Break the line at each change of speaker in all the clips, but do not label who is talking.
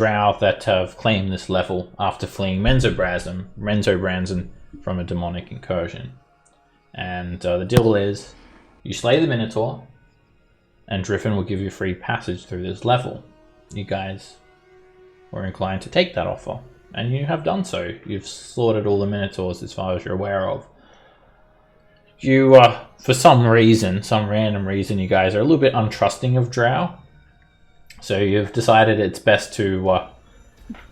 drow that have claimed this level after fleeing Menzobranzan from a demonic incursion. And the deal is, you slay the Minotaur, and Driven will give you free passage through this level. You guys were inclined to take that offer, and you have done so. You've slaughtered all the Minotaurs as far as you're aware of. You, for some random reason, you guys are a little bit untrusting of drow. So you've decided it's best to...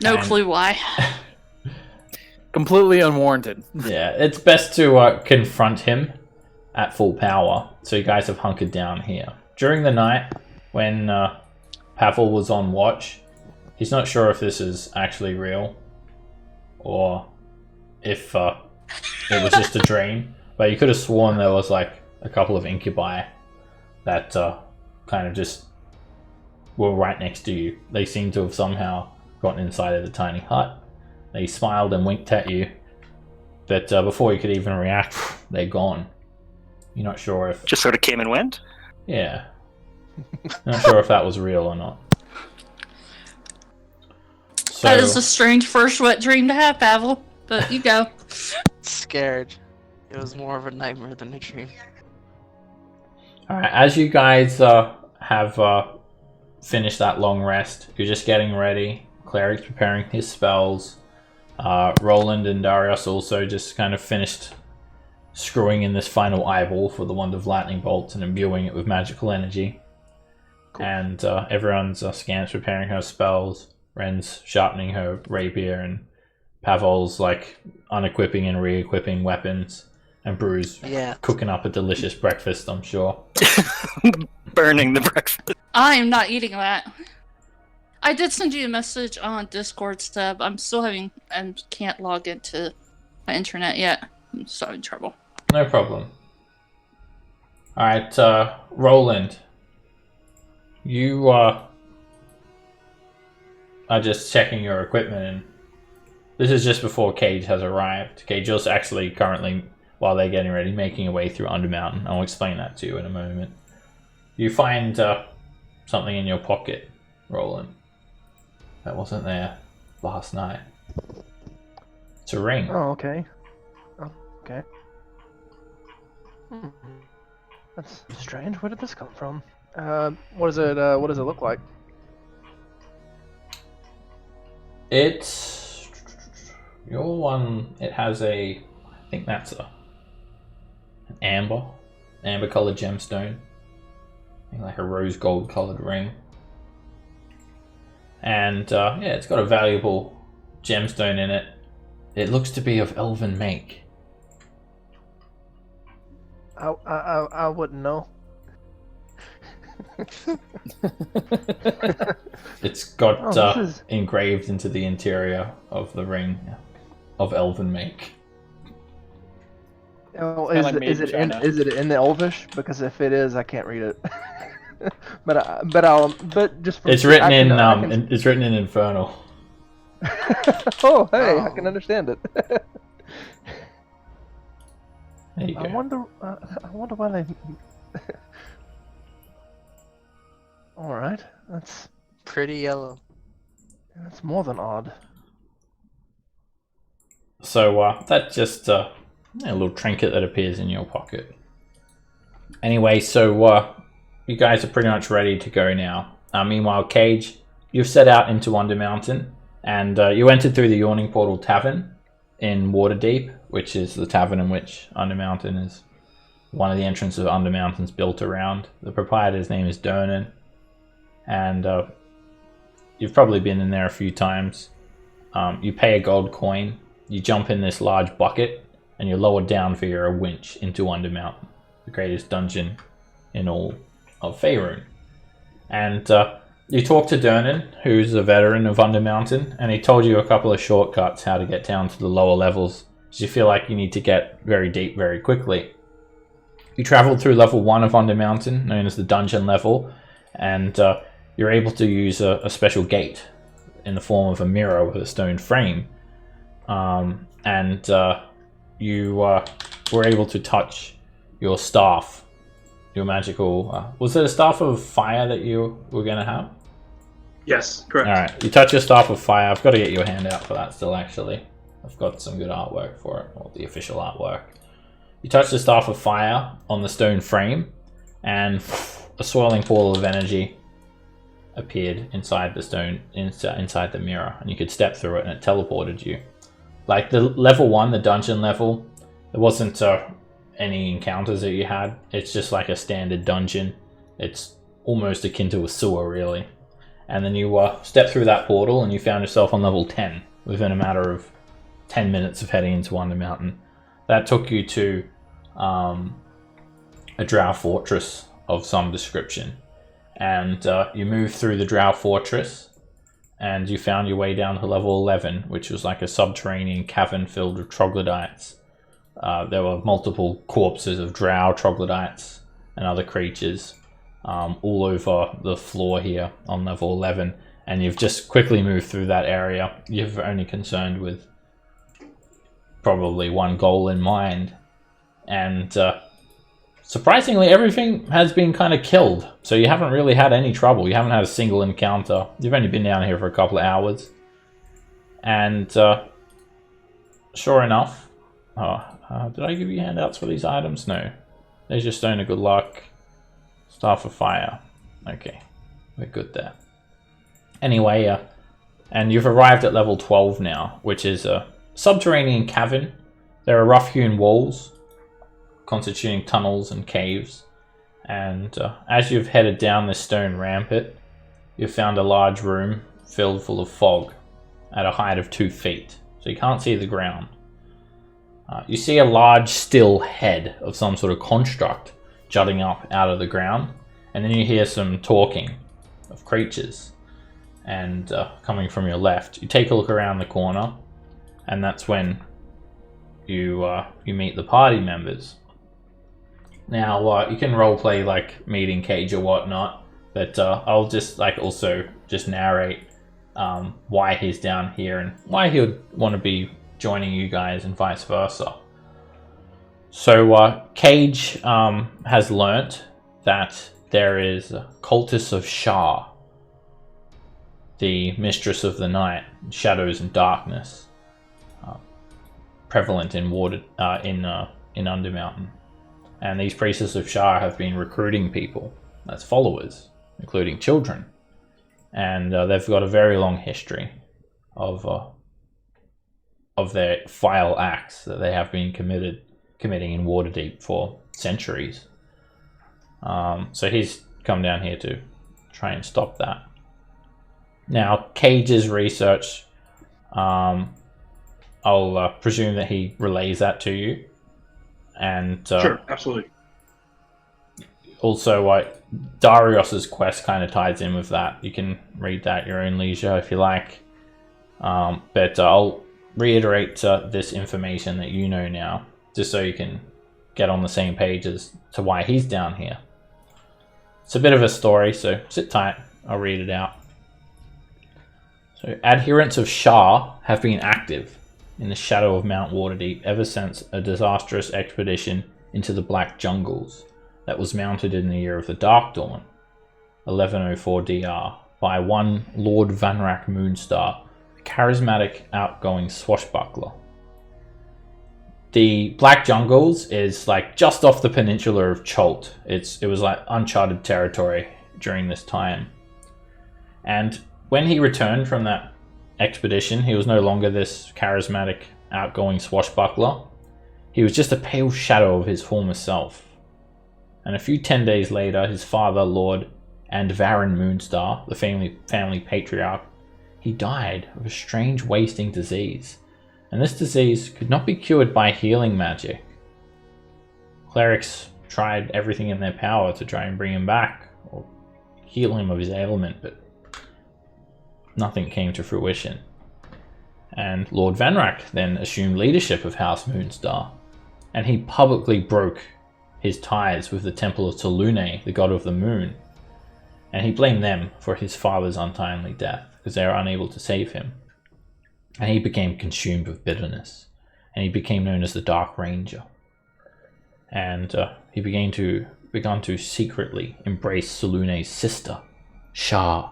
no clue why.
Completely unwarranted.
Yeah, it's best to confront him at full power. So you guys have hunkered down here. During the night, when Pavel was on watch, he's not sure if this is actually real or if it was just a dream. But you could have sworn there was like a couple of incubi that kind of just were right next to you. They seem to have somehow gotten inside of the tiny hut. They smiled and winked at you, but before you could even react, they're gone. You're not sure if...
Just sort of came and went?
Yeah. Not sure if that was real or not. So...
That is a strange first wet dream to have, Pavel, but you go.
Scared. It was more of a nightmare than a dream.
Alright, as you guys have finished that long rest, you're just getting ready. Cleric's preparing his spells. Roland and Darius also just kind of finished screwing in this final eyeball for the Wand of Lightning Bolts and imbuing it with magical energy. Cool. And everyone's Scant's preparing her spells. Ren's sharpening her rapier, and Pavel's like unequipping and re-equipping weapons. And Brew's cooking up a delicious breakfast, I'm sure.
Burning the breakfast.
I am not eating that. I did send you a message on Discord, Steb. I'm still having and can't log into my internet yet. I'm still having trouble.
No problem. Alright, Roland. You are just checking your equipment, and this is just before Cage has arrived. Cage's actually currently, while they're getting ready, making your way through Undermountain. I'll explain that to you in a moment. You find something in your pocket, Roland, that wasn't there last night. It's a ring.
Oh, okay. Oh, okay. That's strange. Where did this come from? What does it look like?
It's your one. It has I think that's an amber colored gemstone. I think like a rose gold colored ring. And it's got a valuable gemstone in it. It looks to be of elven make.
I wouldn't know.
It's got engraved into the interior of the ring of elven make.
Oh, is it in the Elvish? Because if it is, I can't read it. but just
it's written it's written in Infernal.
Oh, hey, I can understand it.
There you go.
I wonder why they. All right, that's
pretty yellow.
That's more than odd.
So that's just a little trinket that appears in your pocket. Anyway, so you guys are pretty much ready to go now. Meanwhile, Cage, you've set out into Undermountain, and you entered through the Yawning Portal Tavern in Waterdeep, which is the tavern in which Undermountain is one of the entrances of Undermountain's built around. The proprietor's name is Dernan, and you've probably been in there a few times. You pay a gold coin, you jump in this large bucket, and you're lowered down via a winch into Undermountain, the greatest dungeon in all of Faerun. And you talk to Dernan, who's a veteran of Undermountain, and he told you a couple of shortcuts how to get down to the lower levels, because you feel like you need to get very deep very quickly. You traveled through level 1 of Undermountain, known as the dungeon level, and you're able to use a special gate in the form of a mirror with a stone frame. You were able to touch your staff, your magical... was it a staff of fire that you were going to have?
Yes, correct.
Alright, you touch your Staff of Fire. I've got to get your hand out for that still, actually. I've got some good artwork for it, or the official artwork. You touch the Staff of Fire on the stone frame, and a swirling pool of energy appeared inside the stone, inside the mirror, and you could step through it, and it teleported you. Like the level 1, the dungeon level, there wasn't any encounters that you had. It's just like a standard dungeon. It's almost akin to a sewer, really. And then you step through that portal, and you found yourself on level 10 within a matter of 10 minutes of heading into Undermountain. That took you to a drow fortress of some description. And you moved through the drow fortress, and you found your way down to level 11, which was like a subterranean cavern filled with troglodytes. There were multiple corpses of drow, troglodytes, and other creatures all over the floor here on level 11. And you've just quickly moved through that area. You're only concerned with probably one goal in mind. And surprisingly, everything has been kind of killed. So you haven't really had any trouble. You haven't had a single encounter. You've only been down here for a couple of hours. And sure enough... did I give you handouts for these items? No. There's your Stone of Good Luck. Staff of Fire. Okay. We're good there. Anyway, and you've arrived at level 12 now, which is a subterranean cavern. There are rough-hewn walls constituting tunnels and caves. And as you've headed down this stone rampart, you've found a large room filled full of fog at a height of 2 feet. So you can't see the ground. You see a large still head of some sort of construct jutting up out of the ground, and then you hear some talking of creatures, and coming from your left. You take a look around the corner, and that's when you meet the party members. Now you can roleplay like meeting Cage or whatnot, but I'll just also narrate why he's down here and why he would want to be joining you guys and vice versa. So Cage has learnt that there is cultists of Shah, the mistress of the night, shadows and darkness, prevalent in Undermountain. And these priestess of Shah have been recruiting people as followers, including children. And they've got a very long history of their vile acts that they have been committing in Waterdeep for centuries. So he's come down here to try and stop that. Now, Cage's research, I'll presume that he relays that to you. And
sure, absolutely.
Also, Darius's quest kind of ties in with that. You can read that at your own leisure if you like. But I'll reiterate this information that you know now, just so you can get on the same page as to why he's down here. It's a bit of a story, so sit tight. I'll read it out. So, adherents of Shah have been active in the shadow of Mount Waterdeep ever since a disastrous expedition into the Black Jungles that was mounted in the year of the Dark Dawn, 1104 DR, by one Lord Vanrak Moonstar, a charismatic, outgoing swashbuckler. The Black Jungles is like just off the peninsula of Cholt. It was like uncharted territory during this time. And when he returned from that expedition, he was no longer this charismatic, outgoing swashbuckler. He was just a pale shadow of his former self. And a few 10 days later, his father, Lord Andvarin Moonstar, the family patriarch, he died of a strange wasting disease. And this disease could not be cured by healing magic. Clerics tried everything in their power to try and bring him back, or heal him of his ailment, but nothing came to fruition. And Lord Vanrak then assumed leadership of House Moonstar, and he publicly broke his ties with the Temple of Tulune, the god of the moon, and he blamed them for his father's untimely death, because they were unable to save him. And he became consumed with bitterness, and he became known as the Dark Ranger. And he began to secretly embrace Sulune's sister, Shah,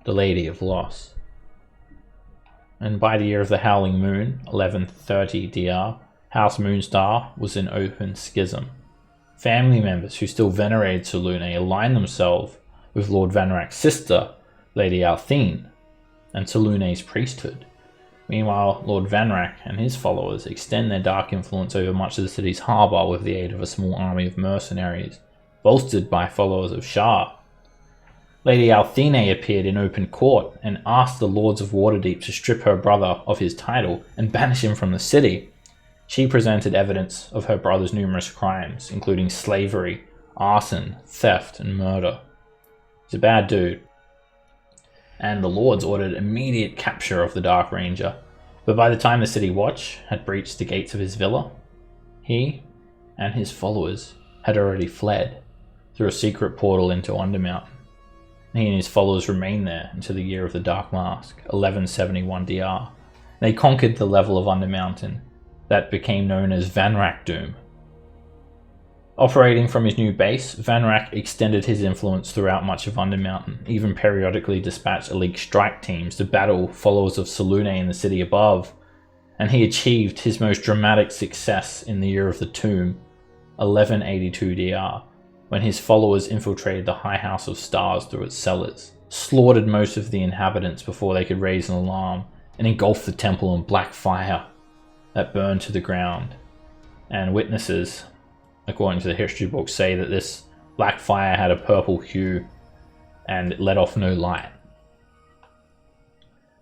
the Lady of Loss. And by the year of the Howling Moon, 1130 DR, House Moonstar was in open schism. Family members who still venerated Selûne aligned themselves with Lord Vanrak's sister, Lady Althene, and Selûne's priesthood. Meanwhile, Lord Vanrak and his followers extend their dark influence over much of the city's harbour with the aid of a small army of mercenaries, bolstered by followers of Shah. Lady Althene appeared in open court and asked the Lords of Waterdeep to strip her brother of his title and banish him from the city. She presented evidence of her brother's numerous crimes, including slavery, arson, theft, and murder. He's a bad dude. And the Lords ordered immediate capture of the Dark Ranger, but by the time the City Watch had breached the gates of his villa, he and his followers had already fled through a secret portal into Undermountain. He and his followers remained there until the year of the Dark Mask, 1171 DR. They conquered the level of Undermountain that became known as Vanrak Doom. Operating from his new base, Vanrak extended his influence throughout much of Undermountain, even periodically dispatched elite strike teams to battle followers of Selûne in the city above, and he achieved his most dramatic success in the year of the Tomb, 1182 DR, when his followers infiltrated the High House of Stars through its cellars, slaughtered most of the inhabitants before they could raise an alarm, and engulfed the temple in black fire that burned to the ground. And witnesses, according to the history books, say that this black fire had a purple hue and it let off no light.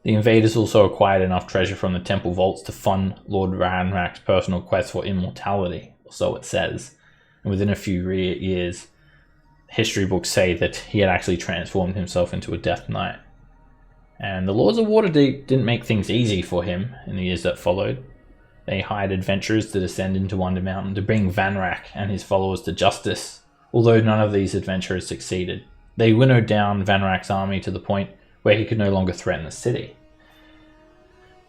The invaders also acquired enough treasure from the temple vaults to fund Lord Vanrak's personal quest for immortality, or so it says. And within a few years, history books say that he had actually transformed himself into a Death Knight. And the Lords of Waterdeep didn't make things easy for him in the years that followed. They hired adventurers to descend into Undermountain to bring Vanrak and his followers to justice, although none of these adventurers succeeded. They winnowed down Vanrak's army to the point where he could no longer threaten the city.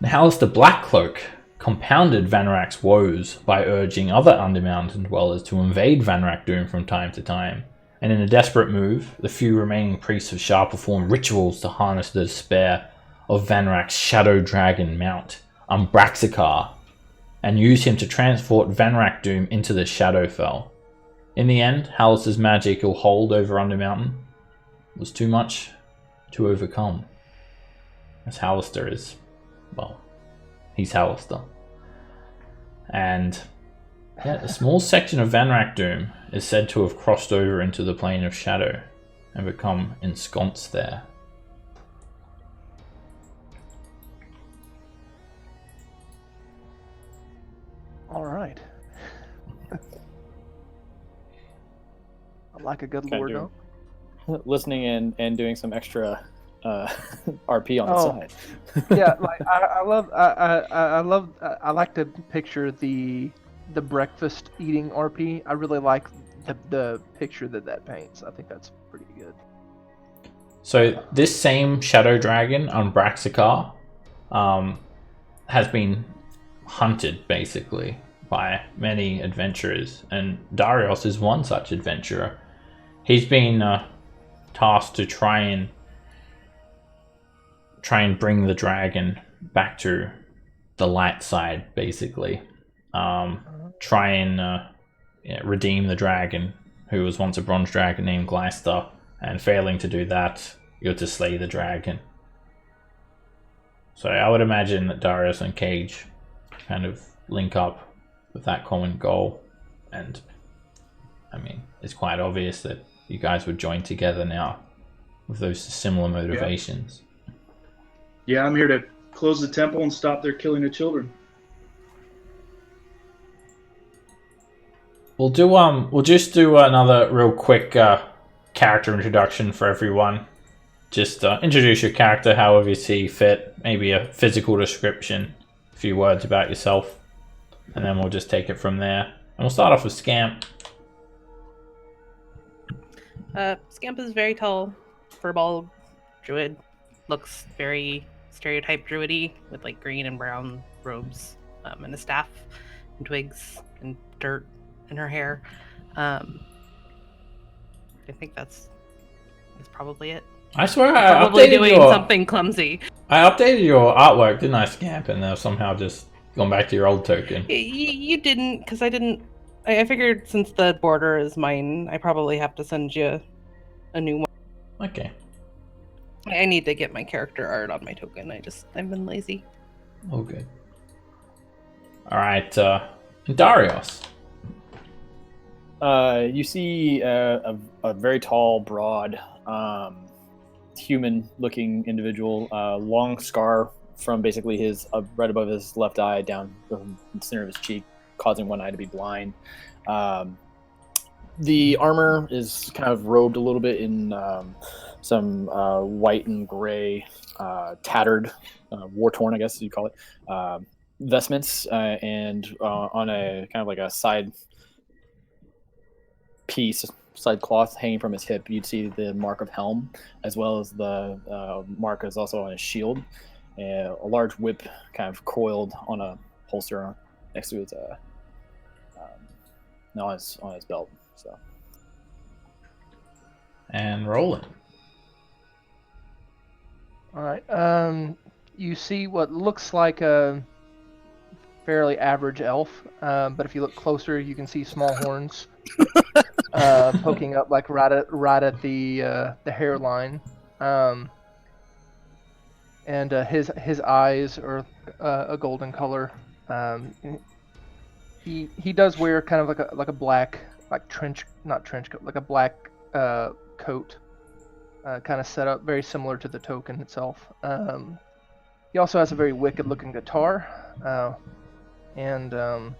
Alistair Blackcloak compounded Vanrak's woes by urging other Undermountain dwellers to invade Vanrak Doom from time to time, and in a desperate move, the few remaining priests of Shah performed rituals to harness the despair of Vanrak's shadow dragon mount, Umbraxikar, and used him to transport Vanrak Doom into the Shadowfell. In the end, Alistair's magical hold over Undermountain was too much to overcome, as Alistair is, well, he's Alistair. And yeah, a small section of Vanrak Doom is said to have crossed over into the plane of shadow and become ensconced there.
All right. I like a good
Kinda
lore
doing-
dump.
Listening in and doing some extra RP on the
Oh.
side.
Yeah, like I like to picture the breakfast eating RP. I really like the picture that paints. I think that's pretty good.
So this same shadow dragon, Umbraxikar, has been hunted basically by many adventurers, and Darius is one such adventurer. He's been tasked to try and bring the dragon back to the light side, basically. Try and redeem the dragon, who was once a bronze dragon named Gleister, and failing to do that, you're to slay the dragon. So I would imagine that Darius and Cage kind of link up with that common goal, and I mean, it's quite obvious that you guys would join together now with those similar motivations.
Yeah, I'm here to close the temple and stop their killing of children.
We'll just do another real quick character introduction for everyone. Just introduce your character however you see fit. Maybe a physical description, a few words about yourself, and then we'll just take it from there. And we'll start off with Scamp.
Scamp is very tall, furball druid. Looks very stereotype druidy with like green and brown robes and a staff and twigs and dirt in her hair. I think that's probably it.
I swear I
Probably
updated
doing
your
something clumsy.
I updated your artwork, didn't I, Scamp? And now somehow just gone back to your old token.
You didn't, because I didn't. I figured since the border is mine, I probably have to send you a new one.
Okay.
I need to get my character art on my token. I've been lazy.
All good. All right, Darius.
You see a very tall, broad, human-looking individual, long scar from basically his right above his left eye down the center of his cheek, causing one eye to be blind. The armor is kind of robed a little bit in some white and gray, tattered, war-torn, I guess you call it, vestments, and on a kind of like a side piece, side cloth hanging from his hip, you'd see the mark of helm, as well as the mark is also on his shield. A large whip kind of coiled on a holster next to his on his belt. So.
And Roland.
All right. You see what looks like a fairly average elf, but if you look closer, you can see small horns poking up, like right at the hairline, and his eyes are a golden color. He does wear kind of like a black, like not trench coat, like a black coat, kind of set up very similar to the token itself. He also has a very wicked looking guitar, and a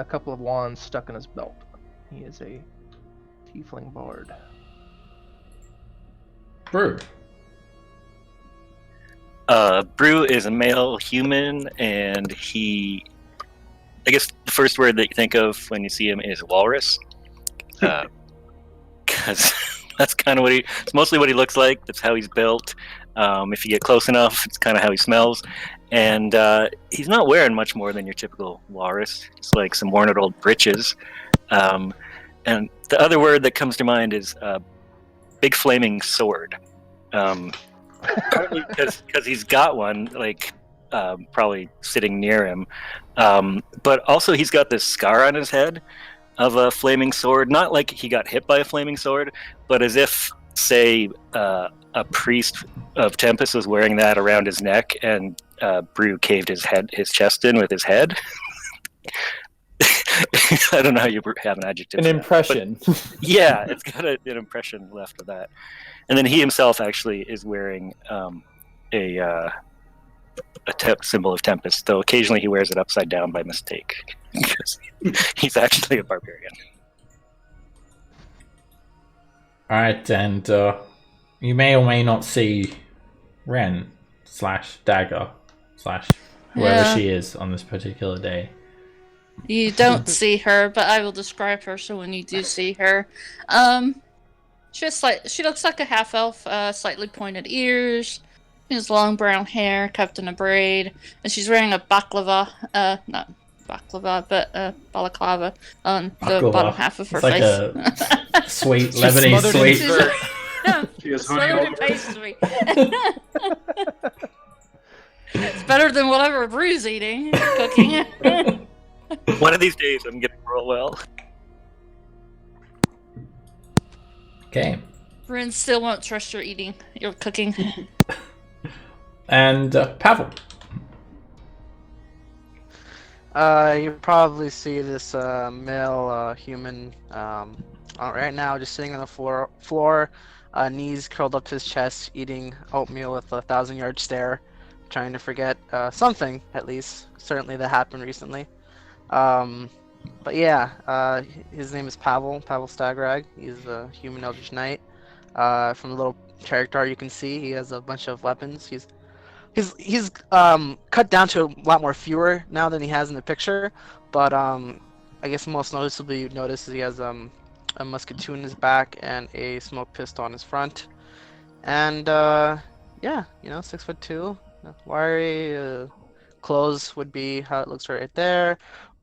couple of wands stuck in his belt. He is a tiefling bard.
Brew.
Brew is a male human, and I guess the first word that you think of when you see him is walrus. Because that's kind of it's mostly what he looks like. That's how he's built. If you get close enough, it's kind of how he smells. And he's not wearing much more than your typical walrus. It's like some worn out old breeches. And the other word that comes to mind is big flaming sword. Partly because he's got one, like probably sitting near him. But also he's got this scar on his head of a flaming sword. Not like he got hit by a flaming sword, but as if, say, a priest of Tempest was wearing that around his neck, and Brew caved his chest in with his head. I don't know how you have an adjective.
An impression.
Yeah, it's got an impression left of that. And then he himself actually is wearing a symbol of Tempest, though occasionally he wears it upside down by mistake, because he's actually a barbarian.
All right, and you may or may not see Ren / Dagger / whoever she is on this particular day.
You don't see her, but I will describe her so when you do see her. She looks like a half elf, slightly pointed ears. She has long brown hair kept in a braid, and she's wearing a baklava, not baklava, but balaclava on the bottom half of her
it's
face.
Like a sweet Lebanese sweet.
She has honey all over.
Pastry. It's better than whatever Brew's eating, cooking.
One of these days, I'm getting real well.
Okay.
Bryn still won't trust your cooking.
And Pavel.
You probably see this male human right now just sitting on the floor, knees curled up to his chest, eating oatmeal with a 1,000-yard stare, trying to forget something, at least, certainly that happened recently. But yeah, his name is Pavel Stagrag. He's a human eldritch knight. From the little character art you can see, he has a bunch of weapons. He's cut down to a lot more fewer now than he has in the picture, but I guess most noticeably you'd notice he has a musketoon in his back and a smoke pistol on his front. And yeah, 6'2", wiry. Clothes would be how it looks right there.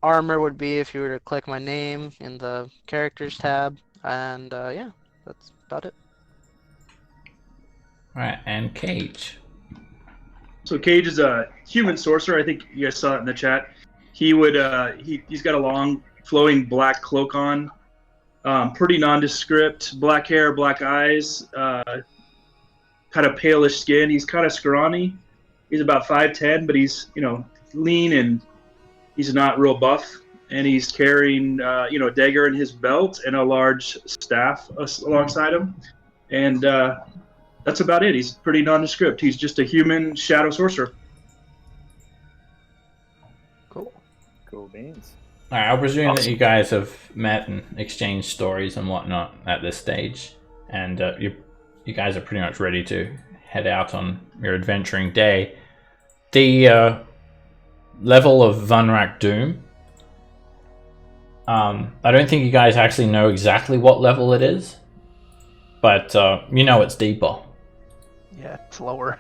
Armor would be if you were to click my name in the characters tab, and yeah, that's about it.
Right, and Cage.
So Cage is a human sorcerer. I think you guys saw it in the chat. He would he's got a long flowing black cloak on, pretty nondescript, black hair, black eyes, kind of palish skin. He's kind of scrawny. He's about 5'10", but he's lean and he's not real buff. And he's carrying a dagger in his belt and a large staff alongside him. And that's about it. He's pretty nondescript. He's just a human shadow sorcerer.
Cool beans.
Alright, I'll presume that you guys have met and exchanged stories and whatnot at this stage. And you guys are pretty much ready to head out on your adventuring day. The level of Vunrak Doom. I don't think you guys actually know exactly what level it is. But you know it's deeper.
Yeah, it's lower.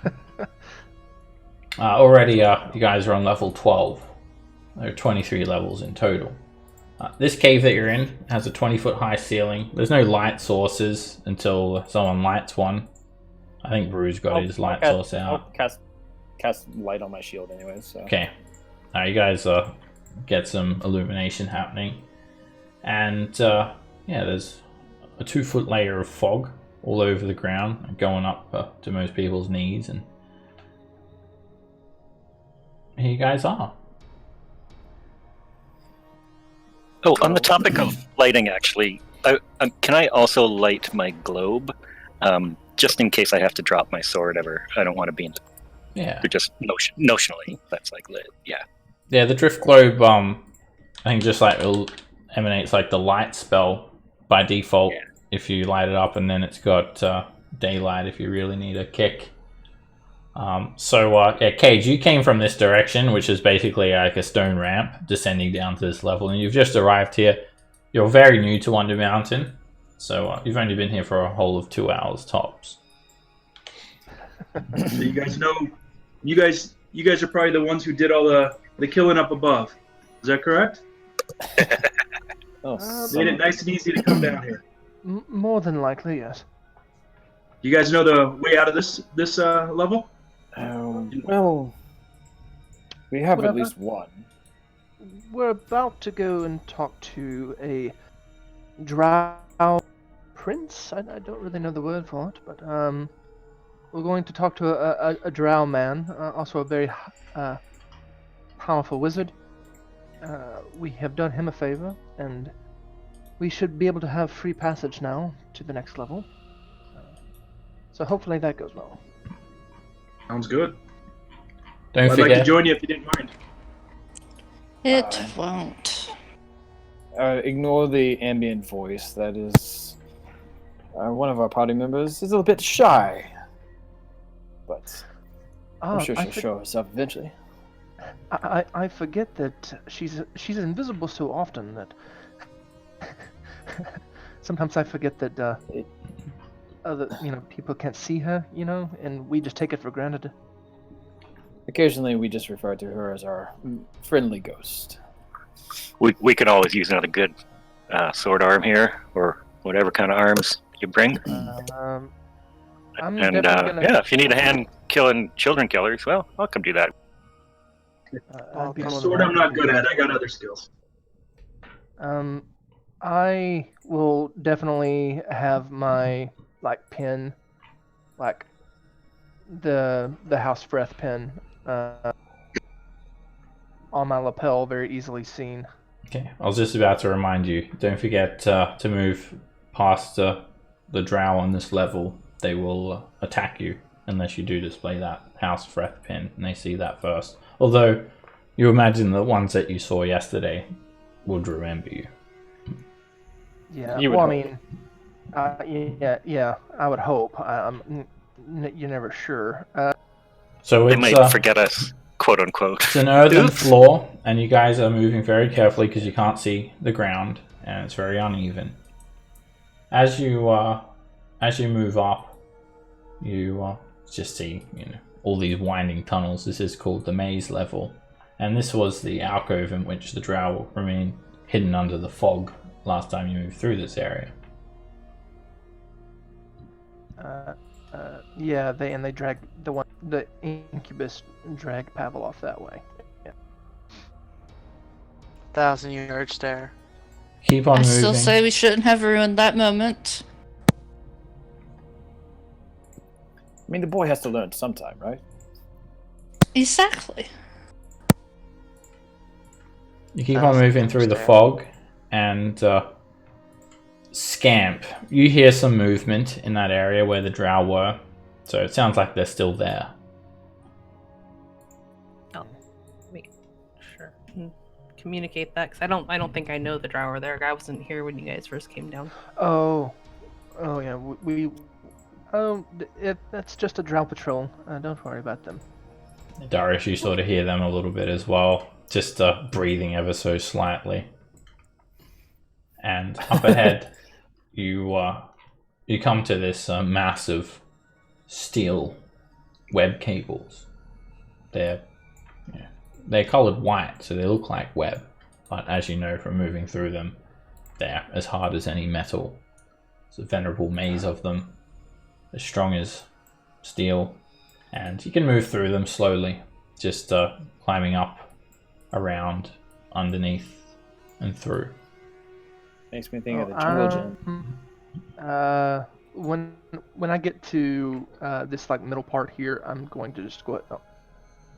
Already you guys are on level 12. There are 23 levels in total. This cave that you're in has a 20-foot high ceiling. There's no light sources until someone lights one. I think Brew's got his light source out.
I'll cast light on my shield anyways. So.
Okay. You guys get some illumination happening. And yeah, there's a 2-foot layer of fog all over the ground, going up to most people's knees. And here you guys are.
Oh, on the topic of lighting, actually, can I also light my globe, just in case I have to drop my sword ever? I don't want to be in.
Yeah.
Just notionally, that's like lit. Yeah.
Yeah, the drift globe. I think just like emanates like the light spell by default. Yeah. If you light it up, and then it's got daylight if you really need a kick. Yeah, Cage, you came from this direction, which is basically like a stone ramp descending down to this level, and you've just arrived here. You're very new to Undermountain, so you've only been here for a whole of 2 hours tops.
So you guys know, you guys are probably the ones who did all the killing up above. Is that correct? Made it nice and easy to come down here.
More than likely, yes.
You guys know the way out of this level?
Well, we have at least one.
We're about to go and talk to a drow prince. I don't really know the word for it, but we're going to talk to a drow man, also a very powerful wizard. We have done him a favor, and we should be able to have free passage now to the next level. So hopefully that goes well.
Sounds good.
Don't
I'd
forget.
like to join you if you didn't mind.
It won't.
Ignore the ambient voice. That is one of our party members is a little bit shy, but I'm sure she'll show herself eventually.
I forget that she's invisible so often that sometimes I forget that other people can't see her, and we just take it for granted.
Occasionally, we just refer to her as our friendly ghost.
We could always use another good sword arm here, or whatever kind of arms you bring. If you need a hand killing children killers, well, I'll come do that.
Sword I'm not good at. I got other skills.
I will definitely have my pin, the house breath pin, on my lapel, very easily seen.
Okay, I was just about to remind you. Don't forget to move past the drow on this level. They will attack you unless you do display that house breath pin, and they see that first. Although you imagine the ones that you saw yesterday would remember you.
Yeah, I mean, I would hope. You're never sure.
So
they might forget us, quote unquote.
It's an earthen floor, and you guys are moving very carefully because you can't see the ground, and it's very uneven. As you move up, you just see all these winding tunnels. This is called the maze level, and this was the alcove in which the drow remained hidden under the fog last time you moved through this area.
Yeah, they drag the incubus dragged Pavlov that way.
1,000-yard stare.
Keep on
I
moving.
still say we shouldn't have ruined that moment.
I mean, the boy has to learn sometime, right?
Exactly.
You keep
That
on
was a
moving through the
stare.
fog, and Scamp, you hear some movement in that area where the drow were, so it sounds like they're still there.
Oh, wait, sure. Communicate that, because I don't think I know the drow are there. I wasn't here when you guys first came down.
Oh yeah, that's just a drow patrol. Don't worry about them.
Darius, you sort of hear them a little bit as well, just breathing ever so slightly. And up ahead, you come to this massive steel web cables. They're coloured white, so they look like web. But as you know from moving through them, they're as hard as any metal. It's a venerable maze of them, as strong as steel. And you can move through them slowly, just climbing up, around, underneath, and through.
Makes me think of the jungle gym.
When I get to this like middle part here, I'm going to just go ahead,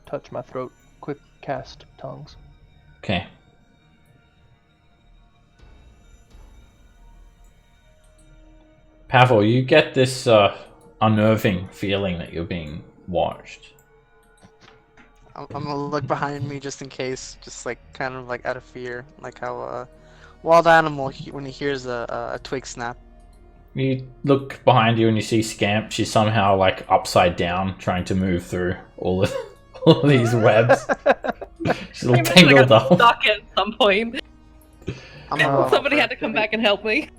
touch my throat, quick cast tongues.
Okay. Pavel, you get this unnerving feeling that you're being watched.
I'm gonna look behind me just in case, just like kind of like out of fear, like how a wild animal when he hears a twig snap.
You look behind you and you see Scamp. She's somehow like upside down, trying to move through all of these webs. She's all
I got
tangled up.
stuck at some point.
I'm
Somebody had to come back and help me.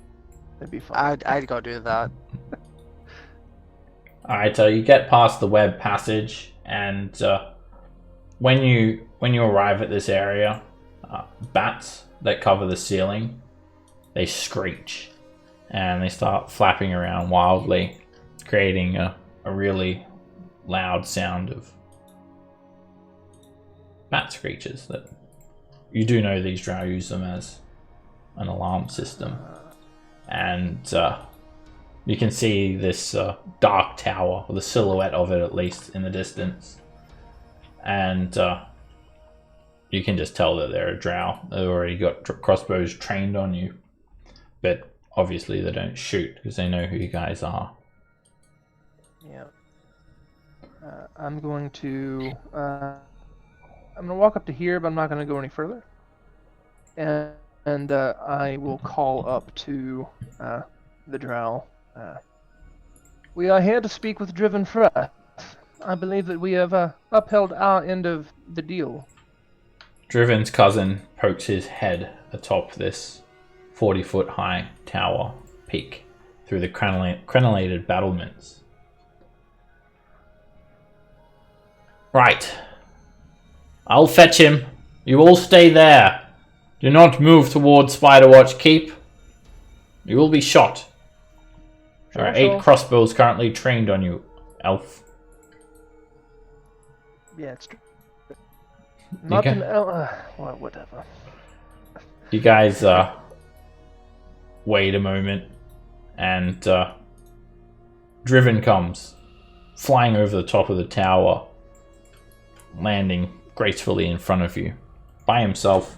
That'd be fun.
I'd go do that.
Alright, so you get past the web passage, and when you arrive at this area, bats that cover the ceiling, they screech, and they start flapping around wildly, creating a really loud sound of bat screeches. That you do know these drow use them as an alarm system. And you can see this dark tower, or the silhouette of it at least, in the distance. And you can just tell that they're a drow. They've already got crossbows trained on you. But obviously they don't shoot, because they know who you guys are.
Yeah. I'm going to walk up to here, but I'm not going to go any further. And I will call up to the drow. We are here to speak with Driven First. I believe that we have upheld our end of the deal.
Driven's cousin pokes his head atop this 40-foot high tower peak through the crenellated battlements. Right. I'll fetch him. You all stay there. Do not move towards Spiderwatch Keep. You will be shot. There are 8 crossbows currently trained on you, elf.
Yeah, it's true. Not an whatever.
You guys wait a moment, and Driven comes, flying over the top of the tower, landing gracefully in front of you, by himself.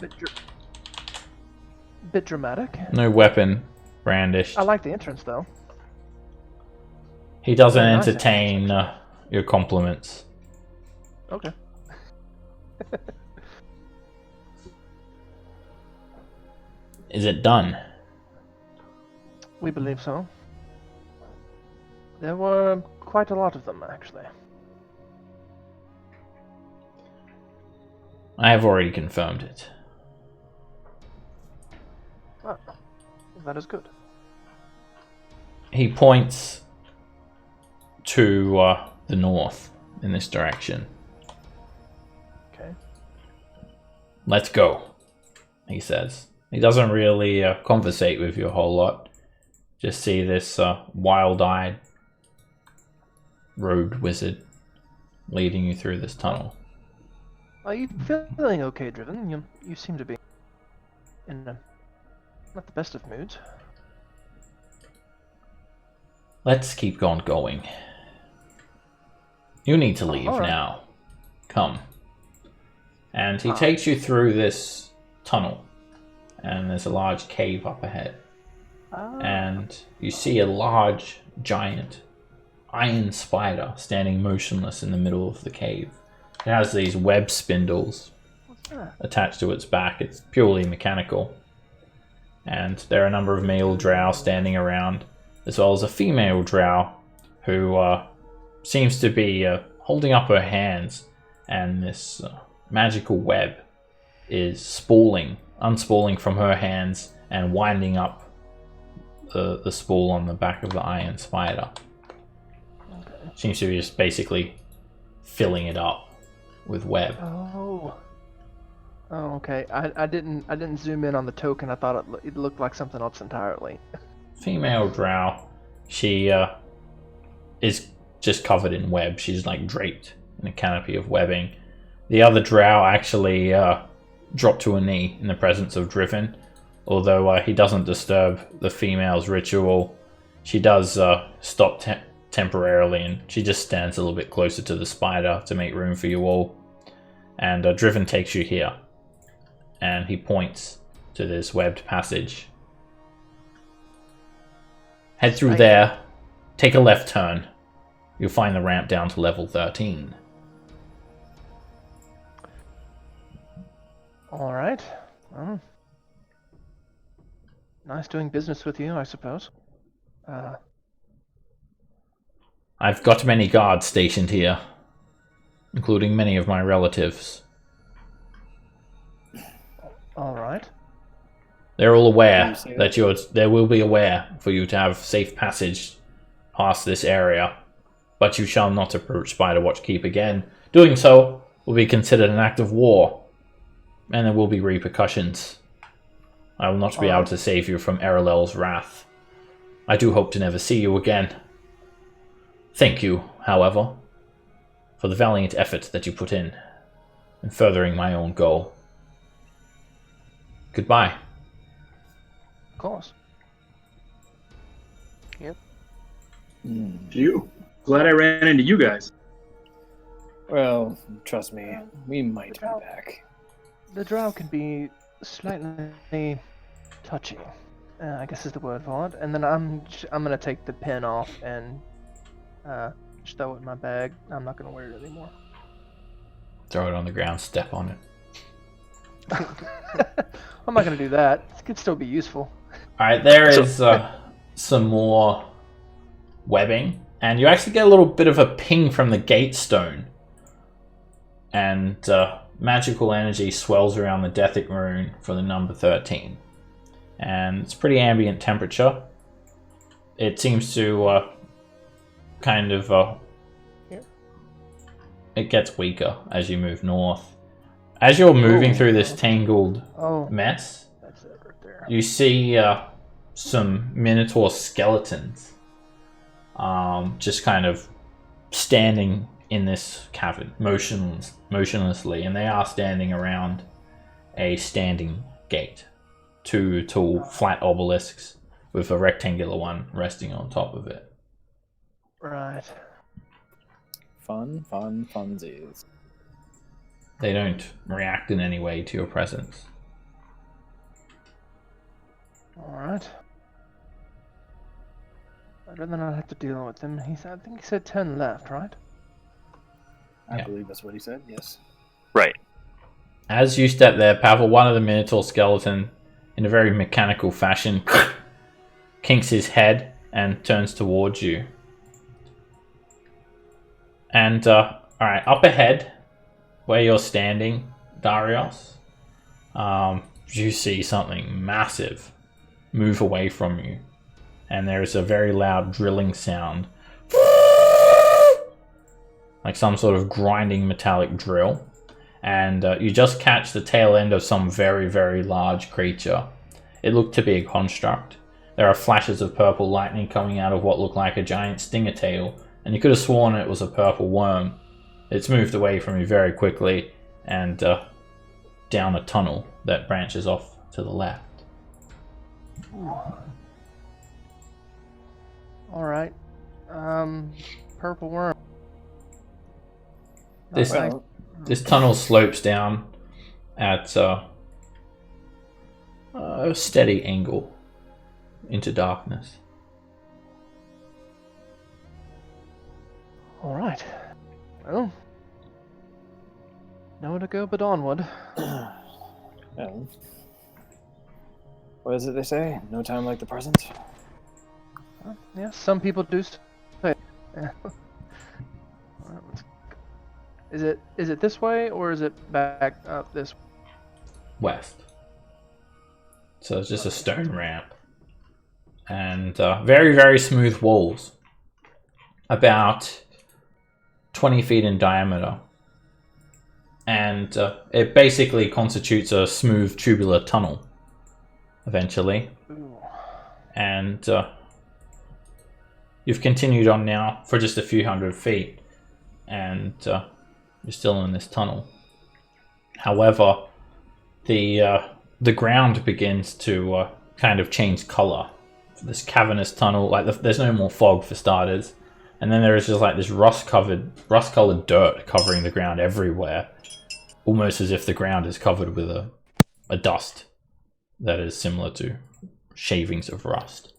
Bit dramatic.
No weapon brandished.
I like the entrance though.
He doesn't
Very nice
entertain your compliments.
Okay.
Is it done?
We believe so. There were quite a lot of them, actually.
I have already confirmed it.
Oh, that is good.
He points to the north in this direction.
Okay.
Let's go, he says. He doesn't really conversate with you a whole lot. Just see this wild-eyed, road wizard leading you through this tunnel.
Are you feeling okay, Driven? You seem to be in not the best of moods.
Let's keep on going. You need to leave
all right.
now. Come. And he takes you through this tunnel. And there's a large cave up ahead. And you see a large, giant iron spider standing motionless in the middle of the cave. It has these web spindles attached to its back. It's purely mechanical. And there are a number of male drow standing around, as well as a female drow who seems to be holding up her hands, and this magical web is unspooling from her hands and winding up the spool on the back of the iron spider.
Okay.
Seems to be just basically filling it up with web.
Oh, okay. I didn't zoom in on the token. I thought it looked like something else entirely.
Female drow, she is just covered in web. She's like draped in a canopy of webbing. The other drow actually dropped to a knee in the presence of Driven. Although he doesn't disturb the female's ritual, she does stop temporarily, and she just stands a little bit closer to the spider to make room for you all. And Driven takes you here, and he points to this webbed passage. Head through there, take a left turn. You'll find the ramp down to level 13.
All right. Well, nice doing business with you, I suppose.
I've got many guards stationed here, including many of my relatives.
All right.
They're all aware that they will be aware for you to have safe passage past this area, but you shall not approach Spiderwatch Keep again. Doing so will be considered an act of war, and there will be repercussions. I will not be able to save you from Erelel's wrath. I do hope to never see you again. Thank you, however, for the valiant effort that you put in furthering my own goal. Goodbye.
Of course.
Yep.
Phew. Glad I ran into you guys.
Well, trust me, we might be back.
The drow can be slightly touchy, I guess is the word for it. And then I'm gonna take the pin off and just throw it in my bag. I'm not gonna wear it anymore.
Throw it on the ground, step on it.
I'm not gonna do that. It could still be useful.
Alright, there is some more webbing, and you actually get a little bit of a ping from the gate stone. And magical energy swells around the Dethic rune for the number 13. And it's pretty ambient temperature. It seems to kind of... it gets weaker as you move north. As you're moving through this tangled mess,
That's it right there.
you see some Minotaur skeletons just kind of standing in this cavern, motionlessly, and they are standing around a standing gate. Two tall, flat obelisks with a rectangular one resting on top of it.
Right.
Funsies.
They don't react in any way to your presence.
Alright. I'd rather not have to deal with him. I think he said 10 left, right?
I believe that's what he said, yes.
Right.
As you step there, Pavel, one of the Minotaur skeleton, in a very mechanical fashion, kinks his head and turns towards you. And, alright, up ahead, where you're standing, Darius, you see something massive move away from you. And there's a very loud drilling sound. Like some sort of grinding metallic drill. And you just catch the tail end of some very, very large creature. It looked to be a construct. There are flashes of purple lightning coming out of what looked like a giant stinger tail and you could have sworn it was a purple worm. It's moved away from you very quickly and down a tunnel that branches off to the left.
All right. Purple worm.
This
Well,
this tunnel slopes down at a steady angle into darkness.
All right. Well, nowhere to go but onward.
well, what is it they say? No time like the present.
Yeah, some people do say. Yeah. Is it this way or is it back up this way?
West. So it's just a stone ramp. And very, very smooth walls. About 20 feet in diameter. And it basically constitutes a smooth tubular tunnel. Eventually.
Ooh.
And you've continued on now for just a few hundred feet. And you're still in this tunnel. However, the ground begins to kind of change color. This cavernous tunnel, like there's no more fog for starters, and then there is just like this rust-colored dirt covering the ground everywhere, almost as if the ground is covered with a dust that is similar to shavings of rust.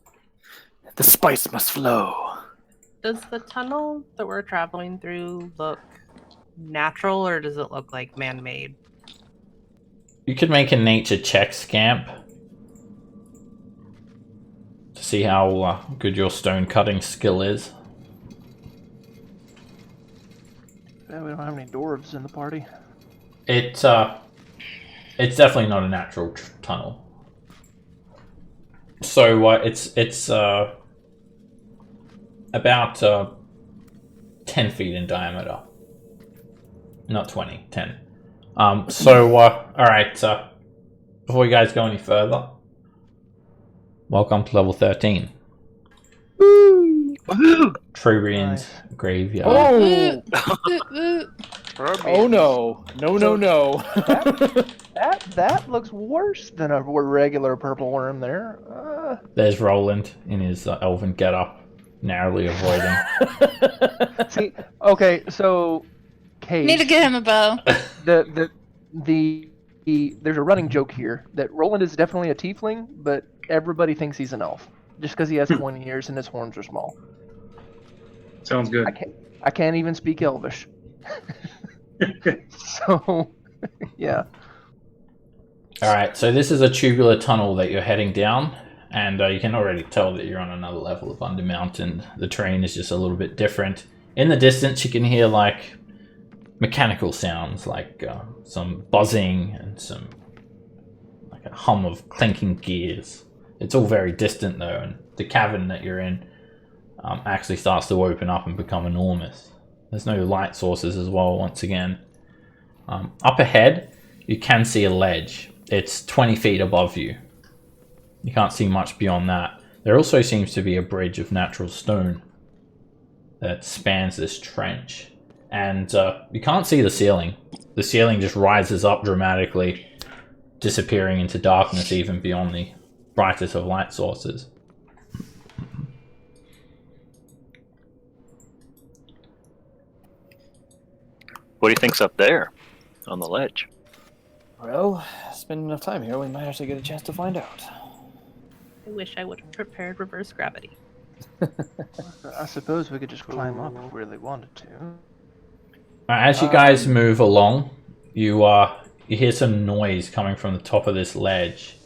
The spice must flow.
Does the tunnel that we're traveling through look natural, or does it look like man-made?
You could make a nature check, Scamp, to see how good your stone cutting skill is.
Yeah, we don't have any dwarves in the party.
It's definitely not a natural tunnel. So it's about 10 feet in diameter. Not 20, 10. Alright, before you guys go any further, welcome to level 13. Trebrian's Graveyard.
Oh!
Woot.
Oh no! No!
That looks worse than a regular purple worm there.
There's Roland in his elven getup, narrowly avoiding.
See, okay, so Cage,
Need to get him a bow.
there's a running joke here that Roland is definitely a tiefling, but everybody thinks he's an elf just because he has pointy ears and his horns are small.
Sounds good.
I can't even speak Elvish. So, yeah.
Alright, so this is a tubular tunnel that you're heading down, and you can already tell that you're on another level of Undermountain. The terrain is just a little bit different. In the distance, you can hear like mechanical sounds, like some buzzing and some like a hum of clinking gears. It's all very distant though, and the cavern that you're in actually starts to open up and become enormous. There's no light sources as well, once again. Up ahead, you can see a ledge. It's 20 feet above you. You can't see much beyond that. There also seems to be a bridge of natural stone that spans this trench. And you can't see the ceiling. The ceiling just rises up dramatically, disappearing into darkness even beyond the brightest of light sources.
What do you think's up there on the ledge?
Well, spend enough time here, we might actually get a chance to find out.
I wish I would have prepared reverse gravity.
I suppose we could just climb up if we really wanted to.
As you guys move along, you hear some noise coming from the top of this ledge,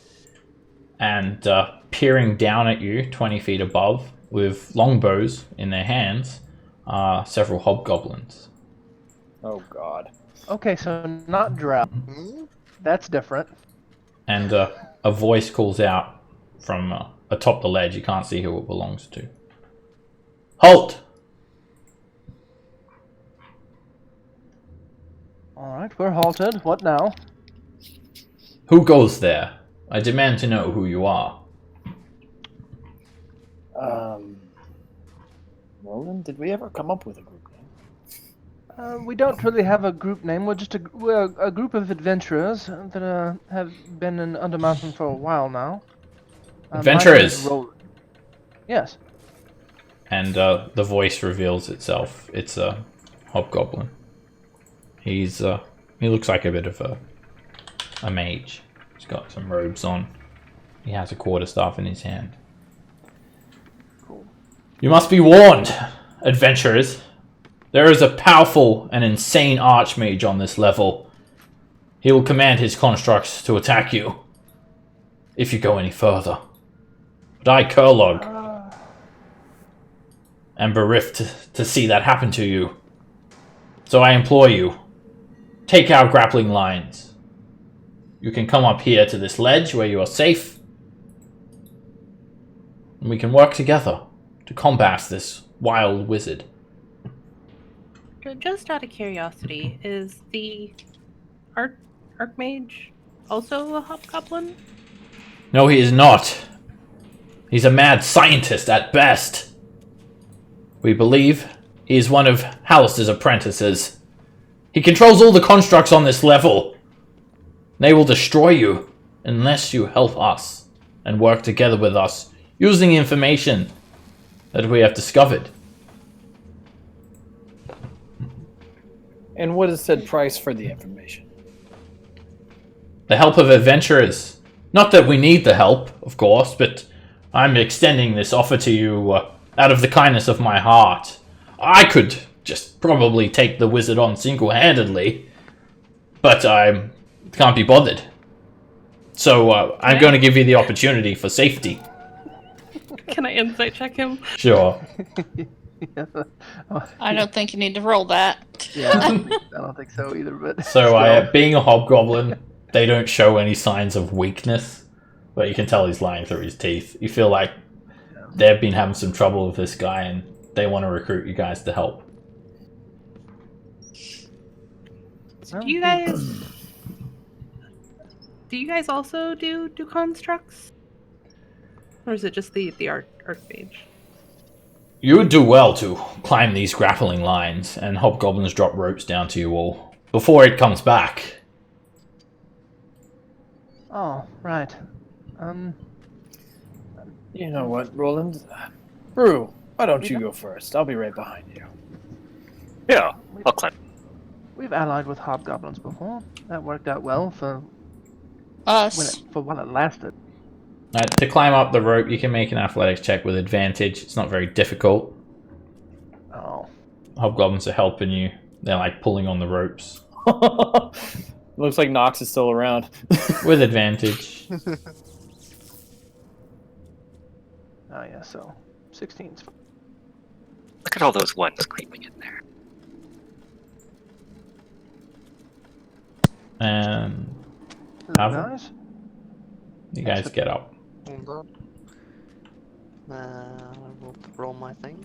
and peering down at you 20 feet above with longbows in their hands are several hobgoblins.
Oh god.
Okay, so not drow. That's different.
And a voice calls out from atop the ledge. You can't see who it belongs to. Halt!
Alright, we're halted. What now?
Who goes there? I demand to know who you are.
Roland, did we ever come up with a group name?
We don't really have a group name. We're a group of adventurers that have been in Undermountain for a while now. My name is
Adventurers?
Yes.
And the voice reveals itself. It's a hobgoblin. He looks like a bit of a mage. He's got some robes on. He has a quarterstaff in his hand.
Cool.
You must be warned, adventurers. There is a powerful and insane archmage on this level. He will command his constructs to attack you if you go any further. But I, Kurlog, am bereft to see that happen to you. So I implore you, take our grappling lines. You can come up here to this ledge where you are safe. And we can work together to combat this wild wizard.
Just out of curiosity, is the Archmage also a hobgoblin?
No, he is not. He's a mad scientist at best. We believe he is one of Halaster's apprentices. He controls all the constructs on this level. They will destroy you unless you help us and work together with us using the information that we have discovered.
And what is said price for the information?
The help of adventurers. Not that we need the help, of course, but I'm extending this offer to you out of the kindness of my heart. I could just probably take the wizard on single-handedly, but I can't be bothered. So I'm going to give you the opportunity for safety.
Can I insight check him?
Sure.
I don't think you need to roll that.
Yeah, I don't think so either. But
So being a hobgoblin, they don't show any signs of weakness, but you can tell he's lying through his teeth. You feel like they've been having some trouble with this guy, and they want to recruit you guys to help.
Do you guys also do constructs? Or is it just the Archmage?
You would do well to climb these grappling lines, and hobgoblins drop ropes down to you all before it comes back.
Oh, right.
You know what, Roland? Brew, why don't you go first? I'll be right behind you.
Yeah, I'll climb.
We've allied with hobgoblins before. That worked out well for
Us.
for while it lasted.
To climb up the rope, you can make an athletics check with advantage. It's not very difficult.
Oh.
Hobgoblins are helping you. They're like pulling on the ropes.
Looks like Nox is still around.
With advantage.
Oh yeah, so 16's fine.
Look at all those ones creeping in there.
And
Nice.
you guys get up.
Hold on. I will roll my thing.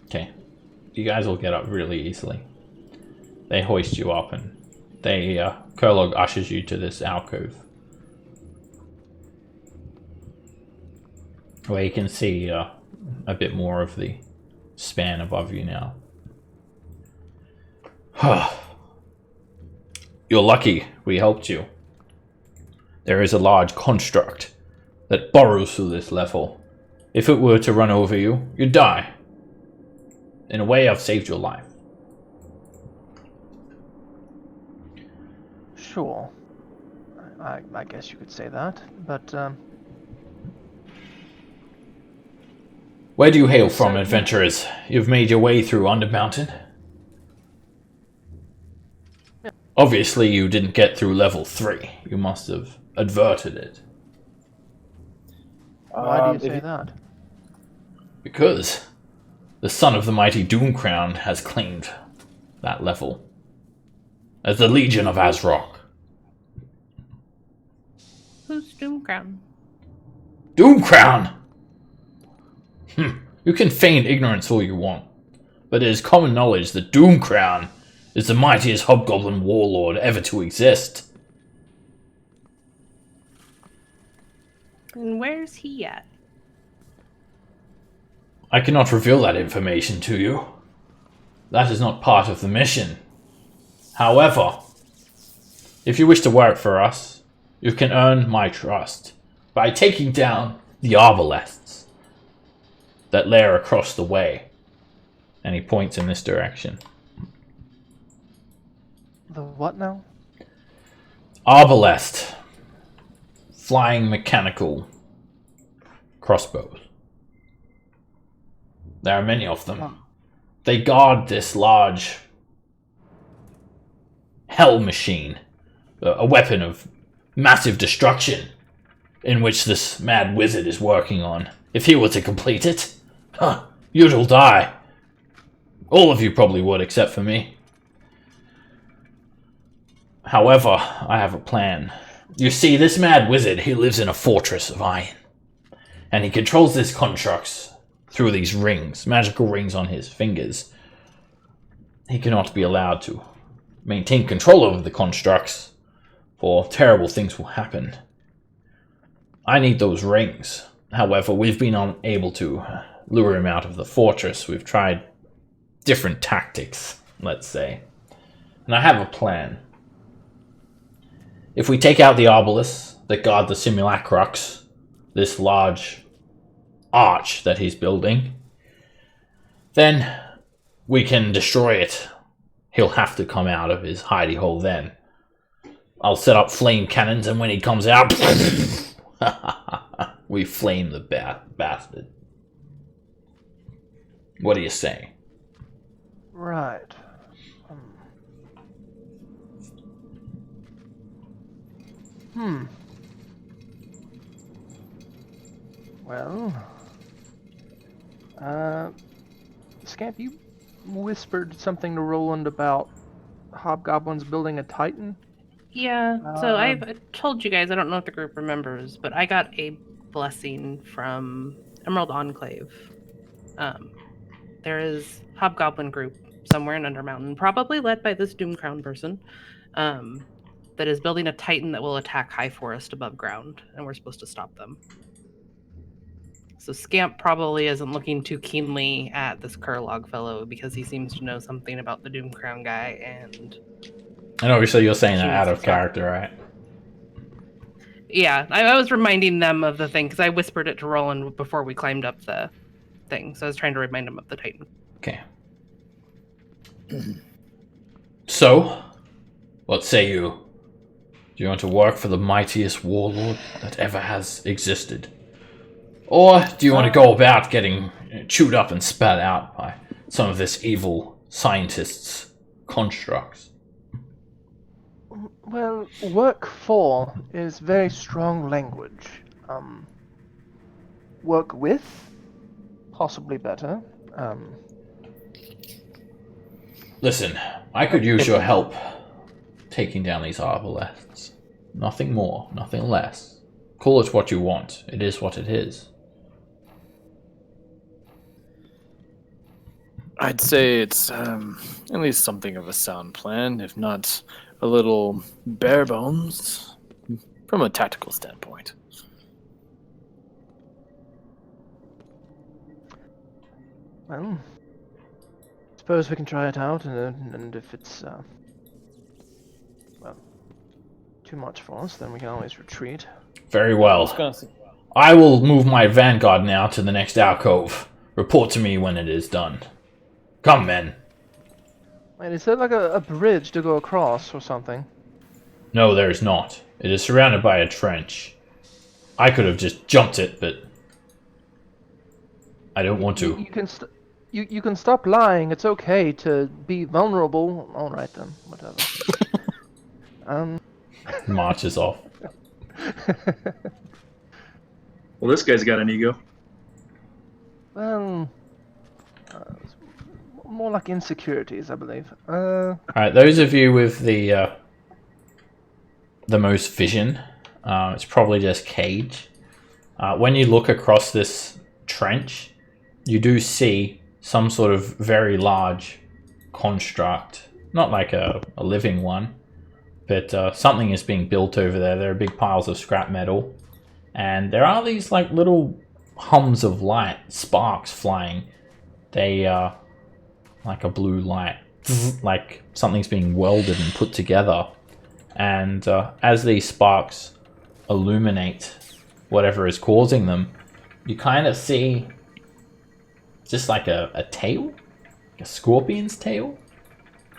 Okay. You guys will get up really easily. They hoist you up, and Kurlog ushers you to this alcove, where you can see a bit more of the span above you now. You're lucky we helped you. There is a large construct that burrows through this level. If it were to run over you, you'd die. In a way, I've saved your life.
Sure. I guess you could say that, but
Where do you hail from, adventurers? You've made your way through Undermountain? Obviously, you didn't get through level 3. You must have adverted it.
why do you say that?
Because the son of the mighty Doomcrown has claimed that level as the Legion of Azrock.
Who's Doomcrown?
Doomcrown! You can feign ignorance all you want, but it is common knowledge that Doomcrown is the mightiest hobgoblin warlord ever to exist.
And where's he at?
I cannot reveal that information to you. That is not part of the mission. However, if you wish to work for us, you can earn my trust by taking down the arbalests that lair across the way. And he points in this direction.
The what now?
Arbalest. Flying mechanical crossbows. There are many of them.
Huh.
They guard this large hell machine, a weapon of massive destruction, in which this mad wizard is working on. If he were to complete it, you'd all die. All of you probably would, except for me. However, I have a plan. You see, this mad wizard, he lives in a fortress of iron. And he controls his constructs through these rings, magical rings on his fingers. He cannot be allowed to maintain control over the constructs, for terrible things will happen. I need those rings. However, we've been unable to lure him out of the fortress. We've tried different tactics, let's say. And I have a plan. If we take out the obelisks that guard the simulacrux, this large arch that he's building, then we can destroy it. He'll have to come out of his hidey hole then. I'll set up flame cannons, and when he comes out, we flame the bastard. What do you say?
Right. Well, Scamp, you whispered something to Roland about hobgoblins building a titan.
Yeah, so I've told you guys, I don't know if the group remembers, but I got a blessing from Emerald Enclave. There is hobgoblin group somewhere in Undermountain, probably led by this Doomcrown person, that is building a titan that will attack High Forest above ground, and we're supposed to stop them. So Scamp probably isn't looking too keenly at this Kurlog fellow because he seems to know something about the Doomcrown guy, and
obviously you're saying that out of character, right?
Yeah, I was reminding them of the thing because I whispered it to Roland before we climbed up the thing, so I was trying to remind him of the Titan.
Okay. So, what say you? Do you want to work for the mightiest warlord that ever has existed? Or do you want to go about getting chewed up and spat out by some of this evil scientist's constructs?
Well, work for is very strong language. Work with, possibly better.
Listen, I could use your help taking down these arbalests. Nothing more, nothing less. Call it what you want. It is what it is.
I'd say it's at least something of a sound plan, if not a little bare bones from a tactical standpoint.
Well, suppose we can try it out, and if it's well, too much for us, then we can always retreat.
Very well. I will move my vanguard now to the next alcove. Report to me when it is done. Come, men.
Wait, is there like a bridge to go across or something?
No, there is not. It is surrounded by a trench. I could have just jumped it, but I don't want to.
You can stop lying. It's okay to be vulnerable. All right then, whatever.
Marches off.
Well, this guy's got an ego.
Well, more like insecurities, I believe.
Alright, those of you with the most vision, it's probably just Cage. When you look across this trench, you do see some sort of very large construct. Not like a living one, but something is being built over there. There are big piles of scrap metal. and there are these like little hums of light, sparks flying. They are like a blue light, like something's being welded and put together. And as these sparks illuminate whatever is causing them, you kind of see just like a tail, a scorpion's tail.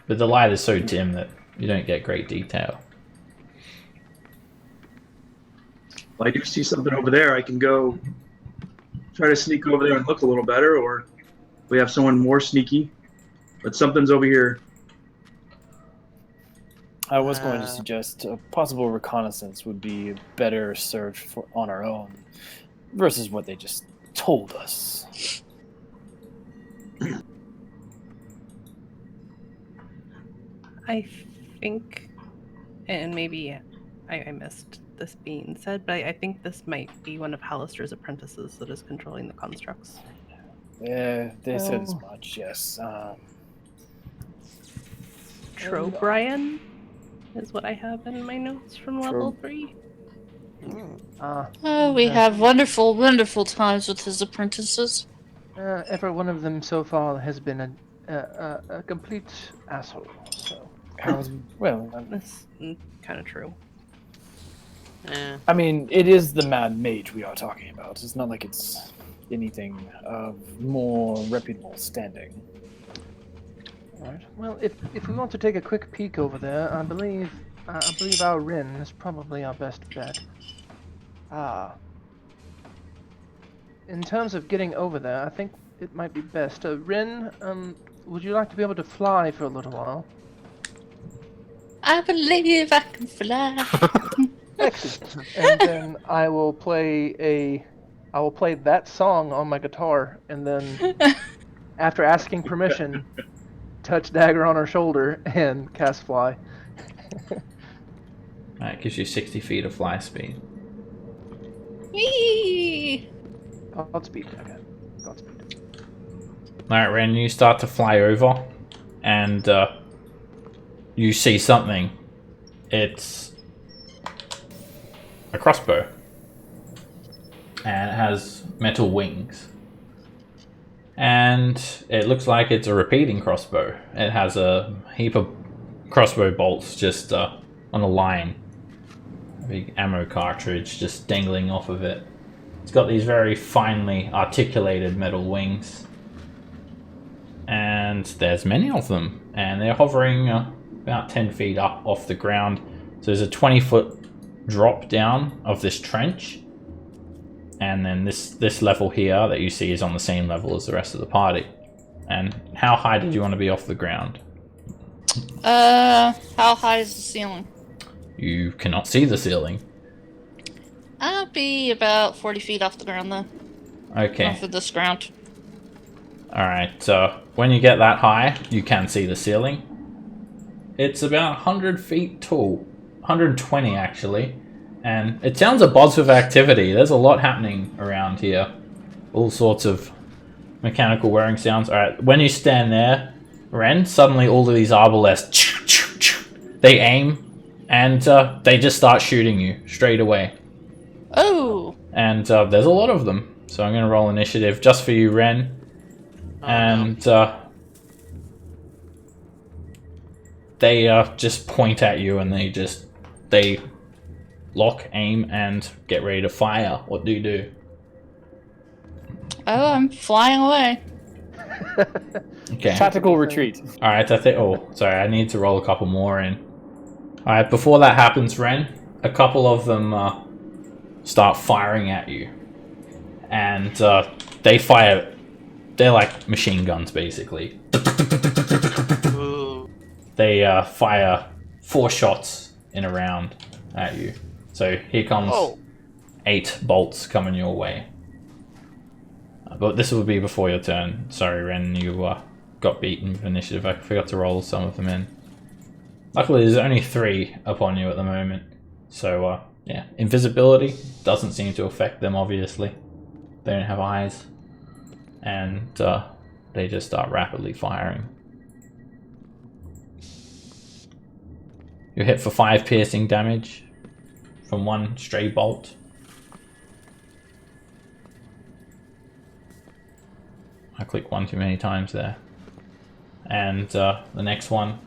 But the light is so dim that you don't get great detail.
Well, I do see something over there. I can go try to sneak over there and look a little better, or we have someone more sneaky. But something's over here.
I was going to suggest a possible reconnaissance would be better served on our own versus what they just told us.
I think, and maybe I missed this being said, but I think this might be one of Hallister's apprentices that is controlling the constructs.
Yeah, they said as much, yes.
Trobrian is what I have in my notes from level 3.
Oh, we have wonderful, wonderful times with his apprentices.
Every one of them so far has been a complete asshole. So.
Well,
That's kind of true.
I mean, it is the Mad Mage we are talking about. It's not like it's anything of more reputable standing.
Alright. Well, if we want to take a quick peek over there, I believe our Rin is probably our best bet. In terms of getting over there, I think it might be best. Rin, would you like to be able to fly for a little while?
I believe I can fly.
Excellent. And then I will play that song on my guitar, and then after asking permission, touch dagger on her shoulder and cast fly.
That gives you 60 feet of fly speed.
Whee!
Godspeed. Okay. Godspeed.
Alright, Ren, you start to fly over, and you see something. It's a crossbow, and it has metal wings. And it looks like it's a repeating crossbow. It has a heap of crossbow bolts just on a line. A big ammo cartridge just dangling off of it. It's got these very finely articulated metal wings. And there's many of them. And they're hovering about 10 feet up off the ground. So there's a 20-foot drop down of this trench. And then this level here that you see is on the same level as the rest of the party. And how high did you want to be off the ground?
How high is the ceiling?
You cannot see the ceiling.
I'll be about 40 feet off the ground then.
Okay.
Off of this ground.
Alright, when you get that high, you can see the ceiling. It's about 100 feet tall. 120 actually. And it sounds a buzz of activity. There's a lot happening around here. All sorts of mechanical whirring sounds. Alright, when you stand there, Ren, suddenly all of these arbalests, they aim, and they just start shooting you straight away.
Oh!
And there's a lot of them. So I'm going to roll initiative just for you, Ren. And they just point at you, and they lock, aim, and get ready to fire. What do you do?
Oh, I'm flying away.
Okay.
Tactical retreat.
Alright, I think... Oh, sorry, I need to roll a couple more in. Alright, before that happens, Ren, a couple of them start firing at you. And they fire... They're like machine guns, basically. They fire 4 shots in a round at you. So here comes 8 bolts coming your way. But this will be before your turn. Sorry, Ren, you got beaten with initiative. I forgot to roll some of them in. Luckily, there's only 3 upon you at the moment. So, yeah. Invisibility doesn't seem to affect them, obviously. They don't have eyes. And they just start rapidly firing. You're hit for 5 piercing damage from 1 stray bolt. I clicked one too many times there. And the next one,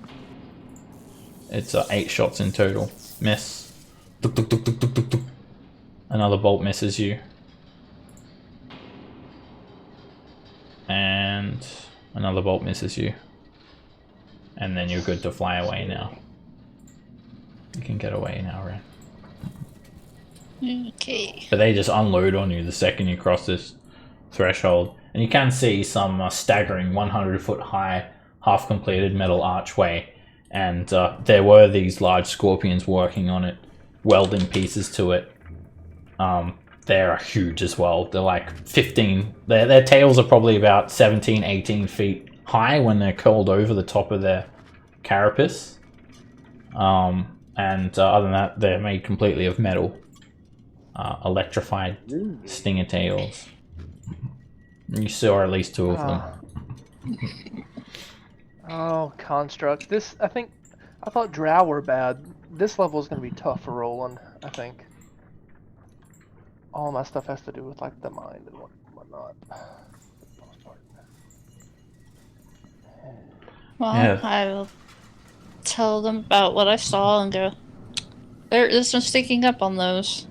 it's 8 shots in total. Miss. Tuk, tuk, tuk, tuk, tuk, tuk, tuk. Another bolt misses you. And another bolt misses you. And then you're good to fly away now. You can get away now, Ren.
Okay.
But they just unload on you the second you cross this threshold. And you can see some staggering 100-foot high, half-completed metal archway. And there were these large scorpions working on it, welding pieces to it. They're huge as well. They're like 15... Their tails are probably about 17, 18 feet high when they're curled over the top of their carapace. And other than that, they're made completely of metal. Electrified stinger tails. You saw at least 2 of them.
Oh, construct. I thought drow were bad. This level is going to be tough for Roland, I think. All my stuff has to do with like the mind and whatnot.
Well,
Yeah.
I will tell them about what I saw and go, there's no sneaking up on those.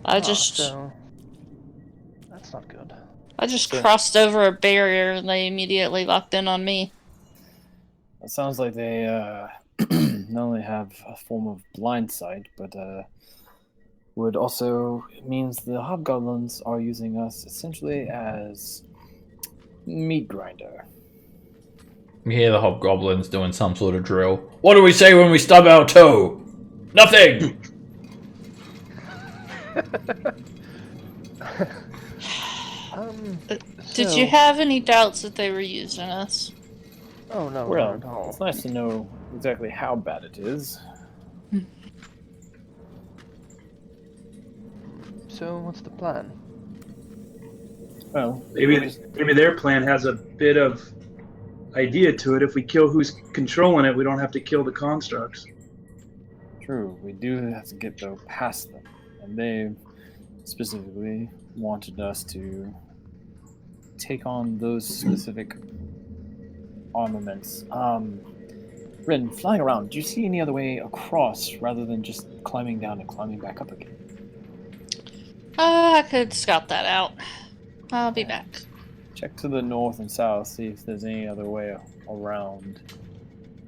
So that's not good.
I just crossed over a barrier and they immediately locked in on me.
It sounds like they not only have a form of blind sight, but would also means the hobgoblins are using us essentially as meat grinder.
You hear the hobgoblins doing some sort of drill. What do we say when we stub our toe? Nothing!
Did you have any doubts that they were using us?
Oh no,
Well,
not at all.
it's nice to know exactly how bad it is.
So what's the plan?
Well,
Maybe their plan has a bit of idea to it. If we kill who's controlling it, we don't have to kill the constructs.
true. We do have to get though past them, and they specifically wanted us to take on those specific armaments. Rin, flying around, do you see any other way across rather than just climbing down and climbing back up again?
I could scout that out. I'll be back.
Check to the north and south, see if there's any other way around.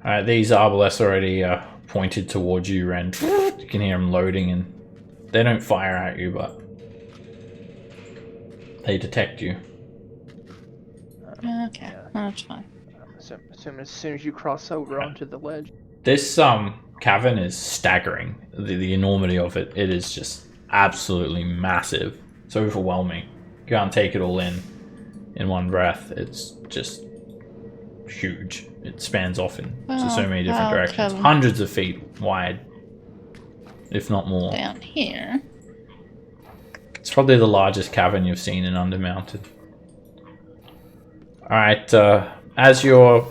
Alright, these arbalests already pointed towards you, Ren. You can hear them loading, and they don't fire at you, but they detect you.
Okay, that's fine.
Assume as soon as you cross over onto the ledge.
This cavern is staggering. The enormity of it. It is just absolutely massive. It's overwhelming. You can't take it all in one breath. It's just huge. It spans off in so many different directions. Hundreds of feet wide, if not more.
Down here.
It's probably the largest cavern you've seen in Undermountain. Alright, as you're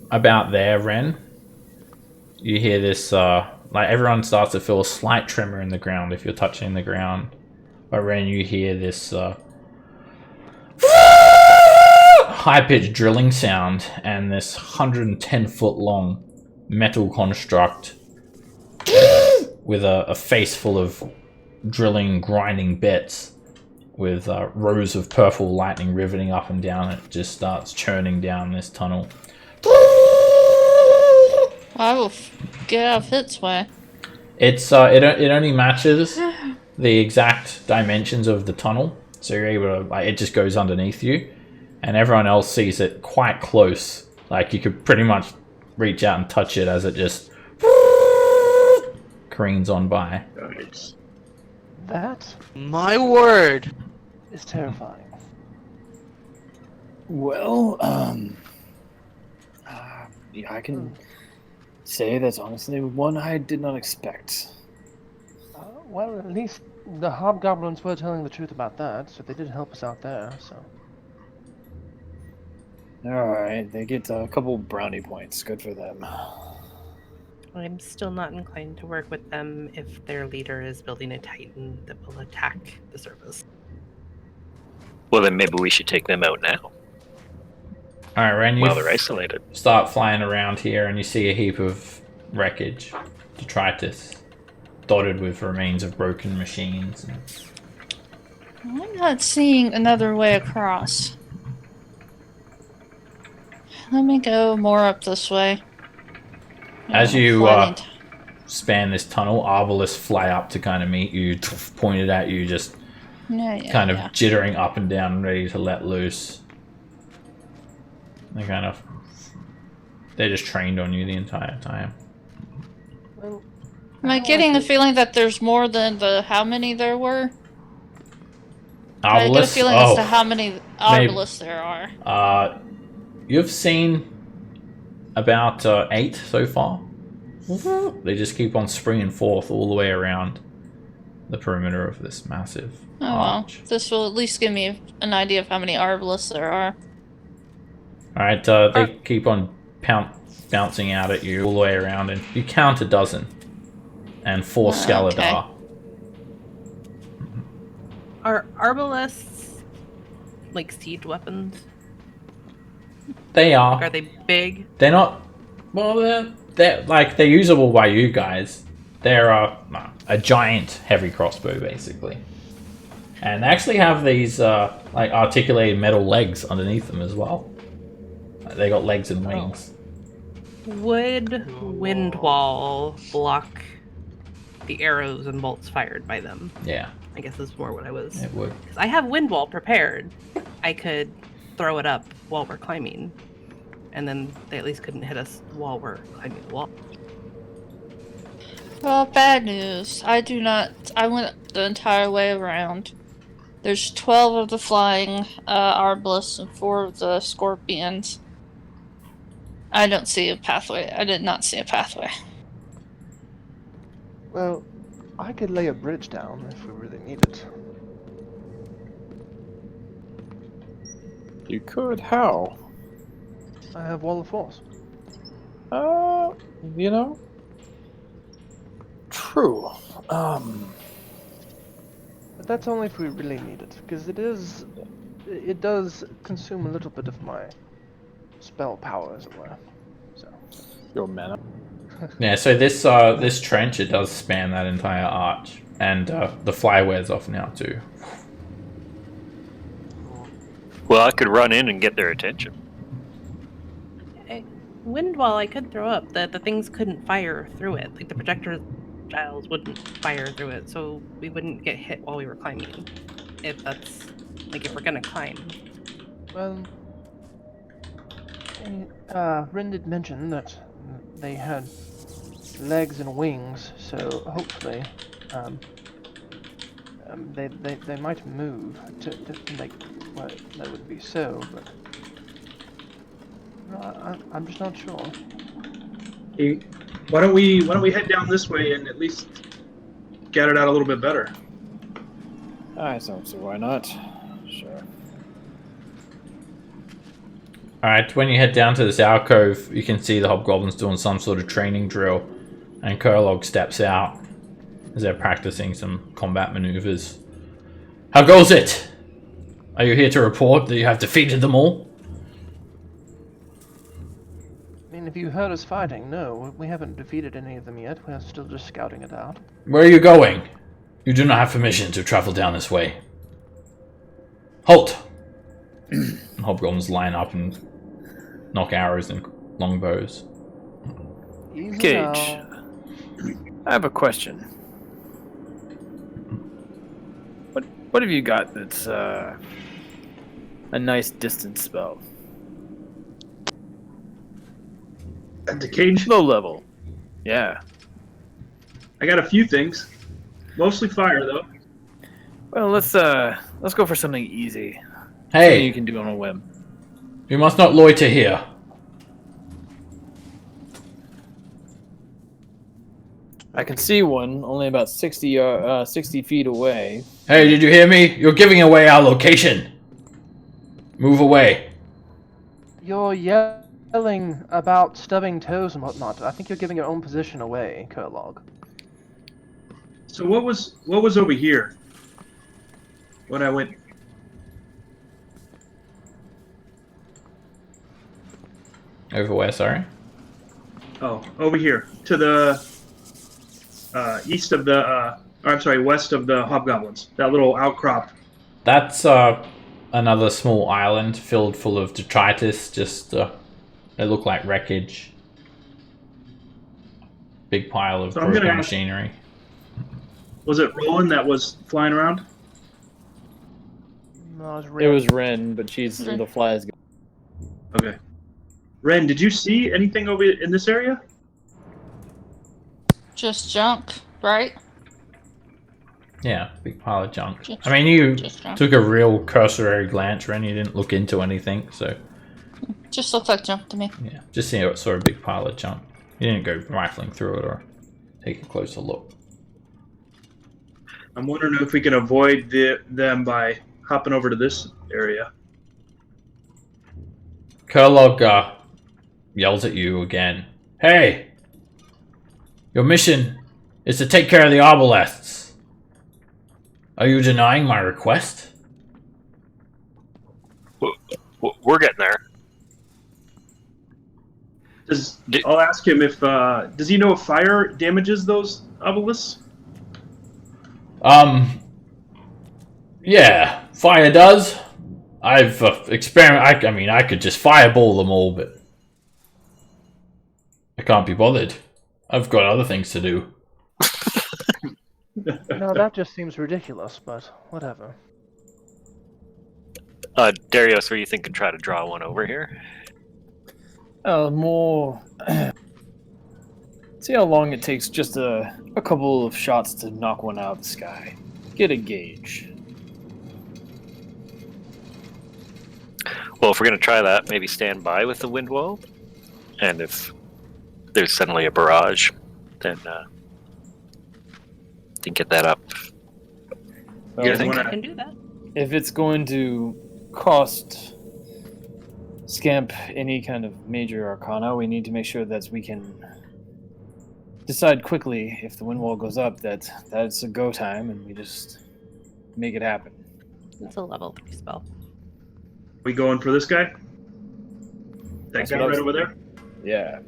about there, Ren, you hear this, like everyone starts to feel a slight tremor in the ground if you're touching the ground. But Ren, you hear this high-pitched drilling sound, and this 110-foot long metal construct with a face full of drilling, grinding bits with rows of purple lightning riveting up and down. It just starts churning down this tunnel.
I will get out of its way.
It's it only matches the exact dimensions of the tunnel, so you're able to, it just goes underneath you, and everyone else sees it quite close. Like you could pretty much reach out and touch it as it just careens on by.
That
My word!
is terrifying.
Well, yeah, I can say that's honestly one I did not expect.
Well, at least the hobgoblins were telling the truth about that, so they did help us out there. So
Alright, they get a couple brownie points. Good for them.
I'm still not inclined to work with them if their leader is building a titan that will attack the surface.
Well, then maybe we should take them out now
Alright, Ren, you
while they're isolated.
start flying around here and you see a heap of wreckage. Detritus. Dotted with remains of broken machines.
I'm not seeing another way across. Let me go more up this way.
As you
flying t-
span this tunnel, arbalists fly up to kind of meet you, pointed at you, just kind of jittering up and down, ready to let loose. They're just trained on you the entire time.
Well,
Am I getting the feeling that there's more than the how many there were? I get a
Arbalists?
feeling as to how many arbalists there are.
You've seen about 8 so far. They just keep on springing forth all the way around the perimeter of this massive arch.
Well, this will at least give me an idea of how many arbalists there are.
Alright, they keep on bouncing out at you all the way around, and you count a dozen. And 4 Scaladar.
Okay.
Are arbalists like siege weapons?
They are.
Are they big?
They're not. Well, they're usable by you guys. They're a giant heavy crossbow, basically, and they actually have these like articulated metal legs underneath them as well. They got legs and wings.
Would wind wall block the arrows and bolts fired by them?
Yeah,
I guess is more what I was.
it would.
Because I have wind wall prepared. I could throw it up while we're climbing, and then they at least couldn't hit us while we're climbing the wall.
Well, bad news. I do not. I went the entire way around. There's 12 of the flying arbalists and 4 of the scorpions. I don't see a pathway. I did not see a pathway.
well, I could lay a bridge down if we really need it.
You could. How?
I have Wall of Force.
You know. True.
But that's only if we really need it, because it does consume a little bit of my spell power, as it were. So.
Your mana.
Yeah, so this trench, it does span that entire arch, and the fly wears off now too.
Well, I could run in and get their attention.
Wind wall I could throw up. The things couldn't fire through it. Like the projectiles wouldn't fire through it, so we wouldn't get hit while we were climbing. If that's like if we're gonna climb.
Well, Ren did mention that they had legs and wings, so hopefully they might move to make well, that would be so, but no, I'm just not sure.
Hey, why don't we head down this way and at least get it out a little bit better?
I don't see why not. Sure.
Alright, when you head down to this alcove, you can see the hobgoblins doing some sort of training drill, and Kurlog steps out as they're practicing some combat maneuvers. How goes it? Are you here to report that you have defeated them all?
I mean, if you heard us fighting, no, we haven't defeated any of them yet. We're still just scouting it out.
Where are you going? You do not have permission to travel down this way. Halt! Hobgoblins line up and knock arrows and longbows.
Easy
Cage,
now.
I have a question. What have you got that's a nice distance spell?
At the cage,
Low level. Yeah.
I got a few things. Mostly fire, though.
Well, let's go for something easy. Something you
Hey,
can do on a whim.
you must not loiter here.
I can see one only about 60 feet away.
Hey, did you hear me? You're giving away our location. Move away.
You're yelling about stubbing toes and whatnot. I think you're giving your own position away, Kurlog.
So what was over here when I went?
Over where, sorry?
Oh, over here to the east of the. Or, I'm sorry, west of the hobgoblins. That little outcrop.
That's another small island filled full of detritus. Just they look like wreckage. Big pile of
So I'm gonna
broken
ask-
machinery.
Was it Roland that was flying around?
No, it was
It
red.
was Ren, but she's the fly is.
Okay. Ren, did you see anything over in this area?
Just junk, right?
Yeah, big pile of junk.
Just-
I mean, you
just junk.
took a real cursory glance, Ren. You didn't look into anything, so
Just looked like junk to me.
yeah, just saw a big pile of junk. You didn't go rifling through it or take a closer look.
I'm wondering if we can avoid them by hopping over to this area.
Kurlog yells at you again. Hey! Your mission is to take care of the obelisks. Are you denying my request?
We're getting there.
I'll ask him if does he know if fire damages those obelisks?
Yeah, fire does. I've experimented. I mean, I could just fireball them all, but I can't be bothered. I've got other things to do.
No, that just seems ridiculous, but whatever.
Darius, were you thinking try to draw one over here?
More. See how long it takes just a couple of shots to knock one out of the sky. Get a gauge.
Well, if we're going to try that, maybe stand by with the wind wall. And if there's suddenly a barrage, then get that up.
Well,
You
I
think?
can do that.
if it's going to cost Scamp any kind of major arcana, we need to make sure that we can decide quickly if the wind wall goes up that's a go time, and we just make it happen.
It's a level 3 spell.
We going for this guy? That
That's
guy
what I
right
was
over there?
Yeah.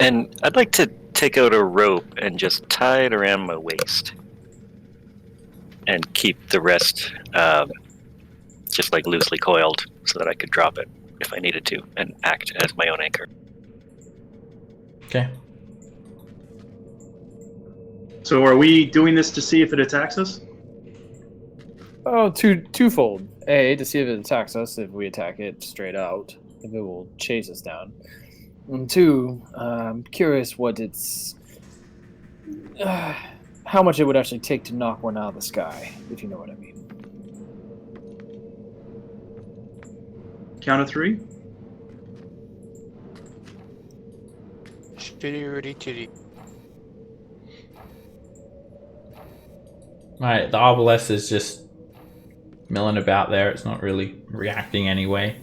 And I'd like to take out a rope and just tie it around my waist. And keep the rest just like loosely coiled so that I could drop it if I needed to and act as my own anchor.
Okay.
So are we doing this to see if it attacks us?
Oh, twofold. A, to see if it attacks us, if we attack it straight out, if it will chase us down. And two, I'm curious what it's... how much it would actually take to knock one out of the sky, if you know what I mean.
Count of 3?
Shitty.
Right, the obelisk is just milling about there. It's not really reacting anyway.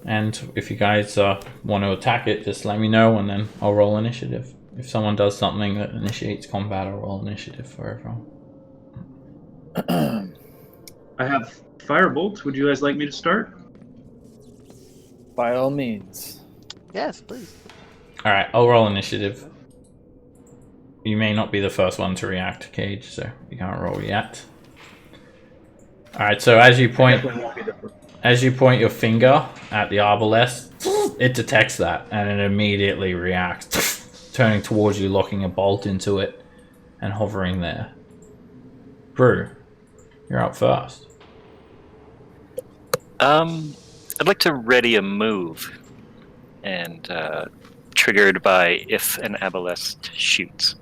And if you guys want to attack it, just let me know and then I'll roll initiative. If someone does something that initiates combat, I'll roll initiative for everyone.
I have firebolt. Would you guys like me to start?
By all means.
Yes, please.
Alright, I'll roll initiative. You may not be the first one to react, Cage, so you can't roll yet. Alright, so as you point your finger at the obelisk, it detects that and it immediately reacts, turning towards you, locking a bolt into it and hovering there. Brew, you're up first.
I'd like to ready a move, and triggered by if an obelisk shoots.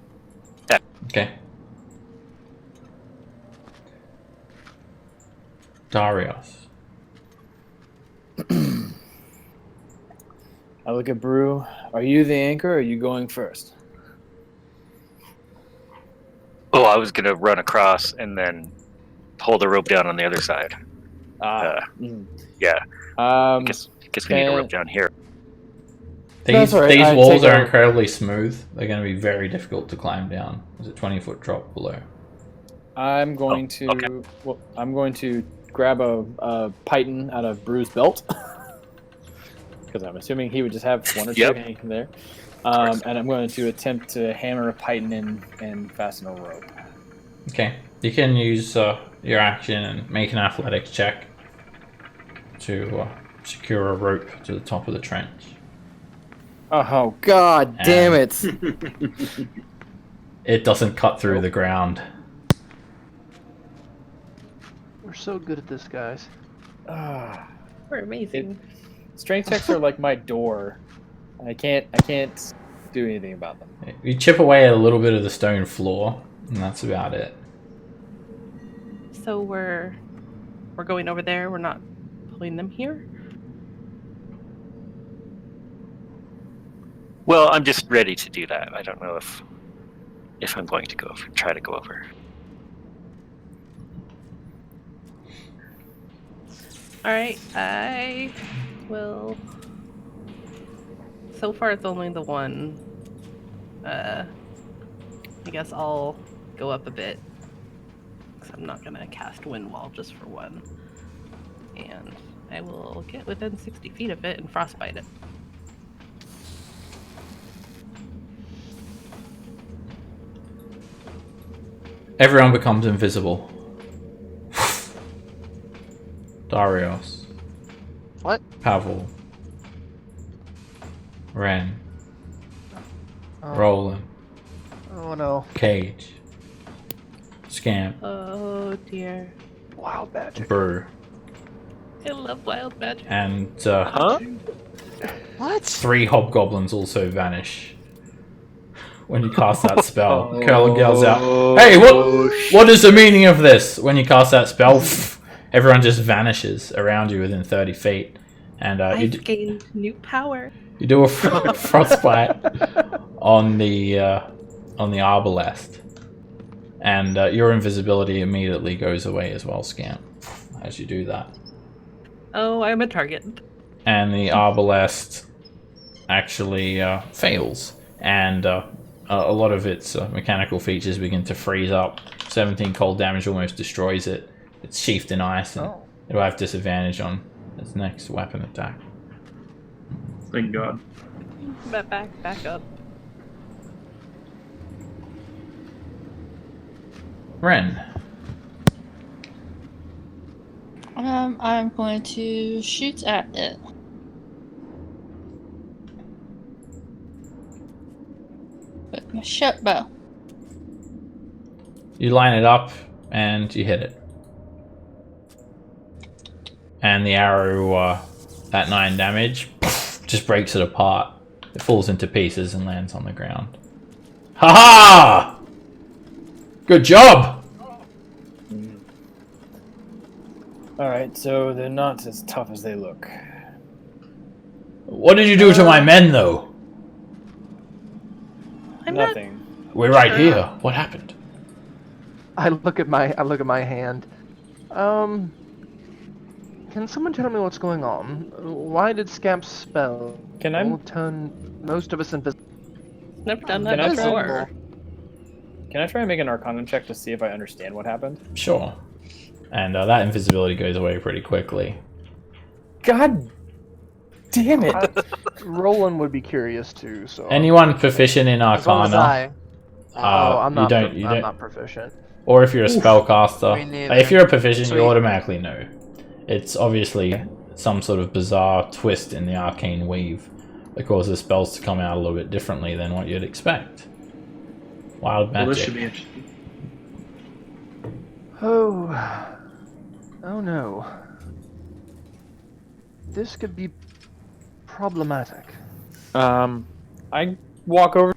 Okay. Darius.
I look at Brew. Are you the anchor, or are you going first?
Oh, I was gonna run across and then pull the rope down on the other side. Yeah. I guess we need a rope down here.
That's all right.
These
I
walls
take
are
a-
incredibly smooth. They're going to be very difficult to climb down. There's a 20-foot drop below.
I'm going to.
okay.
Well, I'm going to grab a python out of Brew's belt because I'm assuming he would just have one or two
Yep.
hanging there.
course.
And I'm going to attempt to hammer a python in and fasten a rope.
Okay, you can use your action and make an athletics check to secure a rope to the top of the trench.
Oh God, damn it!
It doesn't cut through the ground.
We're so good at this, guys.
We're amazing.
Strength checks are like my door. I can't do anything about them.
You chip away a little bit of the stone floor, and that's about it.
So we're going over there. We're not pulling them here.
Well, I'm just ready to do that. I don't know if I'm going to try to go over.
All right, I will. So far, it's only the one. I guess I'll go up a bit. Because I'm not going to cast Wind Wall just for one. And I will get within 60 feet of it and frostbite it.
Everyone becomes invisible. Darius.
What?
Pavel. Ren.
Oh,
Roland.
oh no.
Cage. Scamp.
Oh dear.
Wild magic.
Brew.
I love wild magic.
And
Huh?
What?
3 hobgoblins also vanish when you cast that spell. Curl yells out, "Hey, what is the meaning of this?" When you cast that spell, everyone just vanishes around you within 30 feet. And
I've gained new power.
you do a frostbite on the arbalest. And your invisibility immediately goes away as well, Scamp, as you do that.
Oh, I'm a target.
And the arbalest actually fails, and a lot of its mechanical features begin to freeze up. 17 cold damage almost destroys it. It's sheathed in ice, and it'll have disadvantage on its next weapon attack.
Thank God.
But back up.
Ren.
I'm going to shoot at it. With my short bow.
You line it up, and you hit it. And the arrow, at 9 damage, just breaks it apart. It falls into pieces and lands on the ground. Ha-ha! Good job!
Alright, so they're not as tough as they look.
What did you do to my men, though?
I'm
Nothing.
We're right here. What happened?
I look at my hand. Can someone tell me what's going on? Why did Scamp's spell turn most of us invisible?
Never done that
Can I
before.
Can I try and make an Arcana check to see if I understand what happened?
Sure. And that invisibility goes away pretty quickly.
God damn it!
Roland would be curious too. So
Anyone proficient in
As well as
Arcana?
I'm not.
you
I'm
don't.
not proficient.
Or if you're a spellcaster,
Me neither.
if you're a proficient,
Sweet.
you automatically know. It's obviously some sort of bizarre twist in the arcane weave that causes spells to come out a little bit differently than what you'd expect. Wild magic.
Well, this should be interesting.
Oh no. This could be problematic.
I walk over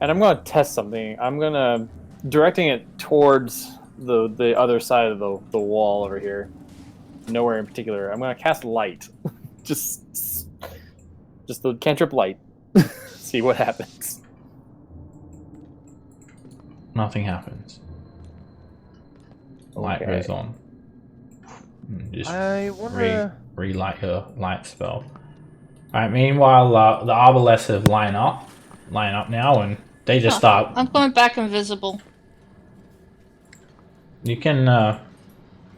and I'm gonna test something. I'm gonna directing it towards the other side of the wall over here. Nowhere in particular. I'm gonna cast light. just the cantrip light. See what happens.
Nothing happens. The light
Okay.
goes on. Just
I wanna.
relight your light spell. Alright, meanwhile, the Arbalest have line up now, and they just start.
I'm going back invisible.
You can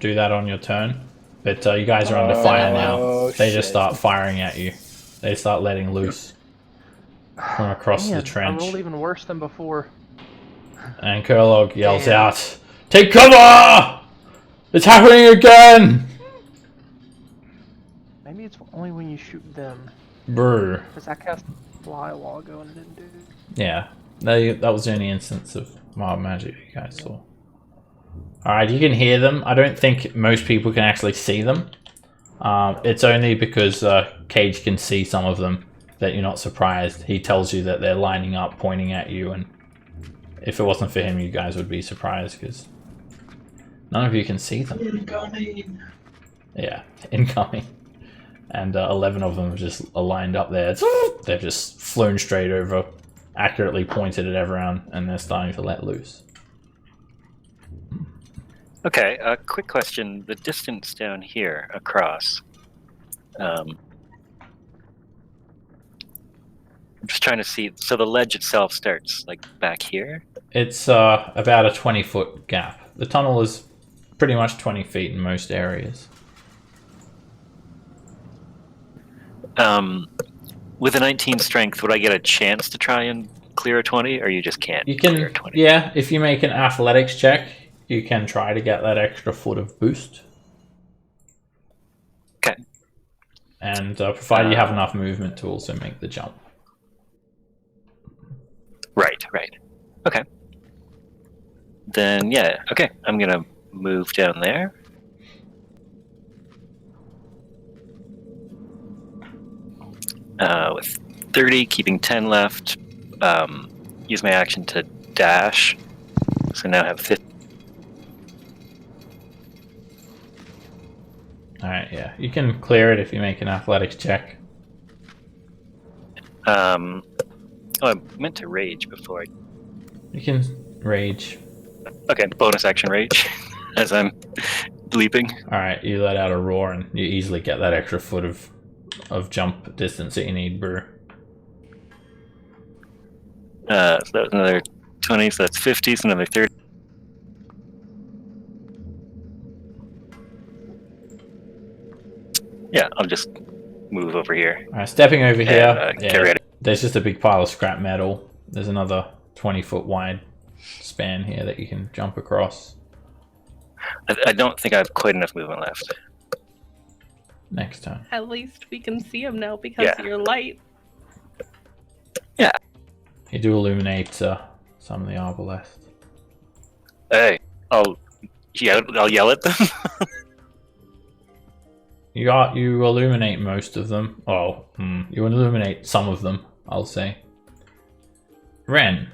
do that on your turn, but you guys are under fire now. They just start firing at you. They start letting loose from across the
Man, I
trench.
rolled even worse than before.
And Kurlog yells
Damn.
out, "Take cover! It's happening again!"
Maybe it's only when you shoot them.
Brr.
Because I cast fly a while ago and it didn't do it.
Yeah, that was the only instance of wild magic you guys saw. Alright, you can hear them. I don't think most people can actually see them. It's only because Cage can see some of them that you're not surprised. He tells you that they're lining up, pointing at you, and if it wasn't for him, you guys would be surprised because none of you can see them.
Incoming.
Yeah, incoming. And 11 of them just are lined up there. They've just flown straight over, accurately pointed at everyone, and they're starting to let loose.
Okay, a quick question. The distance down here across. I'm just trying to see. So the ledge itself starts like back here?
It's about a 20-foot gap. The tunnel is pretty much 20 feet in most areas.
With a 19 strength, would I get a chance to try and clear a 20, or you just can't
You
clear
can,
a 20?
yeah, if you make an athletics check, you can try to get that extra foot of boost.
Okay.
And provided you have enough movement to also make the jump.
Right. Okay. Then, yeah, okay. I'm going to move down there. With 30, keeping 10 left. Use my action to dash. So now I have 50.
Alright, yeah. You can clear it if you make an athletics check.
Oh, I meant to rage before.
You can rage.
Okay, bonus action rage as I'm leaping.
Alright, you let out a roar and you easily get that extra foot of jump distance that you need, Brew.
So that was another 20, so that's 50, so another 30. Yeah, I'll just move over here.
Alright, stepping over here,
Get ready.
there's just a big pile of scrap metal. There's another 20-foot wide span here that you can jump across.
I don't think I have quite enough movement left.
Next turn.
At least we can see them now because
Yeah.
of your light.
You do illuminate some of the arbalest.
Hey, I'll yell at them.
You illuminate most of them. Oh, you illuminate some of them, I'll say. Ren.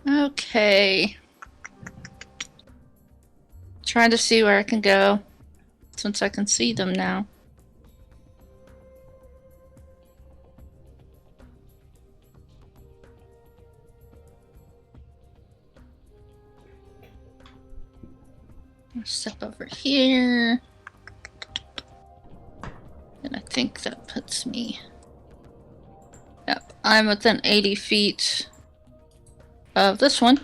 Okay. Trying to see where I can go, since I can see them now. Step over here. And I think that puts me... Yep, I'm within 80 feet of this one.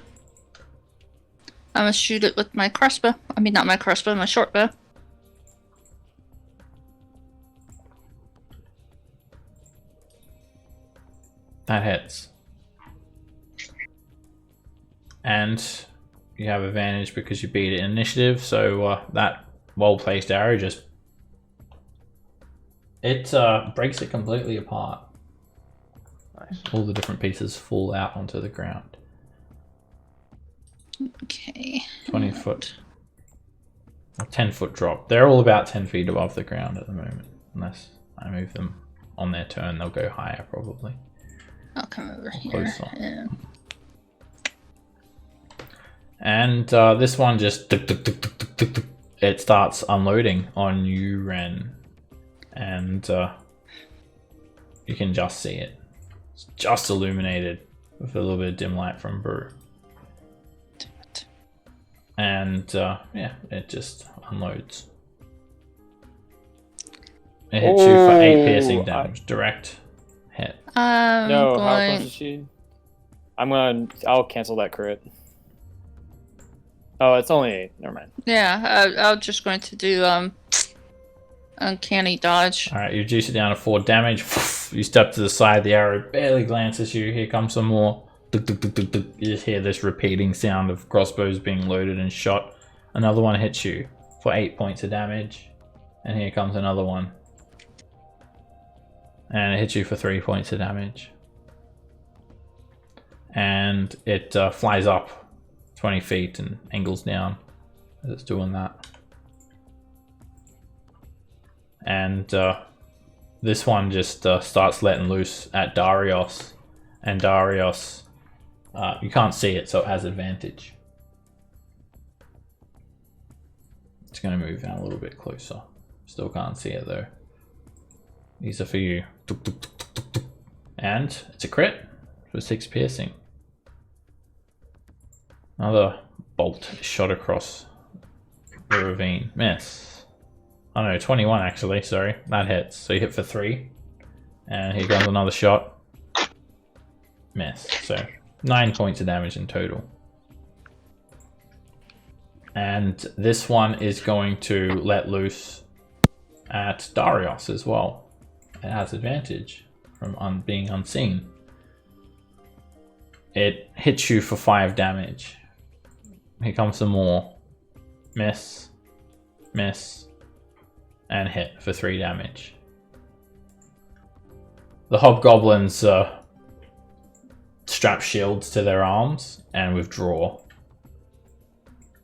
I'm gonna shoot it with my crossbow. I mean, not my crossbow, my short bow.
That hits. And you have advantage because you beat it in initiative, so that well-placed arrow just... It breaks it completely apart.
Nice.
All the different pieces fall out onto the ground.
Okay.
20 foot. Or 10-foot drop. They're all about 10 feet above the ground at the moment. Unless I move them on their turn, they'll go higher probably.
I'll come over here.
Closer.
And...
And this one just... It starts unloading on you, Ren. And you can just see it. It's just illuminated with a little bit of dim light from Brew. And yeah, it just unloads. It hits you for 8 piercing damage. Direct hit.
I'm
No, how
going...
close is she? I'll cancel that crit. Oh, it's only 8. Never mind.
Yeah, I was just going to do uncanny dodge.
All right, you reduce it down to 4 damage. You step to the side. The arrow barely glances you. Here comes some more. Tuk, tuk, tuk, tuk, tuk. You just hear this repeating sound of crossbows being loaded and shot. Another one hits you for 8 points of damage. And here comes another one. And it hits you for 3 points of damage. And it flies up 20 feet and angles down as it's doing that. And this one just starts letting loose at Darius. And Darius, you can't see it, so it has advantage. It's going to move in a little bit closer. Still can't see it though. These are for you. Tuk, tuk, tuk, tuk, tuk, tuk. And it's a crit for 6 piercing. Another bolt is shot across the ravine. Miss. Oh no, 21 actually, sorry. That hits. So you hit for 3. And here comes another shot. Miss. So 9 points of damage in total. And this one is going to let loose at Darius as well. It has advantage from being unseen. It hits you for 5 damage. Here comes some more. Miss. Miss. And hit for 3 damage. The hobgoblins strap shields to their arms and withdraw,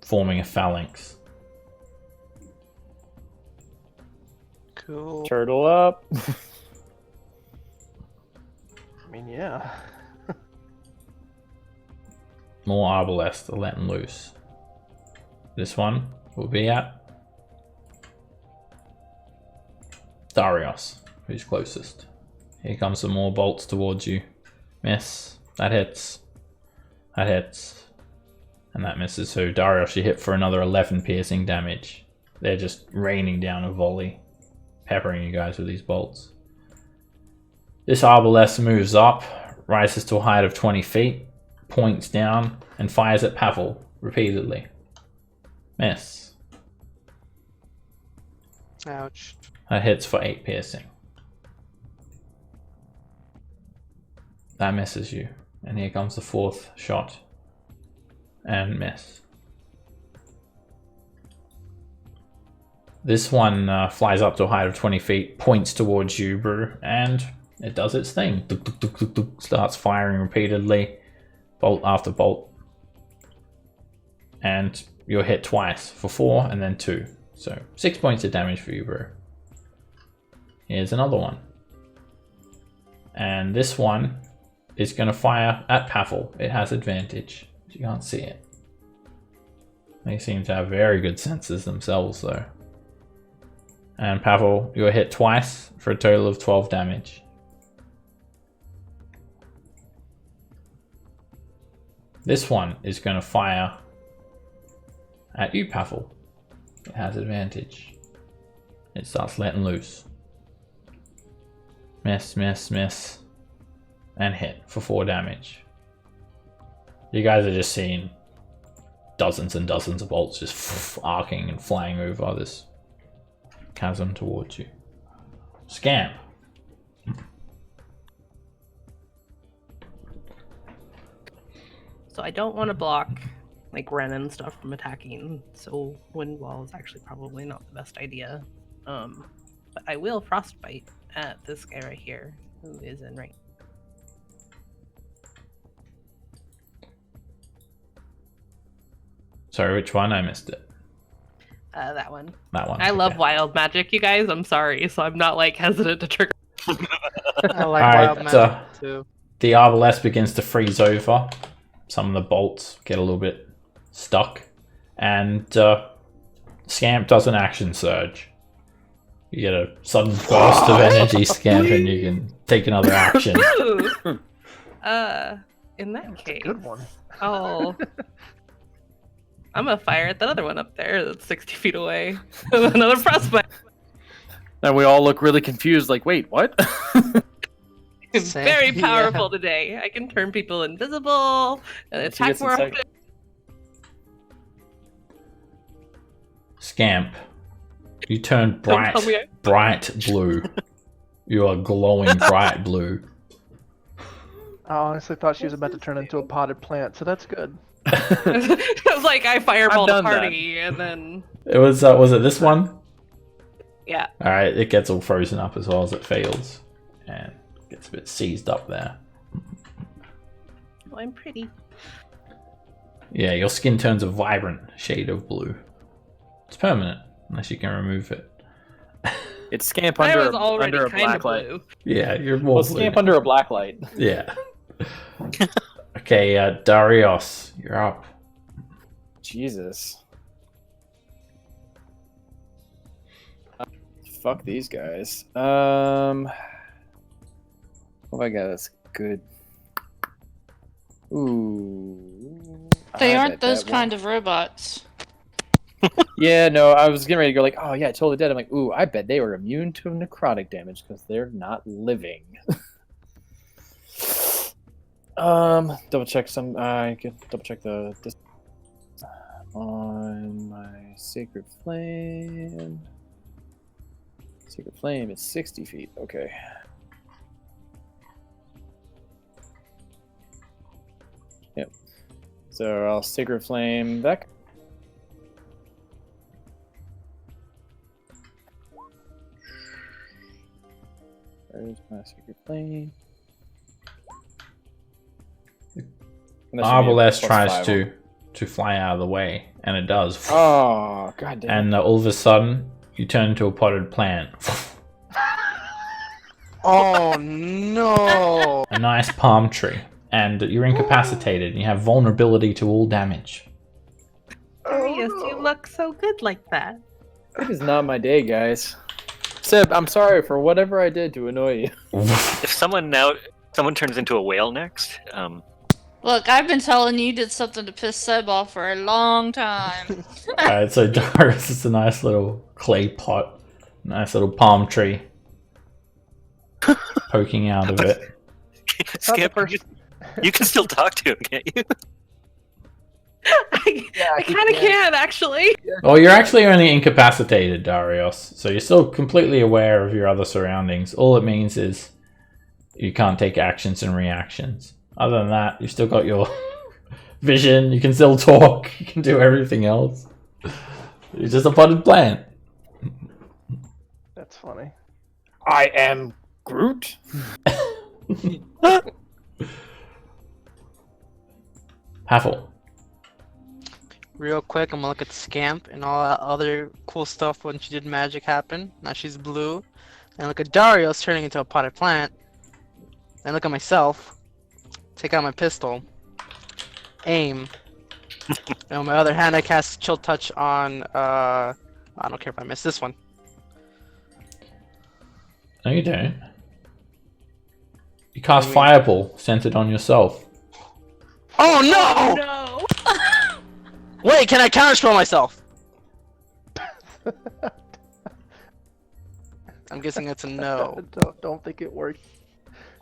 forming a phalanx.
Cool.
Turtle up.
I mean, yeah.
More arbalests are letting loose. This one will be at Darius, who's closest. Here comes some more bolts towards you. Miss. That hits. That hits. And that misses. So Darius, you hit for another 11 piercing damage. They're just raining down a volley, peppering you guys with these bolts. This arbalest moves up, rises to a height of 20 feet, points down, and fires at Pavel repeatedly. Miss.
Ouch.
That hits for 8 piercing. That misses you. And here comes the 4th shot. And miss. This one flies up to a height of 20 feet, points towards you, Brew, and it does its thing. Tuk, tuk, tuk, tuk, tuk, starts firing repeatedly, bolt after bolt. And you're hit twice for 4 and then 2. So 6 points of damage for you, Brew. Here's another one. And this one is going to fire at Pavel. It has advantage. You can't see it. They seem to have very good senses themselves, though. And Pavel, you're hit twice for a total of 12 damage. This one is going to fire at you, Pavel. It has advantage. It starts letting loose. Miss, miss, miss. And hit for 4 damage. You guys are just seeing dozens and dozens of bolts just arcing and flying over this chasm towards you. Scamp.
So I don't want to block like Ren and stuff from attacking, so wind wall is actually probably not the best idea. But I will frostbite at this guy right here who is in range.
Sorry, which one? I missed it.
That one.
That one.
I love
okay.
wild magic, you guys. I'm sorry, so I'm not like hesitant to trigger.
I like
Alright,
wild magic too.
The arbalest begins to freeze over. Some of the bolts get a little bit stuck. And Scamp does an action surge. You get a sudden burst of energy, Scamp, and you can take another action.
In that case.
Good one.
Oh. I'm gonna fire at that other one up there that's 60 feet away. Another frostbite.
And we all look really confused, like, wait, what?
Same.
Very
Yeah.
powerful today. I can turn people invisible and
She
attack
gets
more
inside-
often.
Scamp, you turn
Don't tell me
bright blue. You are glowing bright blue.
I honestly thought she was about to turn into a potted plant, so that's good.
It was like I fireball the
done that.
party and then
Was it this one?
yeah.
All right, it gets all frozen up as well as it fails, and gets a bit seized up there.
Well, I'm pretty.
Yeah, your skin turns a vibrant shade of blue. It's permanent unless you can remove it.
It's Scamp
I was
under
already
a
kind
black
of
light.
blue.
Yeah, you're more
Well,
blue.
Scamp under a black light.
Yeah. Okay, Darius, you're up.
Jesus. Fuck these guys. What have I got that's good? Ooh.
They
I
aren't
bet
those
that
kind of robots.
Yeah, no, I was getting ready to go like, oh yeah, totally dead. I'm like, ooh, I bet they were immune to necrotic damage because they're not living. Double check some. I can double check this on my sacred flame. Sacred flame is 60 feet. Okay. Yep. So I'll sacred flame that. Where's my secret flame?
Arbalest tries to fly out of the way, and it does.
Oh, god damn.
And all of a sudden, you turn into a potted plant.
Oh no!
A nice palm tree. And you're incapacitated, and you have vulnerability to all damage.
Darius, you look so good like that.
It is not my day, guys. Seb, I'm sorry for whatever I did to annoy you.
If someone turns into a whale next,
Look, I've been telling you did something to piss Seb off for a long time.
Alright, so Darius is a nice little clay pot. Nice little palm tree. Poking out of it.
Skip, you can still talk to him, can't you?
I kind of can, actually.
Well, you're actually only incapacitated, Darius. So you're still completely aware of your other surroundings. All it means is you can't take actions and reactions. Other than that, you've still got your vision. You can still talk. You can do everything else. You're just a potted plant.
That's funny.
I am Groot.
Havel.
Real quick, I'm gonna look at Scamp and all that other cool stuff when she did magic happen. Now she's blue. And look at Darius turning into a potted plant. Then look at myself. Take out my pistol. Aim. And on my other hand, I cast Chill Touch on. I don't care if I miss this one.
No, you don't. You cast
What do you mean?
Fireball centered on yourself.
Oh no!
No.
Wait, can I counterspell myself? I'm guessing it's a no.
Don't think it works.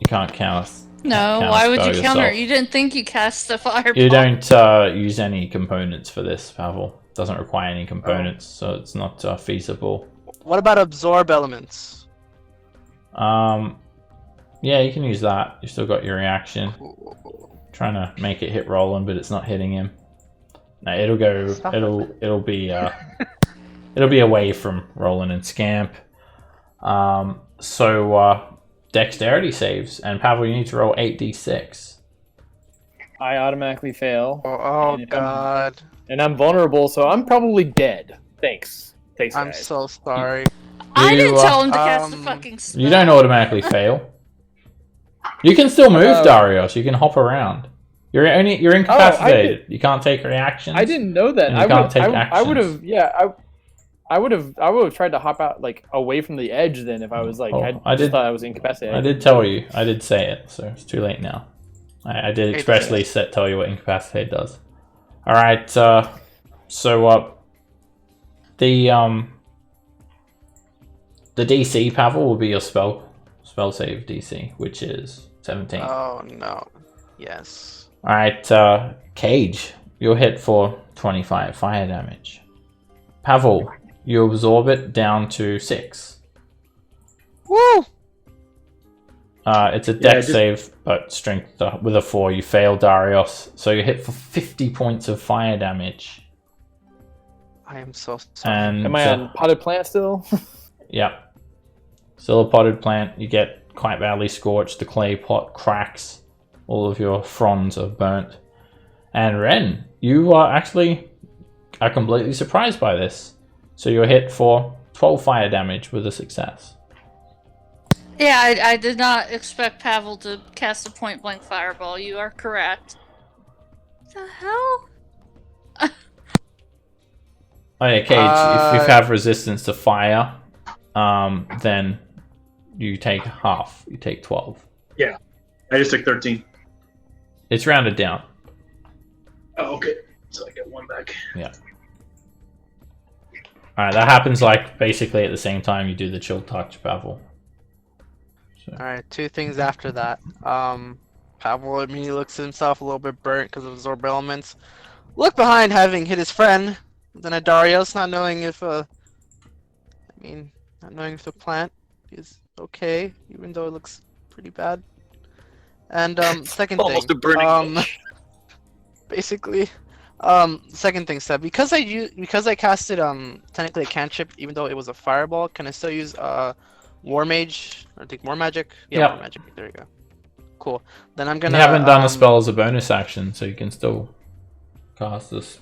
You can't cast.
No,
Counterspell
why would you counter?
yourself.
You didn't think you cast the fireball.
You don't use any components for this, Pavel. Doesn't require any components, so it's not feasible.
What about absorb elements?
Yeah, you can use that. You still got your reaction. Trying to make it hit Roland, but it's not hitting him. No, it'll go.
Stop
It'll be it'll be away from Roland and Scamp. So dexterity saves, and Pavel, you need to roll 8d6.
I automatically fail.
Oh
And if
god.
And I'm vulnerable, so I'm probably dead. Thanks. Thanks,
I'm
guys.
so sorry.
I
You,
didn't tell him to cast the
um,
fucking spell.
You don't automatically fail. You can still move, Darius. You can hop around. You're incapacitated. You can't take reactions.
I didn't know that.
And you can't take
I would
actions.
have, yeah, I would have tried to hop out like away from the edge. Then if I was like,
Oh,
I
did-
thought I was incapacitated.
I did tell you. I did say it, so it's too late now. I did expressly tell you what incapacitate does. All right. So the DC, Pavel, will be your spell spell save DC, which is 17.
Oh no. Yes.
Alright, Cage, you're hit for 25 fire damage. Pavel, you absorb it down to 6.
Woo!
It's a dex save, but strength with a 4. You fail, Darius. So you're hit for 50 points of fire damage.
I am so sorry.
And,
Am I on potted plant still?
Yep. Still a potted plant. You get quite badly scorched. The clay pot cracks. All of your fronds are burnt. And Ren, you are completely surprised by this. So you're hit for 12 fire damage with a success.
Yeah, I did not expect Pavel to cast a point blank fireball. You are correct. The hell?
Oh yeah, Cage, if you have resistance to fire, then you take half. You take 12.
Yeah, I just took 13.
It's rounded down.
Oh, okay. So I get 1 back.
Yeah. Alright, that happens like basically at the same time you do the chill touch, Pavel.
Alright, 2 things after that. Pavel immediately looks at himself a little bit burnt because of absorb elements. Look behind, having hit his friend. Then at Darius, not knowing if the plant is okay, even though it looks pretty bad. And second
Almost
thing,
a burning
basically, second thing, Seb, because I casted technically a cantrip, even though it was a fireball, can I still use War Mage? I think War Magic. Yeah,
Yep.
War Magic. There you go. Cool. Then I'm gonna.
You haven't done a spell as a bonus action, so you can still cast this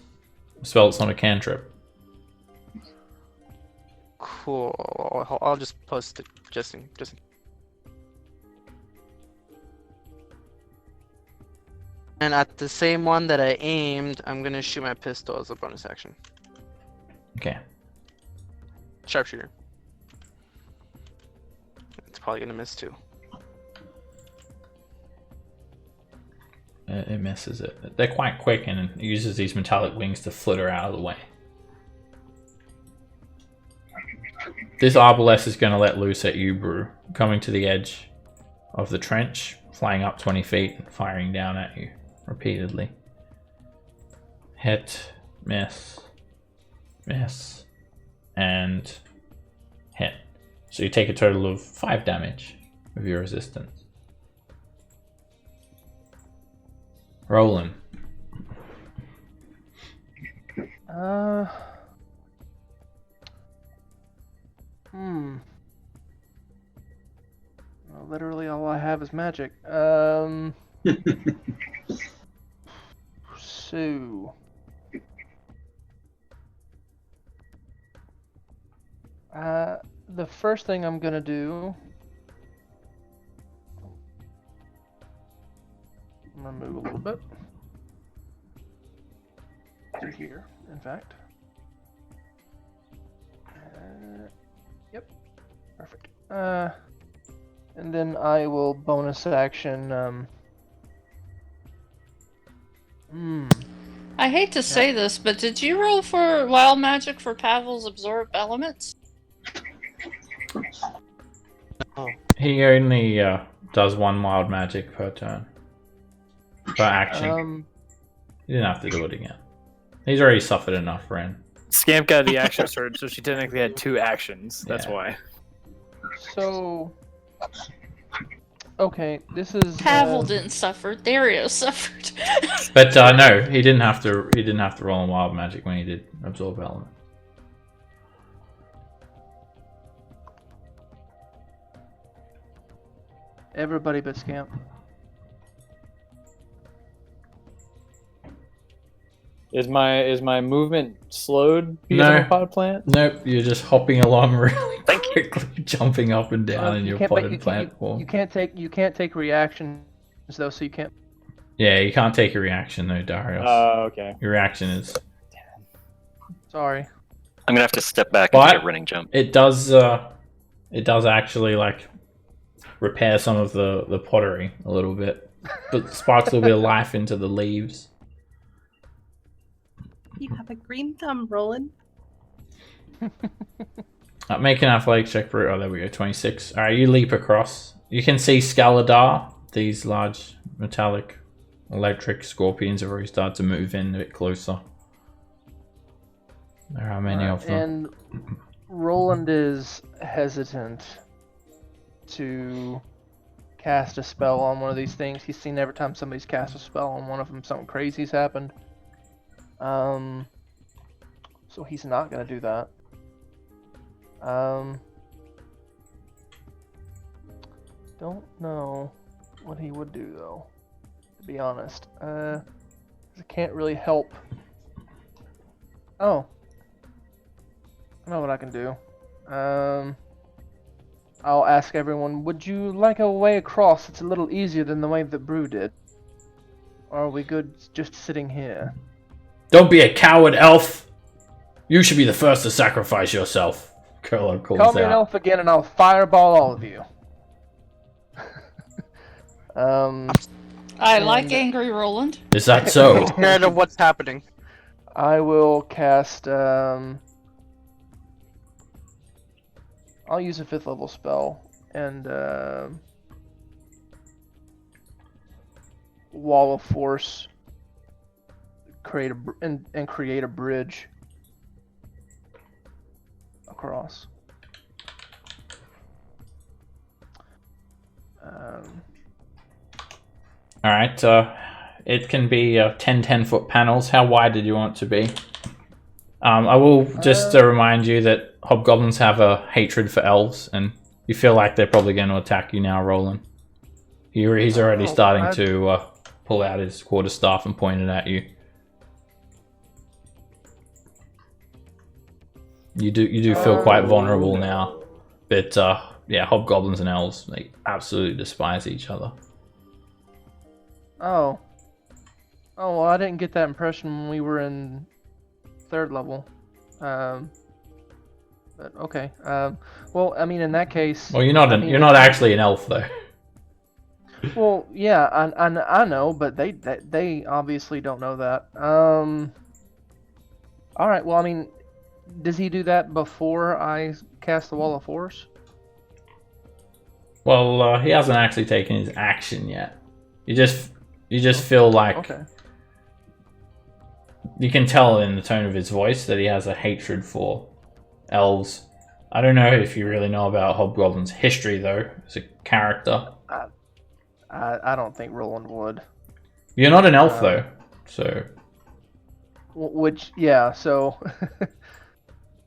spell. It's not a cantrip.
Cool. I'll just post it just in. And at the same one that I aimed, I'm gonna shoot my pistol as a bonus action.
Okay.
Sharpshooter. It's probably gonna miss too.
It misses it. They're quite quick, and it uses these metallic wings to flitter out of the way. This arbalest is going to let loose at you, Brew, coming to the edge of the trench, flying up 20 feet and firing down at you repeatedly. Hit, miss, miss, and hit. So you take a total of 5 damage with your resistance. Rolling.
Well, literally all I have is magic. So the first thing I'm gonna do, I'm gonna move a little bit to here, in fact. Yep, perfect. And then I will bonus action.
I hate to say this, but did you roll for wild magic for Pavel's absorb elements?
He only does 1 wild magic per turn. Per action. You didn't have to do it again. He's already suffered enough, Ren.
Scamp got the action surge, so she technically had 2 actions. That's why.
So, okay, this is.
Pavel didn't suffer. Dario suffered.
But no, he didn't have to. He didn't have to roll on wild magic when he did absorb element.
Everybody but Scamp.
Is my movement slowed because
No.
of a potted plant?
Nope, you're just hopping along really quickly, jumping up and down in your potted plant form.
You can't take reactions though, so you can't.
Yeah, you can't take a reaction though, Darius.
Okay.
Your reaction is.
Sorry.
I'm gonna have to step back
But-
and take a running jump.
It does actually like repair some of the pottery a little bit, but sparks a little bit of life into the leaves.
You have a green thumb, Roland.
Make an athletics check for it. Oh, there we go, 26. Alright, you leap across. You can see Scaladar. These large metallic electric scorpions have already started to move in a bit closer. There are many of them.
And Roland is hesitant to cast a spell on one of these things. He's seen every time somebody's cast a spell on one of them, something crazy's happened. So he's not gonna do that. Don't know what he would do though, to be honest. I can't really help. Oh, I know what I can do. I'll ask everyone, would you like a way across that's a little easier than the way that Brew did? Or are we good just sitting here?
Don't be a coward, elf! You should be the first to sacrifice yourself. Curlo calls
Call me
out.
an elf again and I'll fireball all of you.
I like angry Roland.
Is that so?
Scared of what's happening.
I will cast, I'll use a 5th level spell, and, Wall of Force, create a bridge across.
Alright, it can be 10 foot panels. How wide did you want it to be? I will just remind you that hobgoblins have a hatred for elves, and you feel like they're probably going to attack you now, Roland. He's already starting to pull out his quarterstaff and point it at you. You do feel quite vulnerable now, but yeah, hobgoblins and elves, they absolutely despise each other.
Oh, well, I didn't get that impression when we were in 3rd level. But okay. Well, I mean, in that case.
Well, you're not actually an elf, though.
Well, yeah, I know, but they obviously don't know that. All right. Well, I mean, does he do that before I cast the Wall of Force?
Well, he hasn't actually taken his action yet. You just feel like
Okay.
you can tell in the tone of his voice that he has a hatred for elves. I don't know if you really know about Hobgoblin's history, though, as a character.
I don't think Roland would.
You're not an elf, though, so.
Which, yeah, so.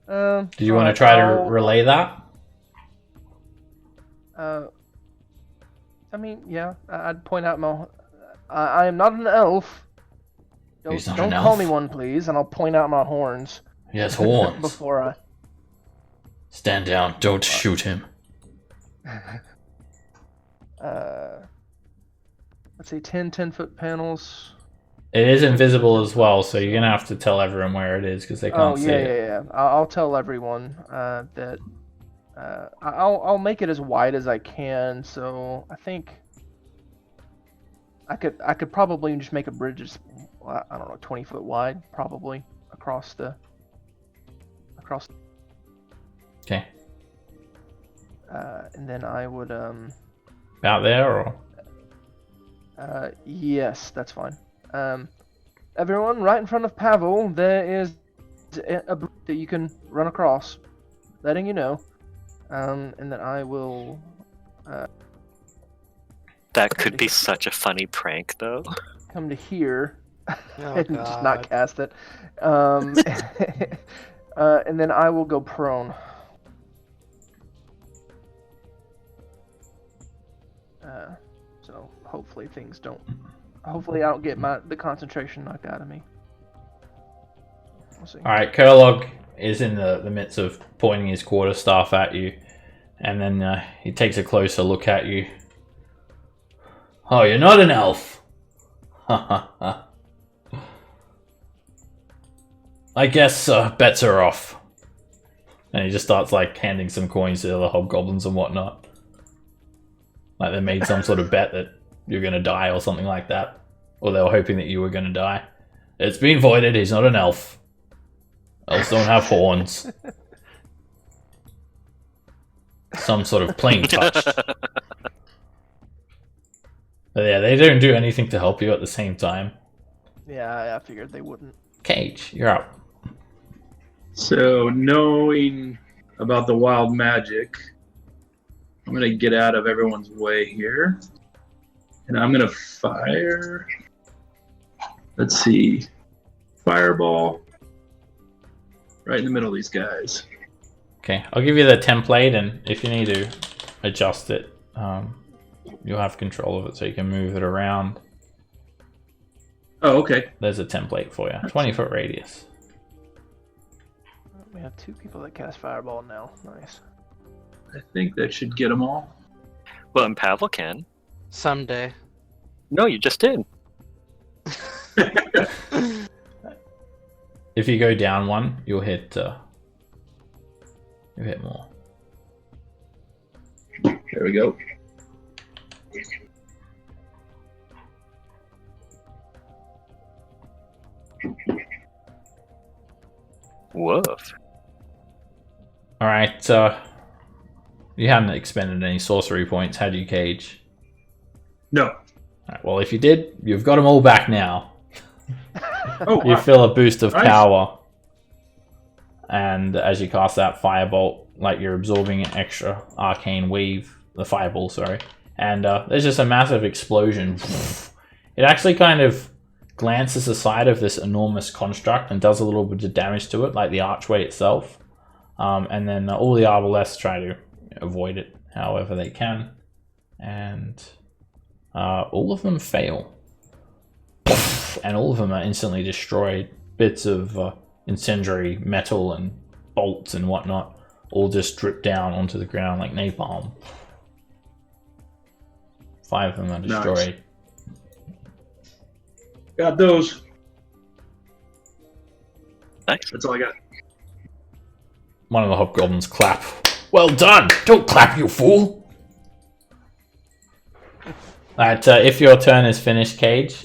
Do you want to try to relay that?
I mean, yeah, I'd point out I am not an elf.
He's not
Don't
an
call
elf.
me one, please, and I'll point out my horns.
He has horns.
Before I.
Stand down. Don't shoot him.
Let's see, 10-foot panels.
It is invisible as well, so you're gonna have to tell everyone where it is because they can't see it.
Yeah. I'll tell everyone that. I'll make it as wide as I can. So I think I could probably just make a bridge just, I don't know, 20 foot wide, probably across.
Okay.
And then I would
About there, or?
yes, that's fine. Everyone, right in front of Pavel, there is a bridge that you can run across. Letting you know. And then I will.
That could be such a funny prank, though.
Come to here
Oh,
and just
God.
not cast it. And then I will go prone. So hopefully things don't. Hopefully I don't get the concentration knocked out of me. We'll see.
Alright, Kurlog is in the midst of pointing his quarterstaff at you, and then he takes a closer look at you. Oh, you're not an elf! I guess bets are off. And he just starts like handing some coins to the other hobgoblins and whatnot. Like they made some sort of bet that you're gonna die or something like that. Or they were hoping that you were gonna die. It's been voided, he's not an elf. Elves don't have horns. some sort of plain touch. But yeah, they don't do anything to help you at the same time.
Yeah, I figured they wouldn't.
Cage, you're up.
So, knowing about the wild magic, I'm going to get out of everyone's way here. And I'm going to fire. Let's see. Fireball. Right in the middle of these guys.
Okay, I'll give you the template, and if you need to adjust it, you'll have control of it so you can move it around.
Oh, okay.
There's a template for you. 20-foot radius.
We have 2 people that cast Fireball now. Nice.
I think that should get them all.
Well, and Pavel can.
Someday.
No, you just did.
If you go down one, you'll hit more.
There we go.
Woof.
All right. You haven't expended any sorcery points, had you, Cage?
No.
All right, well, if you did, you've got them all back now.
Oh,
You
wow.
feel a boost of
Nice.
power, and as you cast that firebolt, like you're absorbing an extra arcane weave, the fireball, sorry, and there's just a massive explosion. It actually kind of glances aside of this enormous construct and does a little bit of damage to it, like the archway itself, and then all the arbalests try to avoid it however they can, and all of them fail. And all of them are instantly destroyed. Bits of incendiary metal and bolts and whatnot all just drip down onto the ground like napalm. 5 of them are destroyed.
Got those.
Nice.
That's all I got.
One of the hobgoblins clap. Well done! Don't clap, you fool! Alright, if your turn is finished, Cage,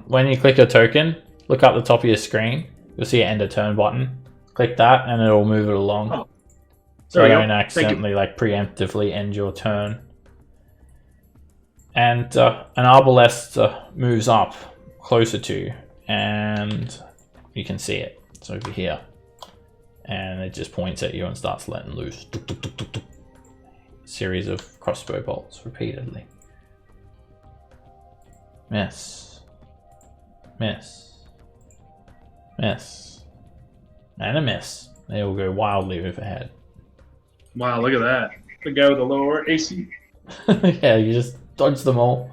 when you click your token, look up the top of your screen. You'll see an end of turn button. Click that and it'll move it along.
Oh,
so
there we go.
don't accidentally preemptively end your turn. And an arbalest moves up closer to you, and you can see it. It's over here. And it just points at you and starts letting loose. Tuk, tuk, tuk, tuk, tuk. Series of crossbow bolts repeatedly. Miss. Miss. Miss. And a miss. They will go wildly overhead.
Wow, look at that. The guy with the lower AC.
Yeah, you just dodge them all.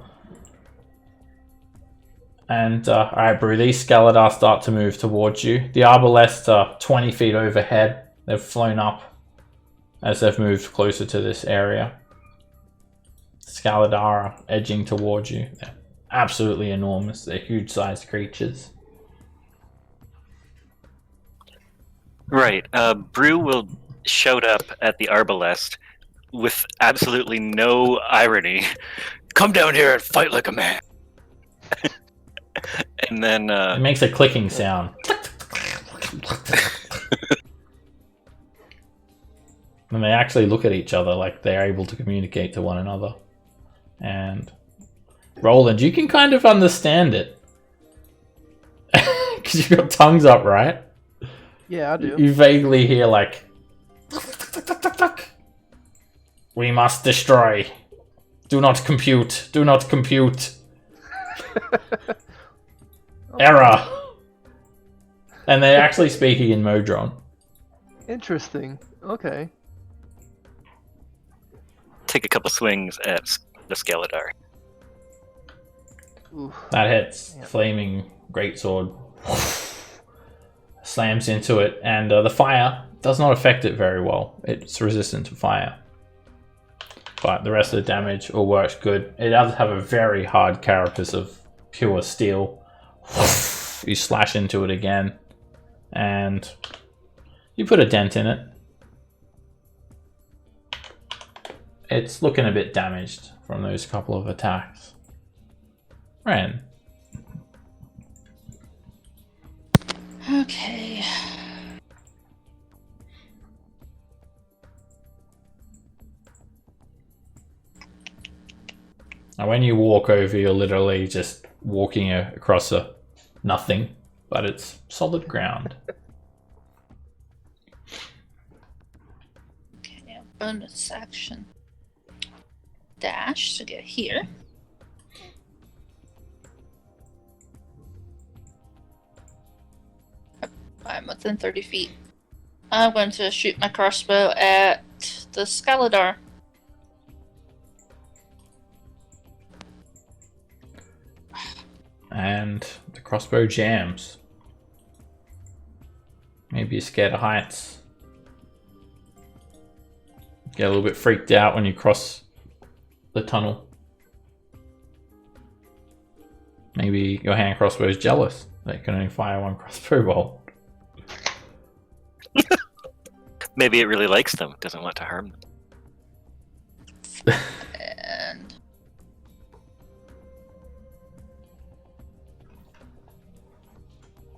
And, alright, Brew, these Skeledar start to move towards you. The Arbalests are 20 feet overhead. They've flown up as they've moved closer to this area. Skeledar are edging towards you. They're absolutely enormous. They're huge-sized creatures.
Right. Brew will shout up at the Arbalest with absolutely no irony. Come down here and fight like a man. And then
It makes a clicking sound. And they actually look at each other like they're able to communicate to one another. And Roland, you can kind of understand it. Because you've got tongues up, right?
Yeah, I do.
You vaguely hear like... We must destroy. Do not compute. Do not compute. Error. And they're actually speaking in Modron.
Interesting. Okay.
take a couple swings at the Skeledar.
Oof.
That hits.
Yeah.
Flaming greatsword slams into it, and the fire does not affect it very well. It's resistant to fire. But the rest of the damage all works good. It does have a very hard carapace of pure steel. You slash into it again, and you put a dent in it. It's looking a bit damaged from those couple of attacks. Ren. Now when you walk over, you're literally just walking across a nothing, but it's solid ground.
Okay, bonus action. Dash to get here. I'm within 30 feet. I'm going to shoot my crossbow at the Scaladar.
And the crossbow jams. Maybe you're scared of heights. Get a little bit freaked out when you cross the tunnel. Maybe your hand crossbow is jealous that it can only fire one crossbow bolt.
Maybe it really likes them, doesn't want to harm them.
And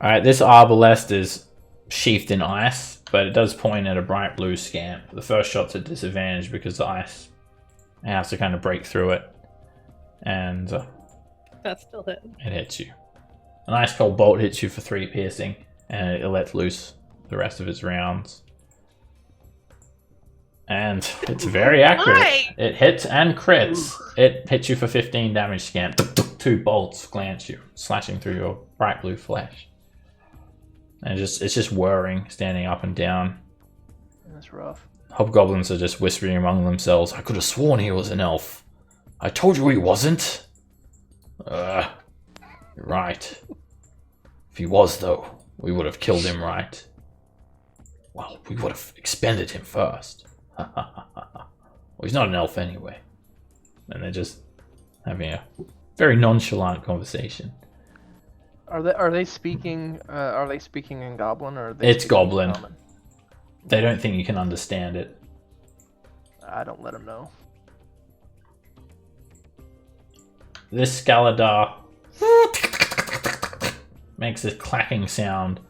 Alright, this arbalest is sheathed in ice, but it does point at a bright blue scamp. The first shot's at disadvantage because the ice has to kind of break through it. And
That still hit.
it hits you. An ice cold bolt hits you for 3 piercing, and it lets loose the rest of its rounds. And it's very accurate.
Why?
It hits and crits. It hits you for 15 damage, scamp. 2 bolts glance you, slashing through your bright blue flesh. And it's just whirring, standing up and down.
That's rough.
Hobgoblins are just whispering among themselves. I could have sworn he was an elf. I told you he wasn't. You're right. If he was, though, we would have killed him, right? Well, we would have expended him first. Well, he's not an elf anyway. And they're just having a very nonchalant conversation.
Are they speaking? Are they speaking in Goblin or? Are they
It's
speaking in
Goblin.
Common?
They don't think you can understand it.
I don't let them know.
This Scaladar makes a clacking sound,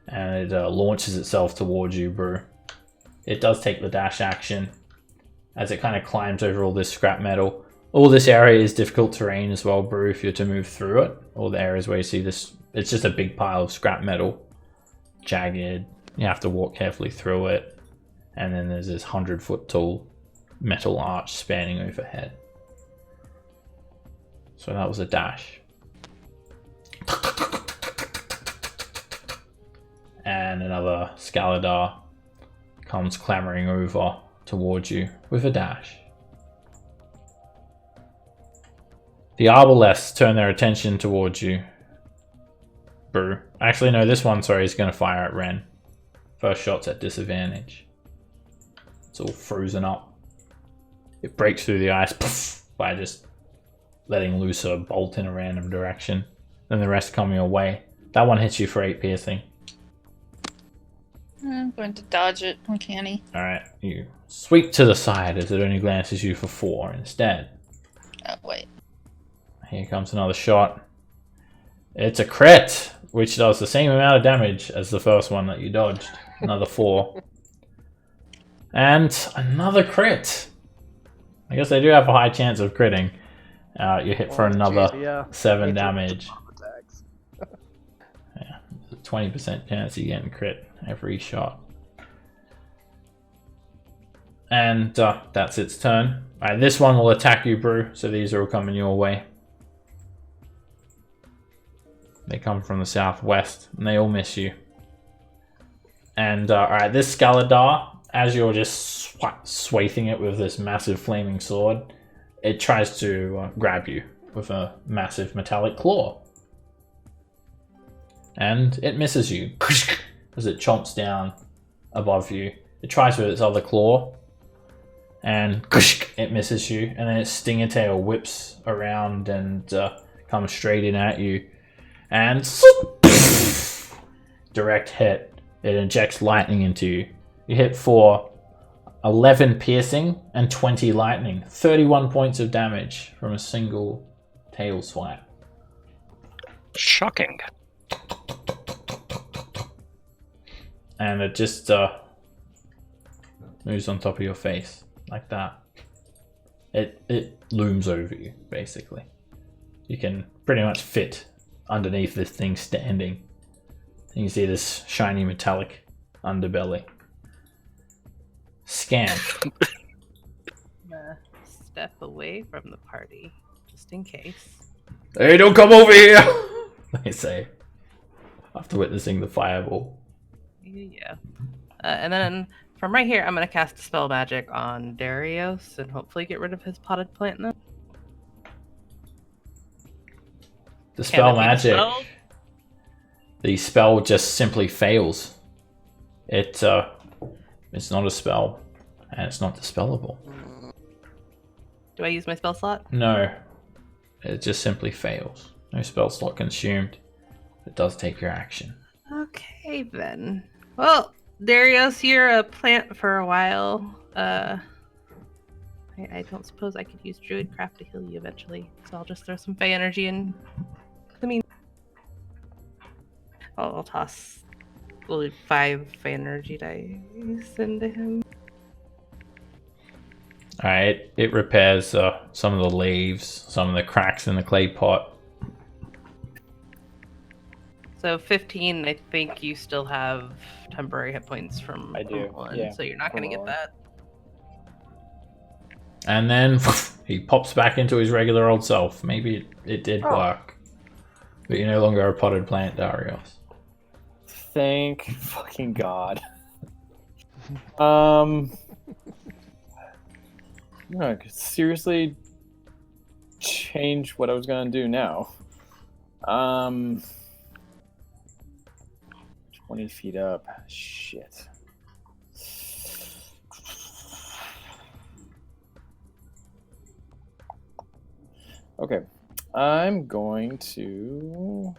and it launches itself towards you, Brew. It does take the dash action as it kind of climbs over all this scrap metal. All this area is difficult terrain as well, Brew, if you're to move through it. All the areas where you see this, it's just a big pile of scrap metal. Jagged. You have to walk carefully through it. And then there's this 100-foot tall metal arch spanning overhead. So that was a dash. And another Scaladar comes clambering over towards you with a dash. The Arbalests turn their attention towards you. Brew. Actually, no, this one, sorry, is going to fire at Ren. First shot's at disadvantage. It's all frozen up. It breaks through the ice poof, by just letting loose a bolt in a random direction. Then the rest come your way. That one hits you for 8 piercing.
I'm going to dodge it. Uncanny.
Alright, you sweep to the side as it only glances you for 4 instead.
Oh, wait.
Here comes another shot. It's a crit, which does the same amount of damage as the first one that you dodged. Another 4. And another crit. I guess they do have a high chance of critting. You hit for another 7 damage. Yeah, 20% chance of getting crit every shot. And that's its turn. Alright, this one will attack you, Brew, so these are all coming your way. They come from the southwest, and they all miss you. And, alright, this Scaladar, as you're just swathing it with this massive flaming sword, it tries to grab you with a massive metallic claw. And it misses you as it chomps down above you. It tries with its other claw, and it misses you. And then its stinger tail whips around and comes straight in at you. And direct hit. It injects lightning into you. You hit for 11 piercing and 20 lightning. 31 points of damage from a single tail swipe.
Shocking.
And it just moves on top of your face like that. It looms over you, basically. You can pretty much fit underneath this thing standing. You can see this shiny metallic underbelly. Scamp.
Step away from the party, just in case.
Hey, don't come over here! They say, after witnessing the fireball.
Yeah. And then from right here, I'm going to cast Spell Magic on Darius and hopefully get rid of his potted plant now.
The spell
Can it be the
magic.
spell?
The spell just simply fails. It's not a spell, and it's not dispellable.
Do I use my spell slot?
No, it just simply fails. No spell slot consumed. It does take your action.
Okay, then. Well, Darius, you're a plant for a while. I don't suppose I could use Druidcraft to heal you eventually, so I'll just throw some Fey energy in. I mean, I'll toss 5 Fey energy dice into him.
Alright, it repairs some of the leaves, some of the cracks in the clay pot.
So 15, I think you still have temporary hit points from
I do,
one,
yeah,
so you're not going to get
from
that.
And then he pops back into his regular old self. Maybe it did work. But you're no longer a potted plant, Darius.
Thank fucking God. No, seriously change what I was gonna do now. 20 feet up. Shit. Okay. I'm going to...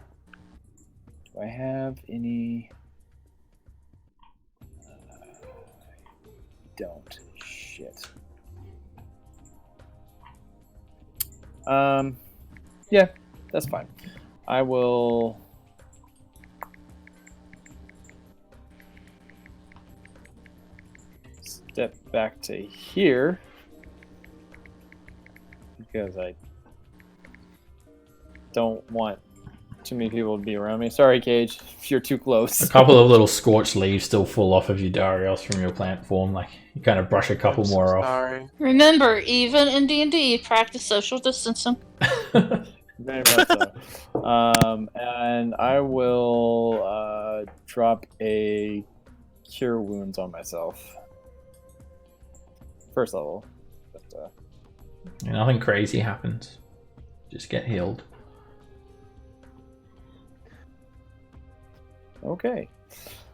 Do I have any... don't. Shit. Yeah, that's fine. I will... step back to here. Because I don't want too many people to be around me. Sorry, Cage, if you're too close.
A couple of little scorched leaves still fall off of you, Darius, from your plant form. Like, you kind of brush a couple more off.
Sorry.
Remember, even in D&D, practice social distancing.
Very much so. And I will drop a Cure Wounds on myself. First level. But,
Nothing crazy happens. Just get healed.
okay.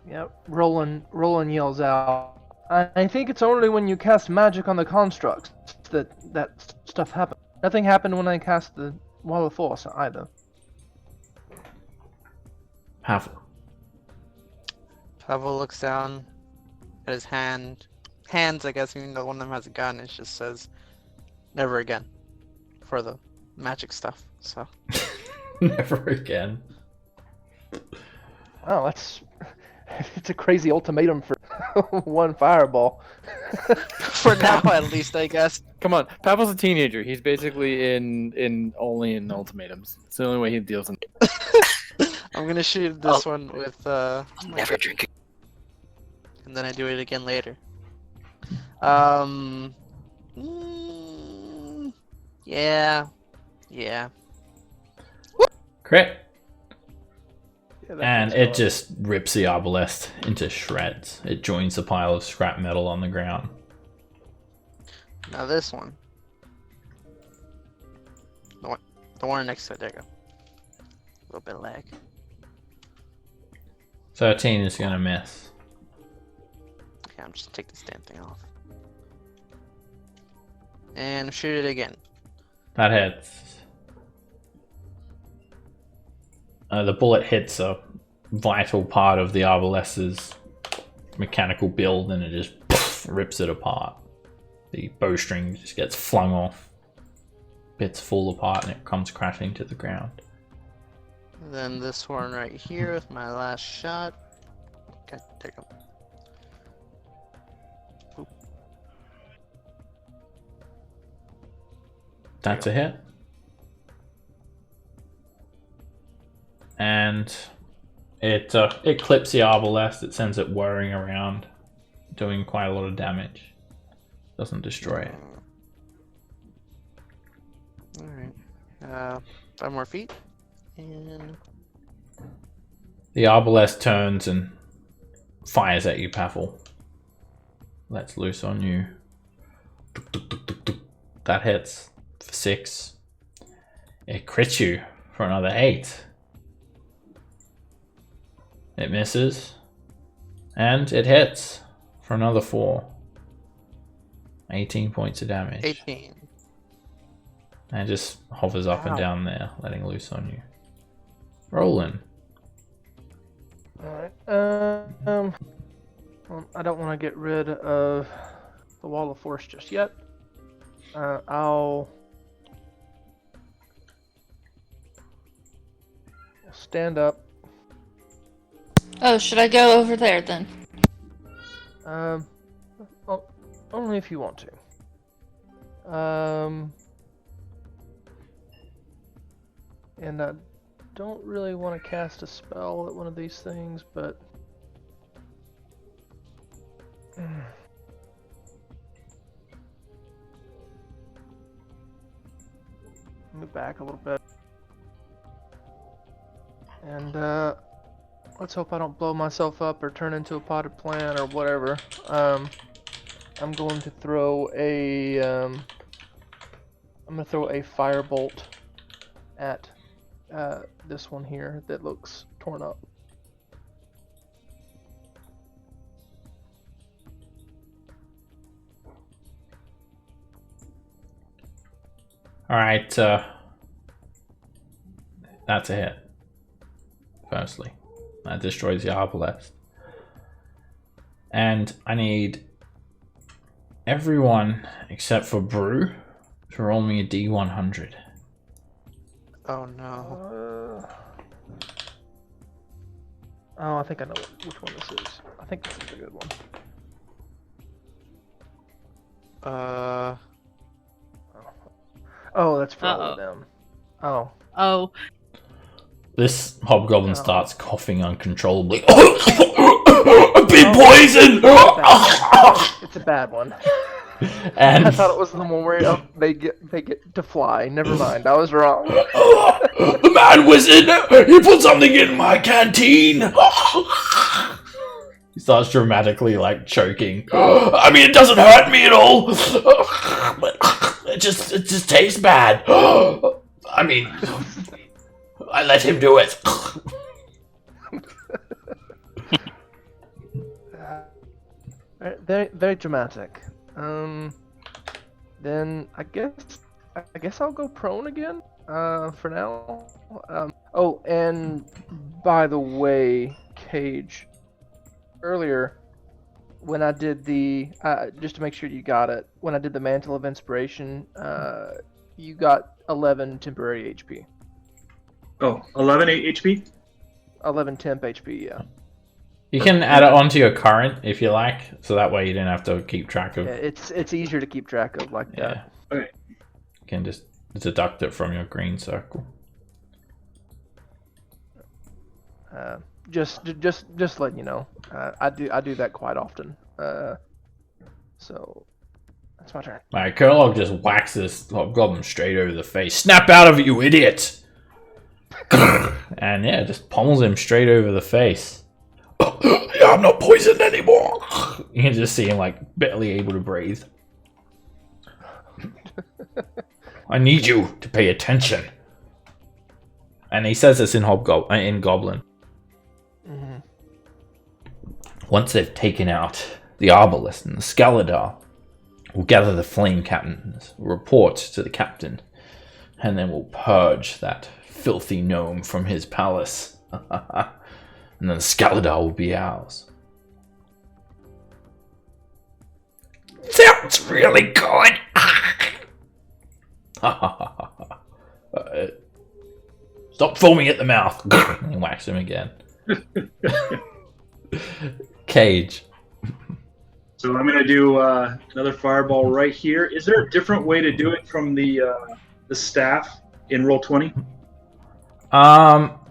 Yep. Roland yells out. I think it's only when you cast magic on the constructs that stuff happens. Nothing happened when I cast the Wall of Force either.
Have.
Pavel looks down at his hands, I guess, even though one of them has a gun. It just says, "Never again," for the magic stuff. So.
Never again.
Oh, it's a crazy ultimatum for one fireball.
For now, at least, I guess.
Come on, Pavel's a teenager. He's basically only in ultimatums. It's the only way he deals in.
I'm gonna shoot this one with
Never drink it.
and then I do it again later. Yeah.
Crit.
Yeah, that
And
sounds
it just rips the arbalest into shreds. It joins a pile of scrap metal on the ground.
Now this one. The one next to it. There you go. A little bit of lag.
13 is going to miss.
Okay, I'm just gonna take this damn thing off. And shoot it again.
That hits. The bullet hits a vital part of the arbalest's mechanical build and it just rips it apart. The bowstring just gets flung off. Bits fall apart and it comes crashing to the ground.
Then this one right here with my last shot. Okay, there you go.
That's a hit. And it clips the arbalest. It sends it whirring around, doing quite a lot of damage. Doesn't destroy it.
Alright. 5 more feet. And
The arbalest turns and fires at you, Paffle. Lets loose on you. That hits for 6. It crits you for another 8. It misses. And it hits for another 4. 18 points of damage.
18.
And it just hovers up and down there, letting loose on you. Rolling.
Alright. Well, I don't want to get rid of the Wall of Force just yet. I'll stand up.
Oh, should I go over there then?
Well, only if you want to. And I don't really want to cast a spell at one of these things, but move back a little bit. And let's hope I don't blow myself up or turn into a potted plant or whatever. I'm going to throw a firebolt at this one here that looks torn up.
Alright, that's a hit. Firstly. That destroys the arbalest. And I need everyone except for Brew to roll me a D100.
Oh no.
Oh, I think I know which one this is. I think this is a good one. Oh, that's for all of them. Oh.
Oh,
This hobgoblin starts coughing uncontrollably. I've been poisoned!
It's a bad one.
And
I thought it was the one where they get to fly. Never mind, I was wrong.
the mad wizard! He put something in my canteen! He starts dramatically, like, choking. I mean, it doesn't hurt me at all! But it just tastes bad. I mean, I let him do it.
Very, very dramatic. Then I guess I'll go prone again. For now. Oh, and by the way, Cage. Earlier, when I did the just to make sure you got it, when I did the Mantle of Inspiration, you got 11 temporary HP.
Oh, 11 HP?
11 temp HP, yeah.
You can add it onto your current if you like, so that way you don't have to keep track of.
Yeah, it's easier to keep track of like that.
Okay.
You can just deduct it from your green circle.
Just letting you know, I do that quite often. So that's my turn.
Alright, Kurlog just whacks this hobgoblin straight over the face. Snap out of it, you idiot! And yeah, just pummels him straight over the face. Yeah, I'm not poisoned anymore. You can just see him like barely able to breathe. I need you to pay attention. And he says this in Goblin.
Mm-hmm.
Once they've taken out the Arbalest and the Scaladar, we'll gather the Flame Captains, report to the Captain, and then we'll purge that filthy gnome from his palace. And then Scaladar will be ours. Sounds really good! Stop foaming at the mouth! And he whacks him again. Cage.
So I'm going to do another fireball right here. Is there a different way to do it from the the staff in Roll20?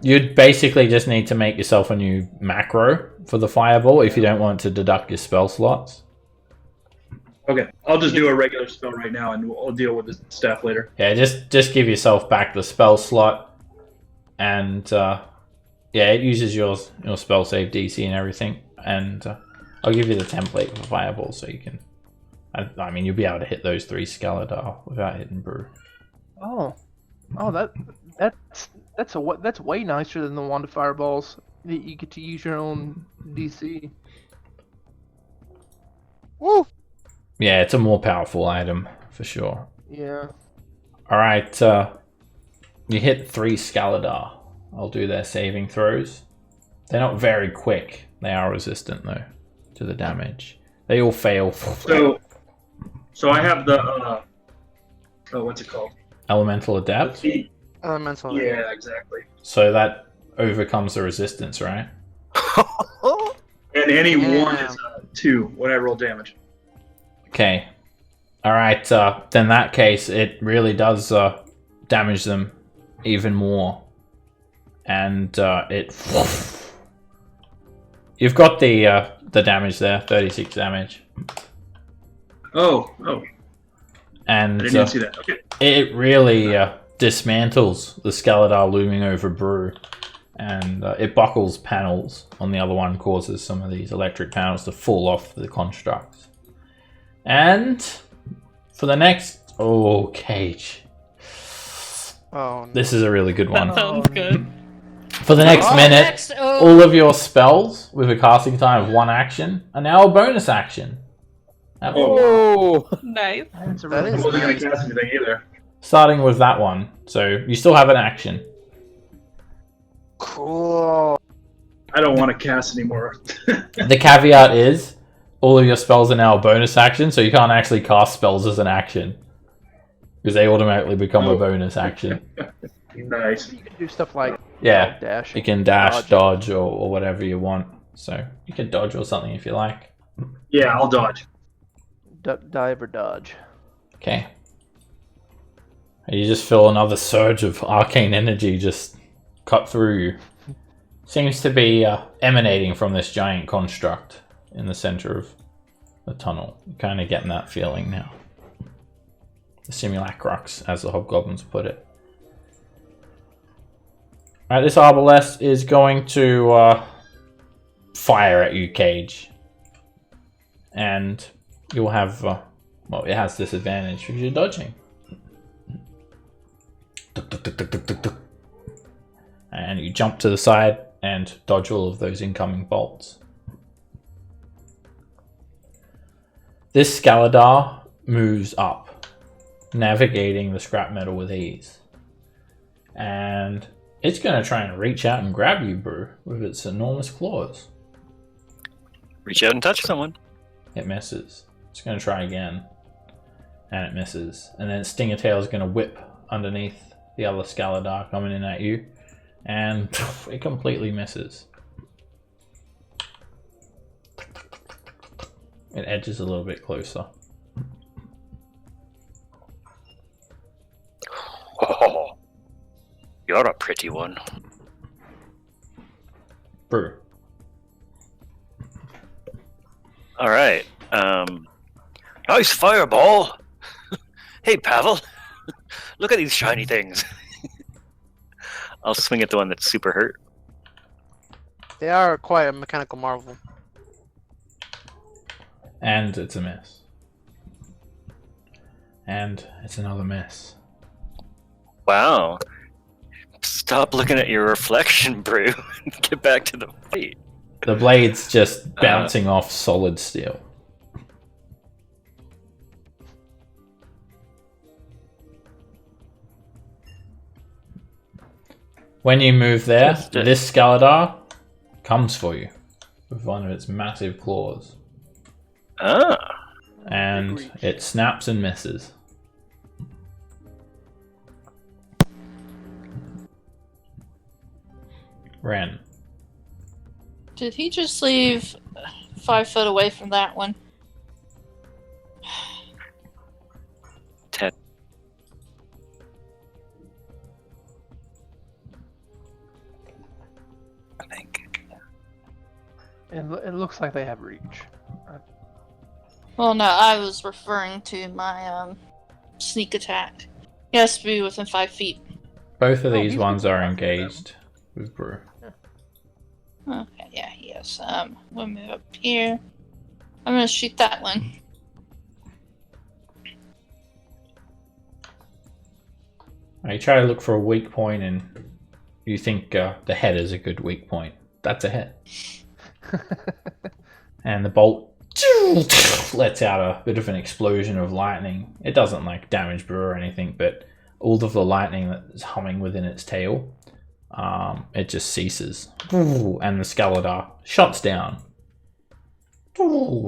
You'd basically just need to make yourself a new macro for the fireball if you don't want to deduct your spell slots.
Okay, I'll just do a regular spell right now, and we'll deal with the staff later.
Yeah, just give yourself back the spell slot, and yeah, it uses your spell save DC and everything. And I'll give you the template for fireball, so you can. I mean, you'll be able to hit those 3 Scaladar without hitting Brew.
Oh, that's way nicer than the wand of fireballs. You get to use your own DC.
Woo!
Yeah, it's a more powerful item for sure.
Yeah.
All right, you hit 3 Scaladar. I'll do their saving throws. They're not very quick. They are resistant though to the damage. They all fail.
So I have the what's it called?
Elemental Adapt.
Elemental.
Yeah, exactly.
So that overcomes the resistance, right?
And any
Yeah.
one is 2 when I roll damage.
Okay. All right. Then in that case, it really does damage them even more, and it. You've got the damage there, 36 damage.
Oh.
And
I didn't even see that. Okay.
it really dismantles the Scaladar looming over Brew, and it buckles panels on the other one, causes some of these electric panels to fall off the constructs. And for the next... Oh, Cage.
Oh, no.
This is a really good one.
That sounds good.
For the next minute,
Next, oh,
all of your spells with a casting time of 1 action are now a bonus action.
Oh,
Nice.
That's a
That
really
I
is
wasn't going
nice.
to cast anything either.
Starting with that one. So you still have an action.
Cool.
I don't want to cast anymore.
The caveat is all of your spells are now a bonus action, so you can't actually cast spells as an action. Because they automatically become a bonus action.
Nice.
You can do stuff like
Yeah,
dash.
you can dash, dodge, or whatever you want. So you can dodge or something if you like.
Yeah, I'll dodge.
Dive or dodge.
Okay. You just feel another surge of arcane energy just cut through you. Seems to be emanating from this giant construct in the center of the tunnel. You're kind of getting that feeling now. The simulacrux, as the hobgoblins put it. Alright, this arbalest is going to fire at you, Cage. And you'll have, well, it has disadvantage because you're dodging. And you jump to the side and dodge all of those incoming bolts. This Scaladar moves up, navigating the scrap metal with ease. And it's going to try and reach out and grab you, Brew, with its enormous claws.
Reach out and touch someone.
It misses. It's going to try again. And it misses. And then Stinger Tail is going to whip underneath the other Scaladar coming in at you. And it completely misses. It edges a little bit closer.
Oh, you're a pretty one.
Brew.
All right. Nice fireball. Hey, Pavel. Look at these shiny things. I'll swing at the one that's super hurt.
They are quite a mechanical marvel.
And it's a miss. And it's another miss.
Wow. Stop looking at your reflection, Brew. Get back to the fight.
The blade's just bouncing off solid steel. When you move there, this Scaladar comes for you with one of its massive claws.
Ah.
And it snaps and misses. Ren.
did he just leave 5 foot away from that one?
10.
It looks like they have reach.
Well, no, I was referring to my sneak attack. He has to be within 5 feet.
Both of these
he's
ones
within
are
5 feet of them.
engaged with Brew.
Okay, yeah, he is. We'll move up here. I'm gonna shoot that one.
You try to look for a weak point, and you think the head is a good weak point. That's a hit. And the bolt lets out a bit of an explosion of lightning. It doesn't like damage Brew or anything, but all of the lightning that's humming within its tail, it just ceases. And the Skeletor shuts down.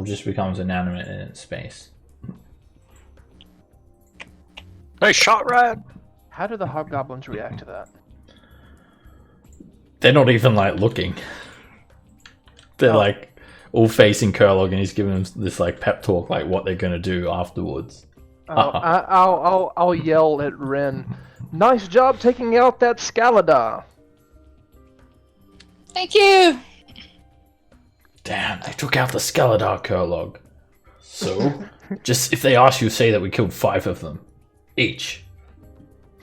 Just becomes inanimate in its space.
Nice shot, Rad.
How do the hobgoblins react to that?
They're not even like looking. They're like all facing Kurlog, and he's giving them this like pep talk, like what they're gonna do afterwards.
I'll yell at Ren. Nice job taking out that Skeletor.
Thank you!
Damn, they took out the Skeletor, Kurlog. So, just if they ask you, say that we killed 5 of them each.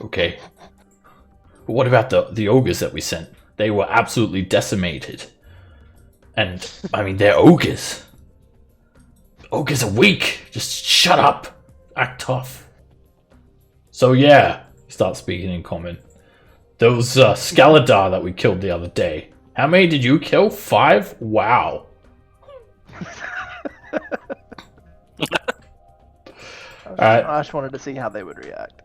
Okay. But what about the ogres that we sent? They were absolutely decimated. And, I mean, they're ogres. Ogres are weak. Just shut up. Act tough. So, yeah, he starts speaking in common. Those Skeletor that we killed the other day. How many did you kill? 5? Wow.
I just wanted to see how they would react.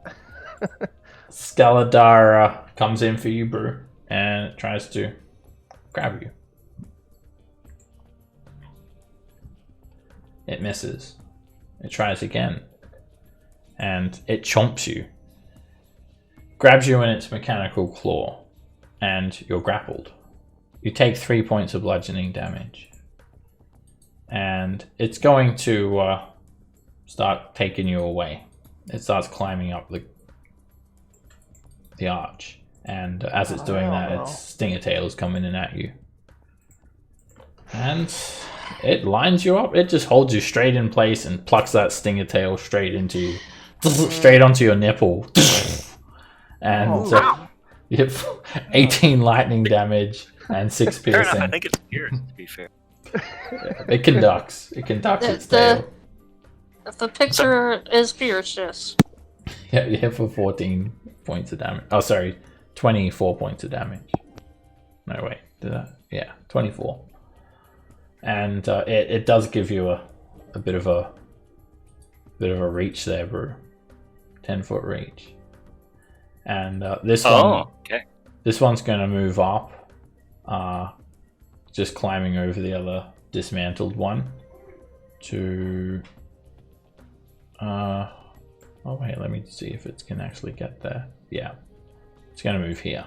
Skeletor comes in for you, Brew, and tries to grab you. It misses. It tries again, and it chomps you. Grabs you in its mechanical claw, and you're grappled. You take 3 points of bludgeoning damage. And it's going to start taking you away. It starts climbing up the arch. And as it's doing that, its stinger tail is coming in at you. And it lines you up. It just holds you straight in place and plucks that stinger tail straight into you. Straight onto your nipple. And you hit 18 lightning damage and 6
Fair enough.
piercing.
I think it's pierced, to be fair.
It conducts. It conducts its tail.
If the picture is pierced, yes.
Yeah, you hit for 14 points of damage. Oh, sorry, 24 points of damage. No, wait, did that? Yeah, 24. And it does give you a bit of a reach there, Brew. 10-foot reach. And this one,
okay.
This one's going to move up, just climbing over the other dismantled one to. Oh wait, let me see if it can actually get there. Yeah, it's going to move here,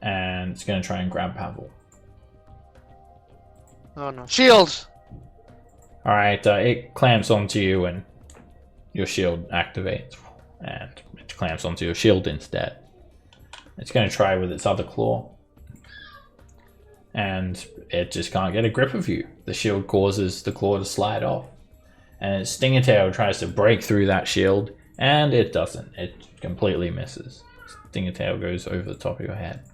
and it's going to try and grab Pavel.
Oh no! Shields.
All right, it clamps onto you, and your shield activates, and it clamps onto your shield instead. It's going to try with its other claw, and it just can't get a grip of you. The shield causes the claw to slide off, and its stinger tail tries to break through that shield, and it doesn't. It completely misses. Stinger tail goes over the top of your head.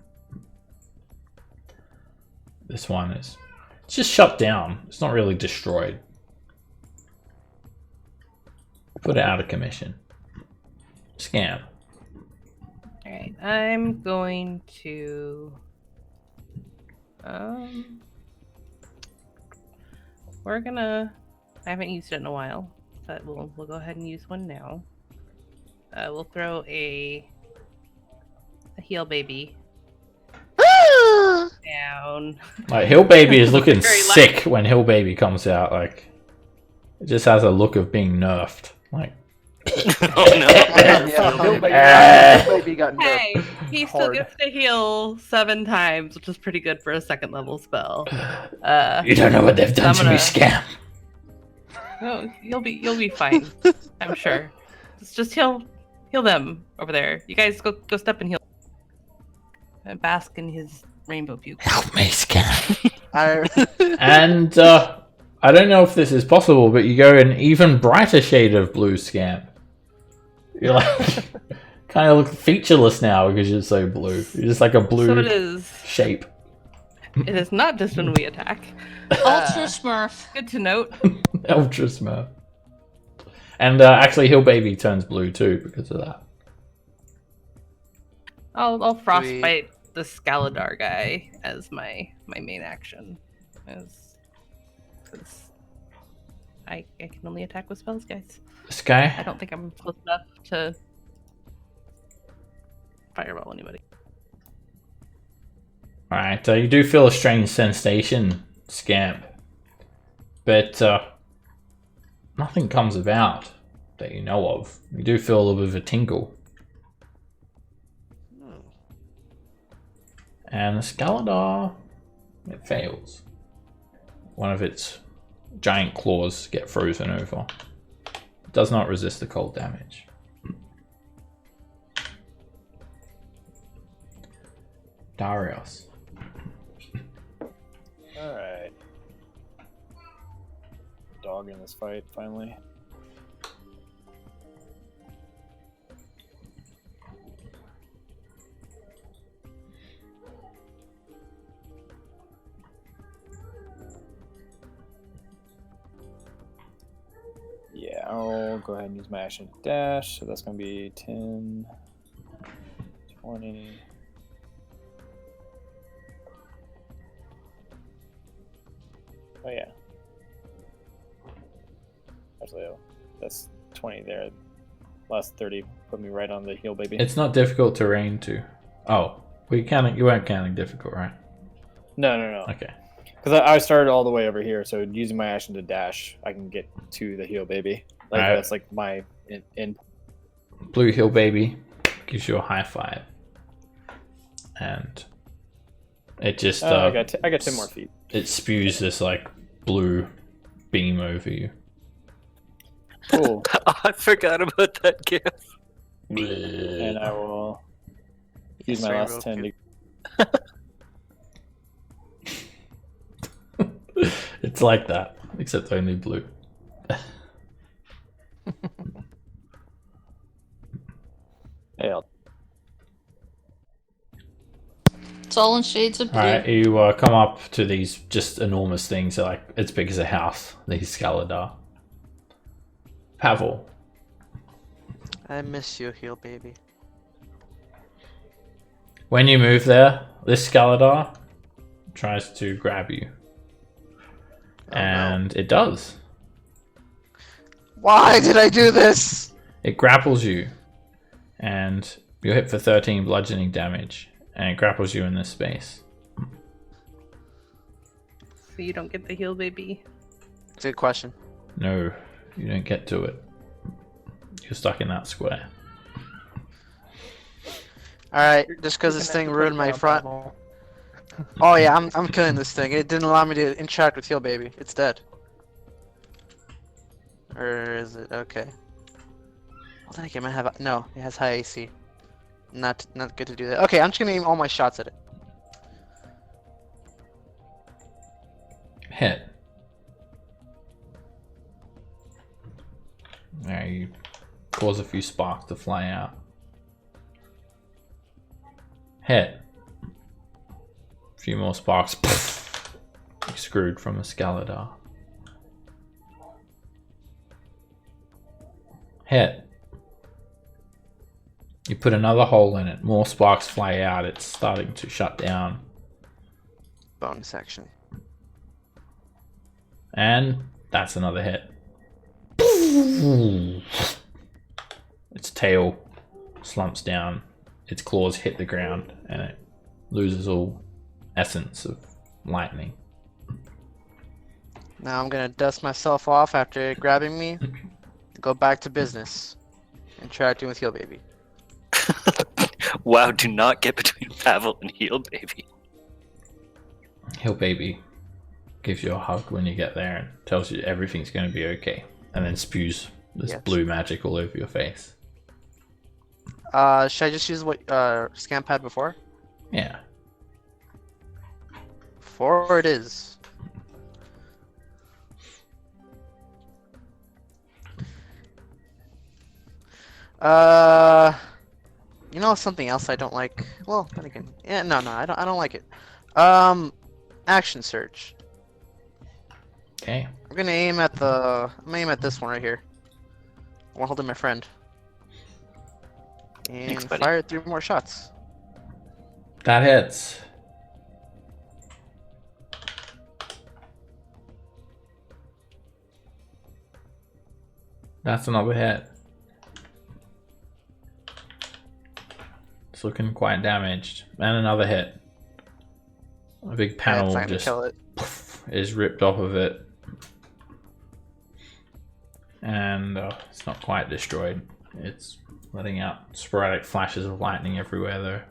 This one is just shut down. It's not really destroyed. Put it out of commission. Scam.
Alright, I'm going to we're gonna I haven't used it in a while, but we'll go ahead and use one now. We'll throw a heal baby down.
Like Hill Baby is looking
Very
sick when Hill Baby comes out. Like it just has a look of being nerfed. Like
Oh no!
Baby got nerfed.
Hey, he still
hard.
gets to heal 7 times, which is pretty good for a 2nd level spell.
you don't know what they've done
I'm
to me,
gonna-
Scam.
No, you'll be fine. I'm sure. Just heal them over there. You guys go step and heal. And bask in his rainbow puke.
Help me, Scam. And I don't know if this is possible, but you go an even brighter shade of blue, Scamp. You're like kind of look featureless now because you're so blue. You're just like a blue
So it is.
shape.
It is not just when we attack.
Ultra Smurf.
Good to note.
Ultra Smurf. And actually, Hill Baby turns blue too because of that.
I'll frostbite the Scaladar guy as my main action, because I can only attack with spells, guys.
This guy?
I don't think I'm close enough to fireball anybody.
Alright, you do feel a strange sensation, Scamp. But nothing comes about that you know of. You do feel a little bit of a tingle. And the Scaladar, it fails. One of its giant claws get frozen over. It does not resist the cold damage. Darius.
Alright. Dog in this fight, finally. Yeah, I'll go ahead and use my action dash. So that's going to be 10, 20. Oh, yeah. Actually, that's 20 there. Last 30 put me right on the heel, baby.
It's not difficult terrain to. Oh, you weren't counting difficult, right?
No.
Okay.
Because I started all the way over here, so using my action to dash, I can get to the heel, baby. Like
Alright.
that's like my in.
Blue Hill Baby gives you a high five. And it just
I got 10 more feet.
it spews this like blue beam over you.
Cool.
I forgot about that gift.
And I will use my
Sorry,
last 10 to.
It's like that, except only blue.
Hey,
It's all in shades of blue.
Alright, you come up to these just enormous things, like as big as a house, these Scaladar. Pavel.
I miss you, heel baby.
When you move there, this Scaladar tries to grab you. And it does.
Why did I do this?
It grapples you. And you're hit for 13 bludgeoning damage. And it grapples you in this space.
So you don't get the heal, baby.
Good question.
No, you don't get to it. You're stuck in that square.
Alright, just because this thing ruined my front. Oh yeah, I'm killing this thing. It didn't allow me to interact with heal baby. It's dead. Or is it? Okay. Well, then again, I have no. It has high AC. Not good to do that. Okay, I'm just gonna aim all my shots at it.
Hit. There, you cause a few sparks to fly out. Hit. A few more sparks. You're screwed from a Scaladar. Hit. You put another hole in it. More sparks fly out. It's starting to shut down.
Bonus action.
And that's another hit. Its tail slumps down. Its claws hit the ground and it loses all essence of lightning.
Now I'm gonna dust myself off after grabbing me. Go back to business. Interacting with heal baby.
Wow, do not get between Pavel and heal, baby.
Hill Baby gives you a hug when you get there and tells you everything's going to be okay. And then spews this
Yes.
blue magic all over your face.
Should I just use what Scamp had before?
Yeah.
4 it is. You know something else I don't like? Well, then again, yeah, no, I don't like it. Action search.
Okay.
I'm gonna aim at this one right here. I'm holding my friend. And
Thanks, buddy.
fire 3 more shots.
That hits. That's another hit. It's looking quite damaged. And another hit. A big panel
That's not gonna
just
kill it.
is ripped off of it. And it's not quite destroyed. It's letting out sporadic flashes of lightning everywhere though.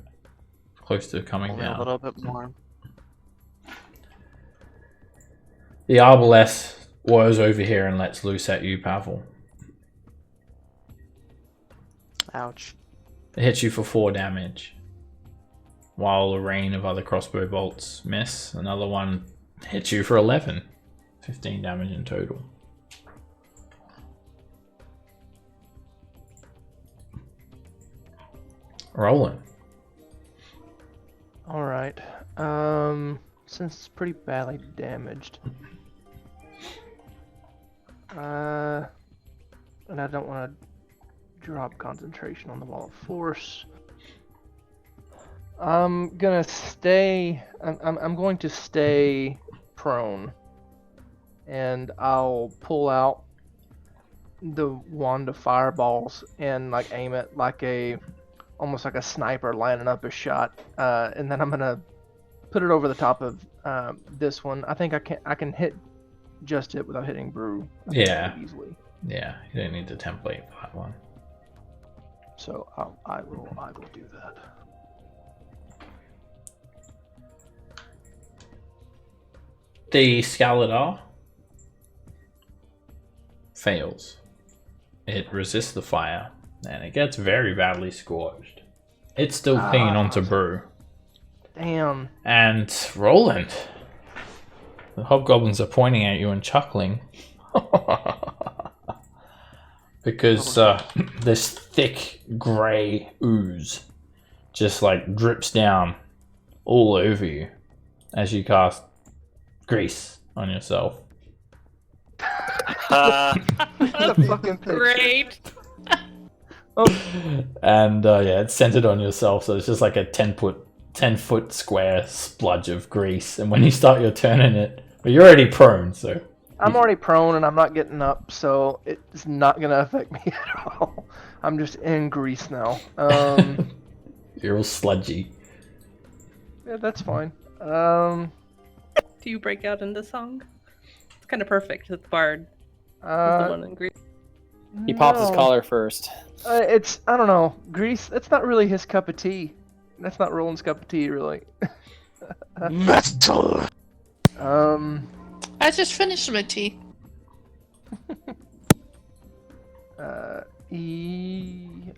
Close to coming
Only
down.
a little bit more.
The arbalest whirs over here and lets loose at you, Pavel.
Ouch.
It hits you for 4 damage. While a rain of other crossbow bolts miss, another one hits you for 11. 15 damage in total. Rolling.
Alright. Since it's pretty badly damaged. And I don't want to drop concentration on the wall of force. I'm gonna stay. I'm going to stay prone, and I'll pull out the wand of fireballs and like aim it like almost like a sniper lining up a shot. And then I'm gonna put it over the top of this one. I think I can hit just it without hitting Brew.
Yeah.
Easily.
Yeah, you don't need to template for that one.
So I will do that.
The Scaladar fails. It resists the fire, and it gets very badly scorched. It's still clinging onto Brew.
Damn.
And Roland, the hobgoblins are pointing at you and chuckling. Because this thick grey ooze just like drips down all over you as you cast grease on yourself.
Great.
And yeah, it's centered on yourself, so it's just like a 10-foot square spludge of grease. And when you start your turn in it, well, you're already prone, so
I'm already prone and I'm not getting up, so it's not gonna affect me at all. I'm just in grease now.
you're all sludgy.
Yeah, that's fine.
Do you break out into song? It's kind of perfect with the bard. Is the one in Greece.
He pops his
no.
collar first.
I don't know, grease. That's not really his cup of tea. That's not Roland's cup of tea, really.
Metal.
I just finished my tea.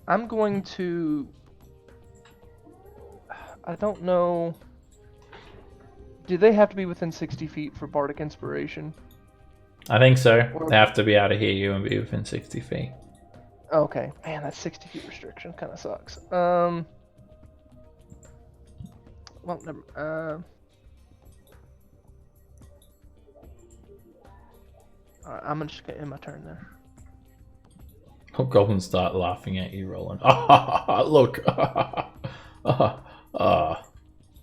I'm going to. I don't know. Do they have to be within 60 feet for Bardic Inspiration?
I think so. They have to be able to hear you and be within 60 feet.
Okay. Man, that 60 feet restriction kind of sucks. Well, never. Alright, I'm just gonna end my turn there.
Hobgoblins start laughing at you, Roland. Look.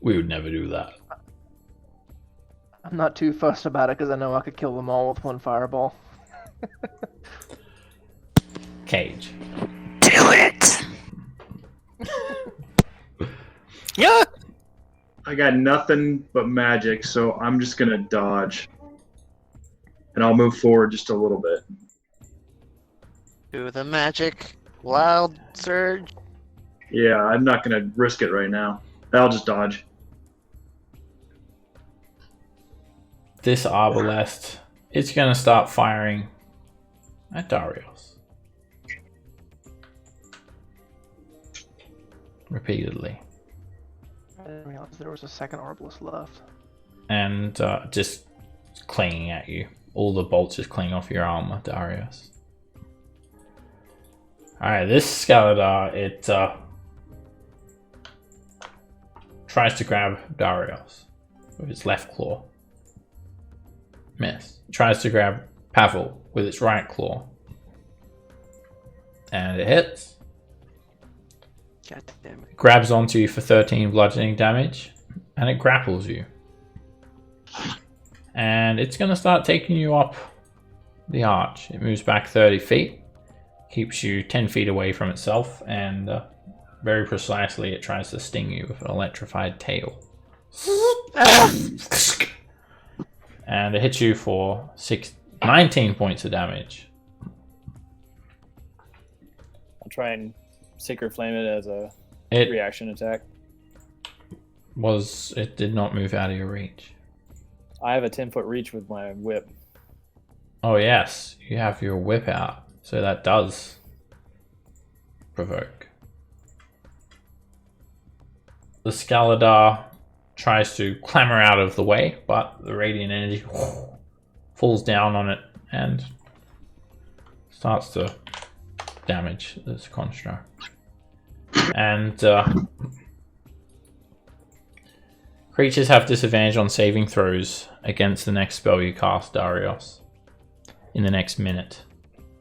We would never do that.
I'm not too fussed about it because I know I could kill them all with one fireball.
Cage.
Do it. Yeah.
I got nothing but magic, so I'm just gonna dodge. And I'll move forward just a little bit.
Do the magic. Wild surge.
Yeah, I'm not gonna risk it right now. I'll just dodge.
This arbalest, it's going to start firing at Darius. Repeatedly.
I didn't realize there was a second arbalest left.
and just clinging at you. All the bolts just cling off your armor, Darius. Alright, this Skeletor, it tries to grab Darius with its left claw. Miss. Tries to grab Pavel with its right claw. And it hits.
God damn it.
Grabs onto you for 13 bludgeoning damage, and it grapples you. And it's going to start taking you up the arch. It moves back 30 feet, keeps you 10 feet away from itself, and very precisely it tries to sting you with an electrified tail. And it hits you for 19 points of damage.
I'll try and Sacred Flame it as a
It
reaction attack.
It did not move out of your reach.
I have a 10-foot reach with my whip.
Oh yes, you have your whip out, so that does provoke. The Skeletor tries to clamber out of the way, but the radiant energy falls down on it and starts to damage this construct. And creatures have disadvantage on saving throws against the next spell you cast, Darius, in the next minute.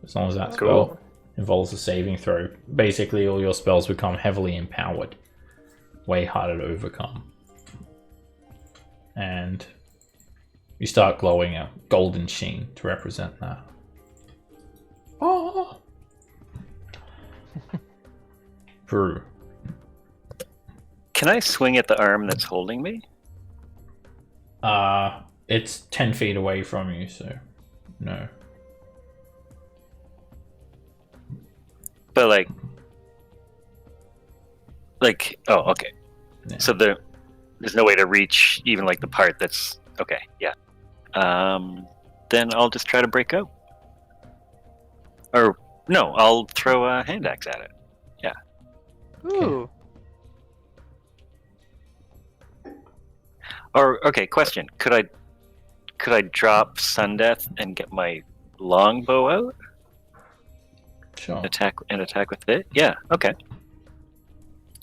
As long as that spell involves a saving throw. Basically, all your spells become heavily empowered. Way harder to overcome. And you start glowing a golden sheen to represent that. Oh! Brew.
Can I swing at the arm that's holding me?
It's 10 feet away from you, so no.
But oh, okay.
Yeah.
So there's no way to reach even like the part that's okay. Yeah. Then I'll just try to break out. Or no, I'll throw a hand axe at it. Yeah.
Ooh.
Or okay, question: Could I drop Sundeath and get my longbow out?
Sure.
Attack with it? Yeah. Okay.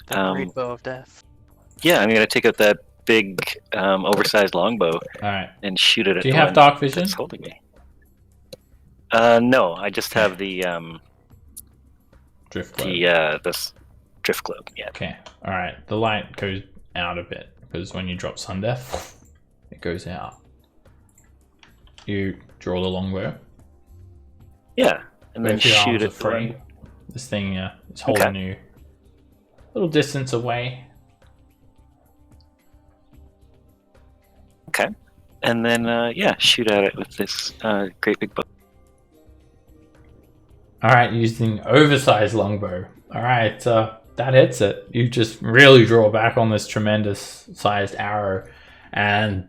The great bow of death.
Yeah, I'm gonna take out that big, oversized longbow
Alright.
and shoot it at
Do you
the
have
one
dark vision?
that's holding me. No, I just have the
Drift cloak.
this drift cloak. Yeah.
Okay. Alright. The light goes out a bit because when you drop Sundeath, it goes out. You draw the longbow.
Yeah, and then
Both your
shoot
arms are
it
free. This thing is holding you a little distance away.
Okay, and then shoot at it with this great big bow.
Alright, using oversized longbow. Alright, that hits it. You just really draw back on this tremendous sized arrow and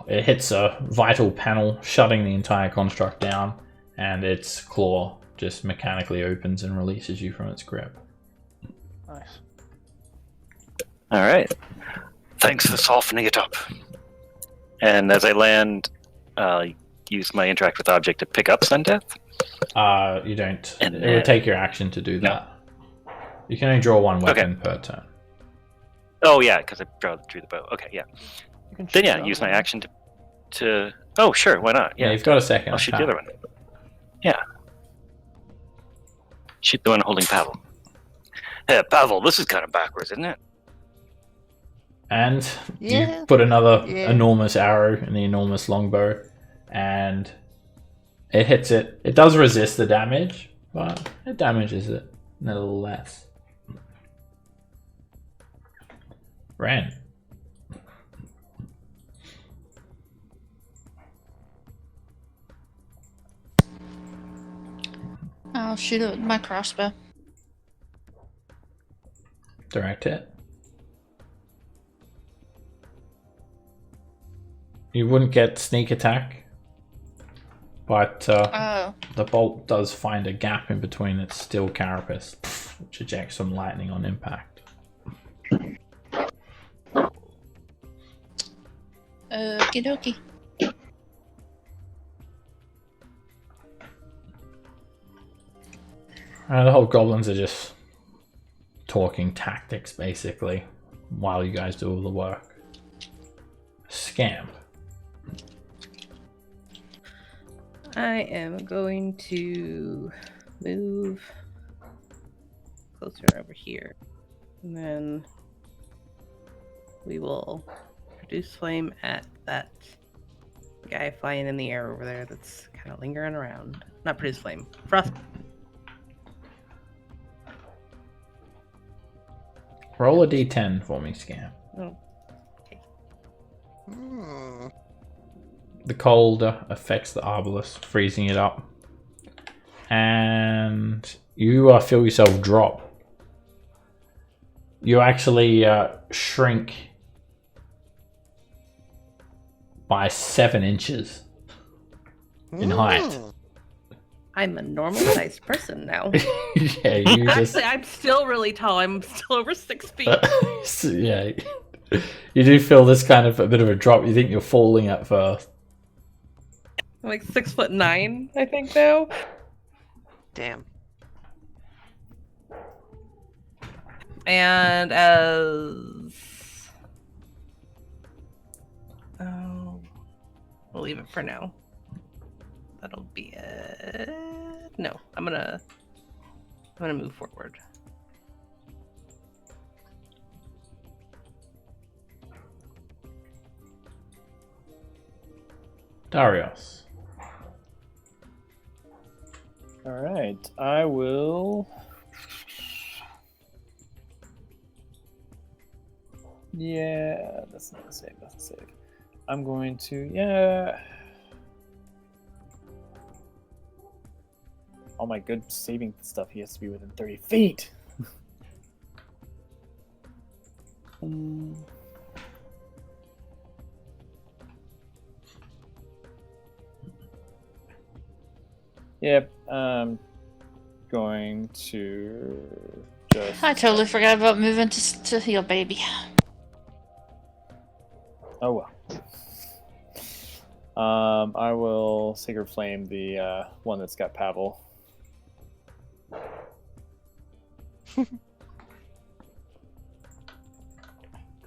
it hits a vital panel, shutting the entire construct down, and its claw just mechanically opens and releases you from its grip.
Nice.
All right. Thanks for softening it up. And as I land, use my interact with object to pick up Sundeath.
You don't.
And
it would take your action to do that. You can only draw one weapon per turn.
Oh yeah, because I drew the bow. Okay, yeah.
You can
Then
shoot
yeah,
the
use
other
my
one.
action to. Oh sure, why not?
Yeah,
Yeah,
you've got a second.
I'll shoot the other one. Yeah. Shoot the one holding Pavel. Hey, Pavel, this is kind of backwards, isn't it?
And
Yeah.
you put another
Yeah.
enormous arrow in the enormous longbow, and it hits it. It does resist the damage, but it damages it nevertheless. Ren.
I'll shoot it with my crossbow.
Direct hit. You wouldn't get sneak attack, but
Oh.
the bolt does find a gap in between its steel carapace, which ejects some lightning on impact.
Okie dokie.
The whole goblins are just talking tactics, basically, while you guys do all the work. Scamp.
I am going to move closer over here. And then we will produce flame at that guy flying in the air over there that's kind of lingering around. Not produce flame. Frost.
Roll a d10 for me, Scamp.
Oh,
The cold affects the arbalest, freezing it up. And you feel yourself drop. You actually shrink by 7 inches in height.
I'm a normal sized person now.
Yeah, you just...
Actually, I'm still really tall. I'm still over 6 feet.
Yeah, you do feel this kind of a bit of a drop. You think you're falling at first.
I'm like 6'9", I think now.
Damn.
And as we'll leave it for now. That'll be it. No, I'm gonna move forward.
Darius.
All right, I will. Yeah, that's not a save. That's a save. I'm going to, yeah. All my good saving stuff, he has to be within 30 feet. Yep, I'm going to just...
I totally forgot about moving to heal baby.
Oh well. I will Sacred Flame the one that's got Pavel.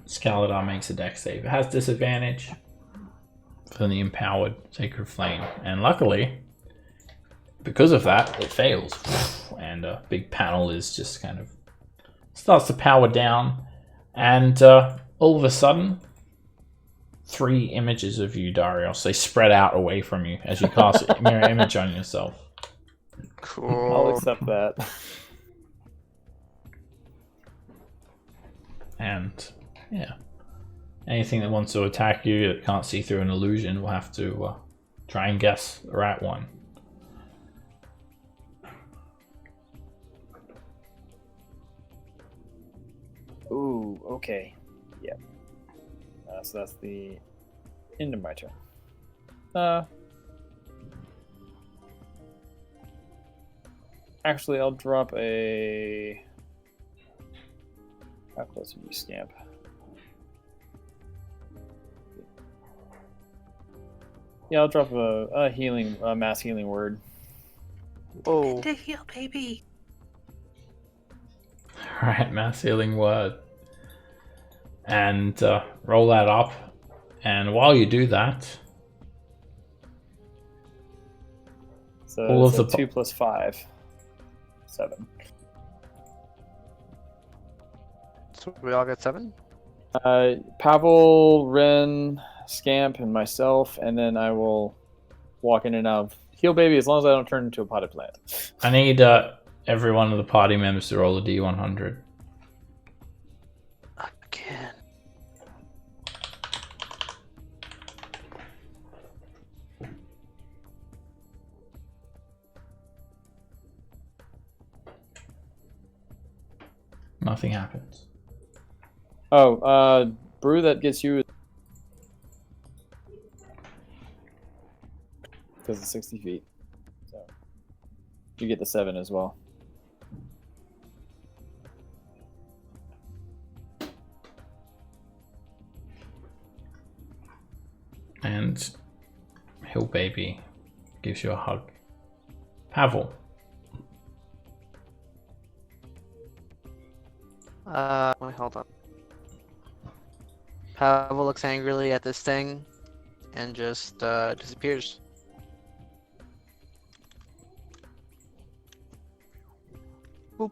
Scaladar makes a dex save. It has disadvantage for the empowered Sacred Flame. And luckily, because of that, it fails. And a big panel is just kind of starts to power down. And all of a sudden, 3 images of you, Darius. They spread out away from you as you cast a mirror image on yourself.
Cool.
I'll accept that.
And yeah, anything that wants to attack you that can't see through an illusion will have to try and guess the right one.
Ooh, okay. Yeah. So that's the end of my turn. Actually, I'll drop a... How close are you, Scamp? Yeah, I'll drop a healing, mass healing word.
Oh.
To heal baby.
Alright, mass healing word. And roll that up. And while you do that,
So
all
it's
of the
2 plus 5. 7.
So we all get 7?
Pavel, Ren, Scamp, and myself, and then I will walk in and out of heal baby as long as I don't turn into a potted plant.
I need every one of the party members to roll a d100.
Again.
Nothing happens.
Oh, brew that gets you because it's 60 feet. So you get the 7 as well.
Hill Baby gives you a hug. Pavel.
Wait, hold up. Pavel looks angrily at this thing and just disappears. Boop.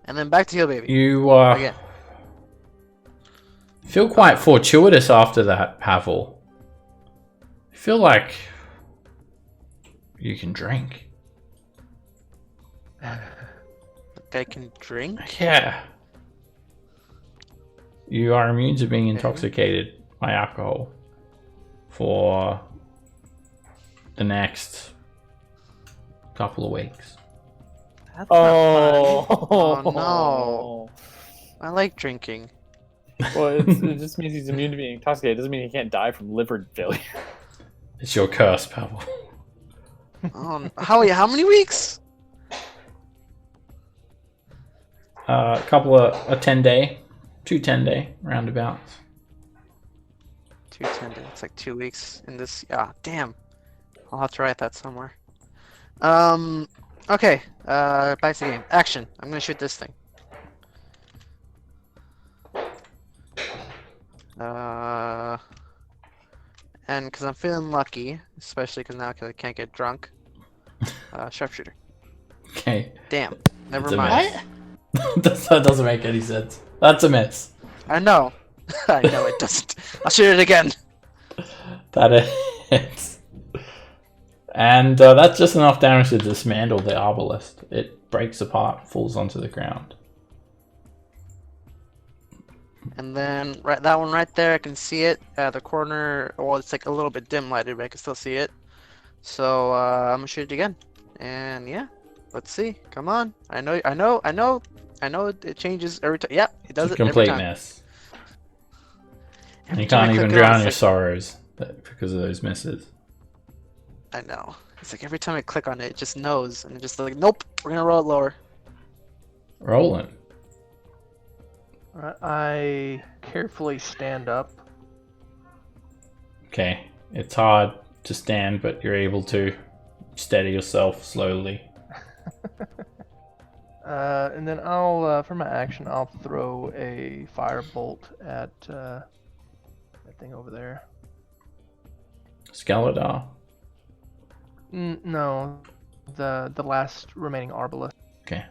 And then back to Heal Baby.
You
Again.
feel quite fortuitous after that, Pavel. I feel like you can drink.
Like I can drink?
Yeah. You are immune to being intoxicated by alcohol for the next couple of weeks.
That's not fun.
Oh no. I like drinking.
Well, it just means he's immune to being intoxicated. It doesn't mean he can't die from liver failure.
It's your curse, Pavel.
How many weeks?
A couple of a 10-day, 2 10-day roundabouts.
2 10 It's like 2 weeks in this. Yeah, damn. I'll have to write that somewhere. Okay. Back to the game. Action. I'm gonna shoot this thing. And because I'm feeling lucky, especially because now I can't get drunk. Sharpshooter.
Okay.
Damn. Never
It's a
mind.
miss. That doesn't make any sense. That's a miss.
I know. I know it doesn't. I'll shoot it again.
That is. And that's just enough damage to dismantle the arbalist. It breaks apart, falls onto the ground.
And then that one right there, I can see it at the corner. Well, it's like a little bit dim lighted, but I can still see it. So I'm gonna shoot it again. And yeah, let's see. Come on. I know. It changes every time. Yep, it does
It's a
it every
complete
time.
miss.
Every
You
time I
can't even
click it on,
drown
it's
your
like-
sorrows because of those misses.
I know. It's like every time I click on it, it just knows, and it just like, nope, we're gonna roll it lower.
Rolling.
Alright, I carefully stand up.
Okay. It's hard to stand, but you're able to steady yourself slowly.
And then I'll, for my action, I'll throw a firebolt at that thing over there.
Skeledar.
No, the last remaining arbalist.
Okay.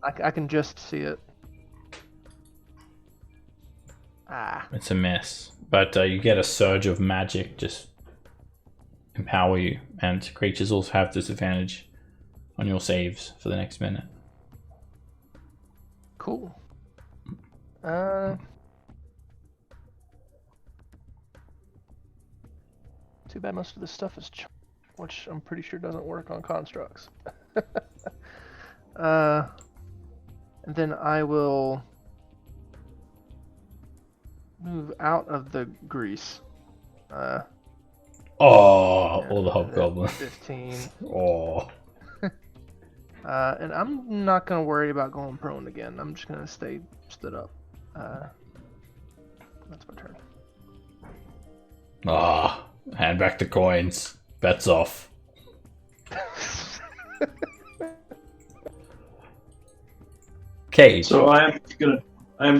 I can just see it. Ah.
It's a miss. But you get a surge of magic just empower you. And creatures also have disadvantage on your saves for the next minute.
Cool. Too bad most of this stuff is which I'm pretty sure doesn't work on constructs. And then I will move out of the grease.
All the hobgoblins.
15.
Oh.
And I'm not gonna worry about going prone again. I'm just gonna stay stood up. That's my turn.
Hand back the coins. Bets off. Okay.
So I'm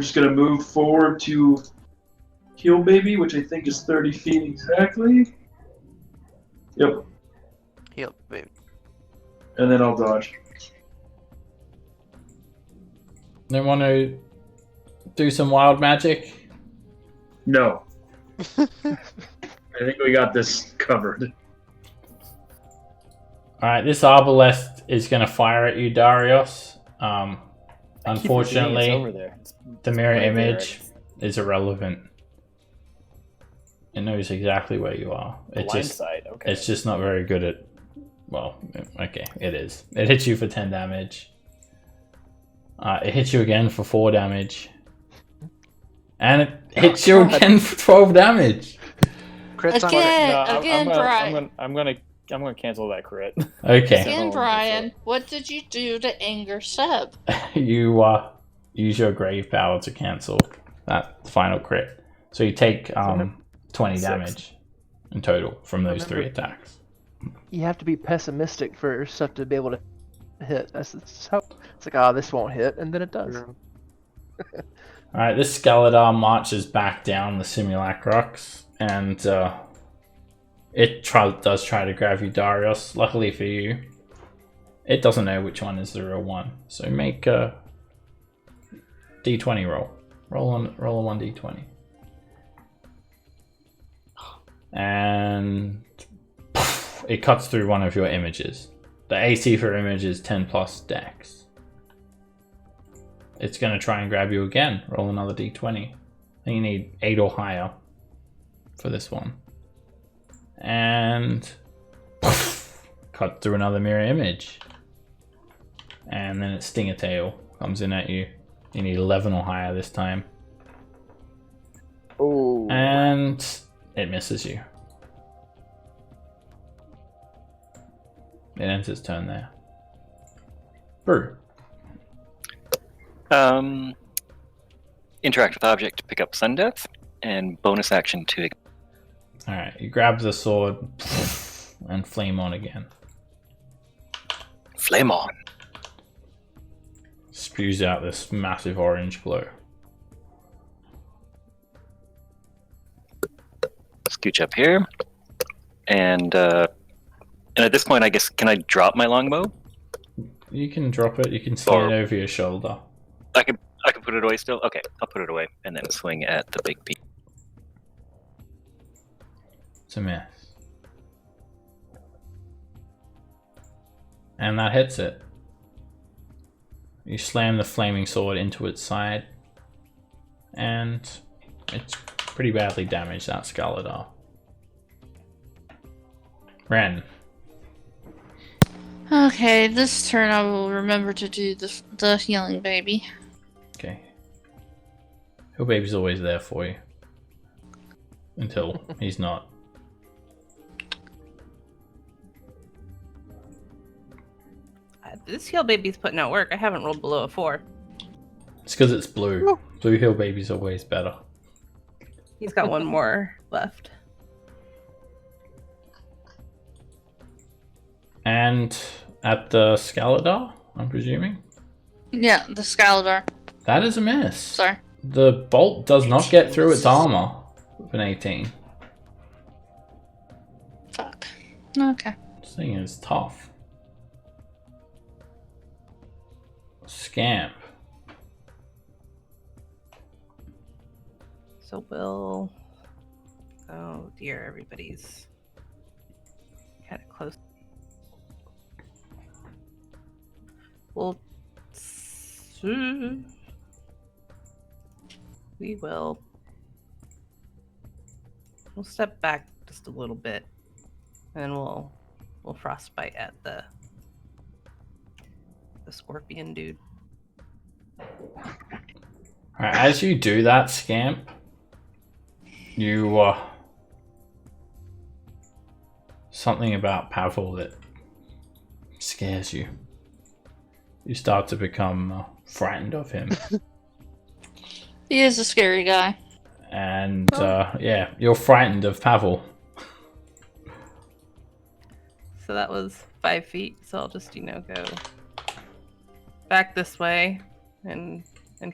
just gonna move forward to Heal Baby, which I think is 30 feet exactly. Yep.
Heal, baby.
And then I'll dodge.
They want to do some wild magic?
No. I think we got this covered.
Alright, this arbalest is going to fire at you, Darius.
I keep forgetting
Unfortunately,
it's over there. It's
the mirror
right there.
image is irrelevant. It knows exactly where you are.
Blind side. Okay.
It's just not very good at... Well, okay, it is. It hits you for 10 damage. It hits you again for 4 damage. And it hits you again for 12 damage.
Crits on
Again,
No,
again, Brian.
I'm gonna cancel that crit.
Okay.
Again,
Oh,
Brian. What did you do to anger Seb?
You use your grave power to cancel that final crit. So you take 20
Six.
damage. in total from those
Remember-
3 attacks.
You have to be pessimistic for stuff to be able to hit. That's how it's like, oh, this won't hit, and then it does.
Alright, this Skeledar marches back down the Simulac rocks, and it does try to grab you, Darius. Luckily for you, it doesn't know which one is the real one. So make a d20 roll. Roll a 1d20. And it cuts through one of your images. The AC for image is 10 plus dex. It's going to try and grab you again. Roll another d20. I think you need 8 or higher for this one. And cut through another mirror image. And then its stinger tail comes in at you. You need 11 or higher this time.
Oh.
And it misses you. It ends its turn there. Brew.
Interact with object to pick up Sun Death, and bonus action to.
Alright, you grab the sword and flame on again.
Flame on.
Spews out this massive orange glow.
Scooch up here, and at this point, I guess, can I drop my longbow?
You can drop it, you can sling it over your shoulder.
I can put it away still? Okay, I'll put it away and then swing at the big piece.
It's a miss. And that hits it. You slam the flaming sword into its side, and it's pretty badly damaged, that Skeledar. Ren.
Okay, this turn I will remember to do the healing baby.
Okay. Your baby's always there for you. Until he's not.
This heal baby's putting out work. I haven't rolled below a 4.
It's because it's blue. Blue Hill Baby's always better.
He's got one more left.
And at the Skeledar, I'm presuming?
Yeah, the Skeledar.
That is a miss.
Sorry.
The bolt does not get through its armor with an 18.
Fuck. Okay.
This thing is tough. Scamp.
So we'll... Oh dear, everybody's kind of close. We'll... We'll step back just a little bit, and we'll frostbite at the scorpion dude.
Alright, as you do that, Scamp, you something about Pavel that scares you. You start to become frightened of him.
He is a scary guy.
And yeah, you're frightened of Pavel.
So that was 5 feet, so I'll just, go back this way and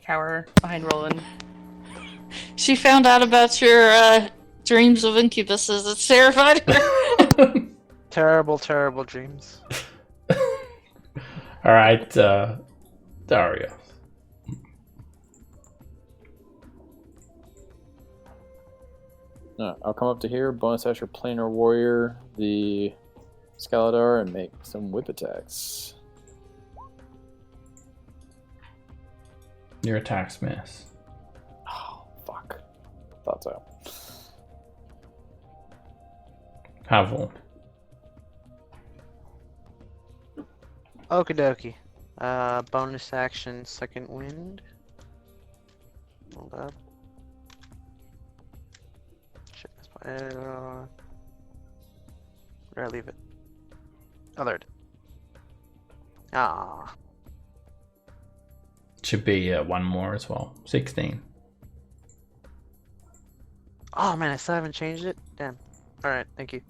cower behind Roland.
She found out about your dreams of incubuses. It's terrified her.
Terrible, terrible dreams.
Alright, Dario.
I'll come up to here, bonus action planar warrior, the Skeledar, and make some whip attacks.
Your attacks miss.
Oh, fuck. Thought so.
Pavel.
Okie dokie. Bonus action, second wind. Hold up. Shit, that's where did I leave it? Oh, there it is. Ah.
Should be one more as well. 16.
Oh man, I still haven't changed it? Damn. Alright, thank you.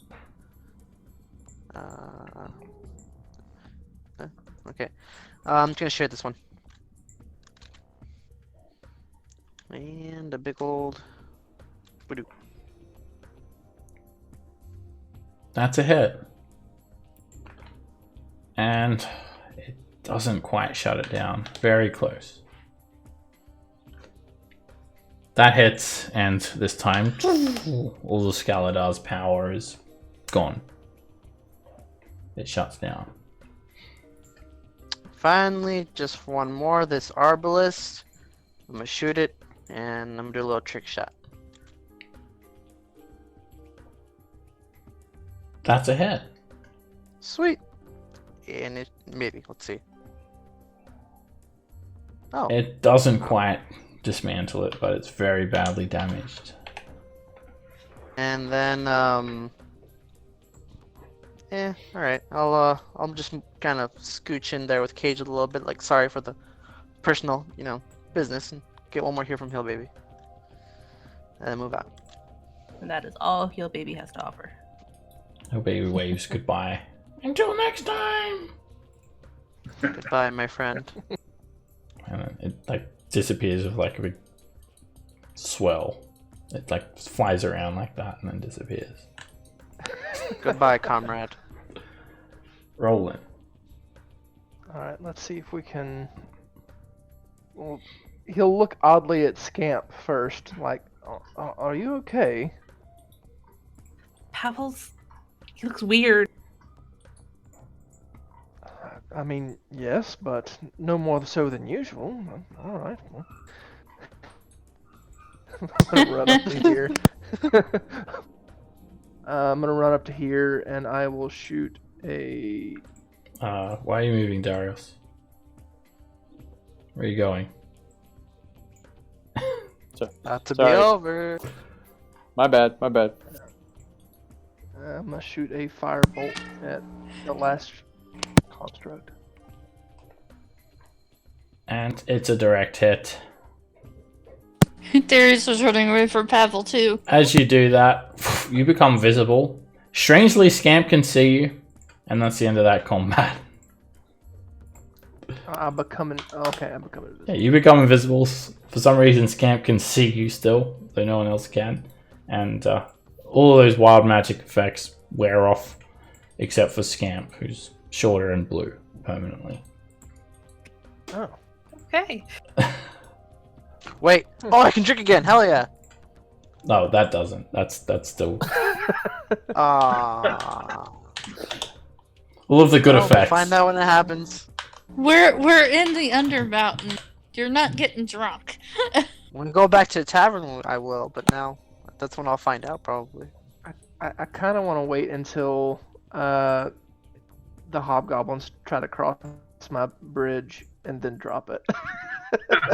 Okay. I'm just gonna share this one. And a big old... Badoo.
That's a hit. And it doesn't quite shut it down. Very close. That hits, and this time, all the Skaladar's power is gone. It shuts down.
Finally, just one more. This Arbalist. I'm gonna shoot it, and I'm gonna do a little trick shot.
That's a hit.
Sweet. And it maybe. Let's see. Oh.
It doesn't quite dismantle it, but it's very badly damaged.
And then alright. I'll just kind of scooch in there with Cage a little bit, like sorry for the personal, business, and get one more here from Hill Baby. And then move out.
And that is all Heal Baby has to offer.
Oh, baby waves goodbye. Until next time!
Goodbye, my friend.
And then it disappears with a big swell. It flies around like that and then disappears.
Goodbye, comrade.
Rolling.
Alright, let's see if we can... Well, he'll look oddly at Scamp first, are you okay?
He looks weird.
I mean, yes, but no more so than usual. Alright. Well. I'm gonna run up to here. I'm gonna run up to here and I will shoot a...
Why are you moving, Darius? Where are you going?
About to
Sorry.
be over.
My bad.
I'm gonna shoot a firebolt at the last construct.
And it's a direct hit.
Darius was running away from Pavel too.
As you do that, you become visible. Strangely, Scamp can see you, and that's the end of that combat.
I'm becoming invisible.
Yeah, you become invisible. For some reason, Scamp can see you still, though no one else can. And all of those wild magic effects wear off, except for Scamp, who's shorter and blue permanently.
Oh.
Okay.
Wait. Oh, I can drink again. Hell yeah.
No, that doesn't. That's still
Ah.
all of the good
We'll
effects.
find out when it happens.
We're in the Undermountain. You're not getting drunk.
When we go back to the tavern, I will. But now, that's when I'll find out probably.
I kind of want to wait until the hobgoblins try to cross my bridge and then drop it.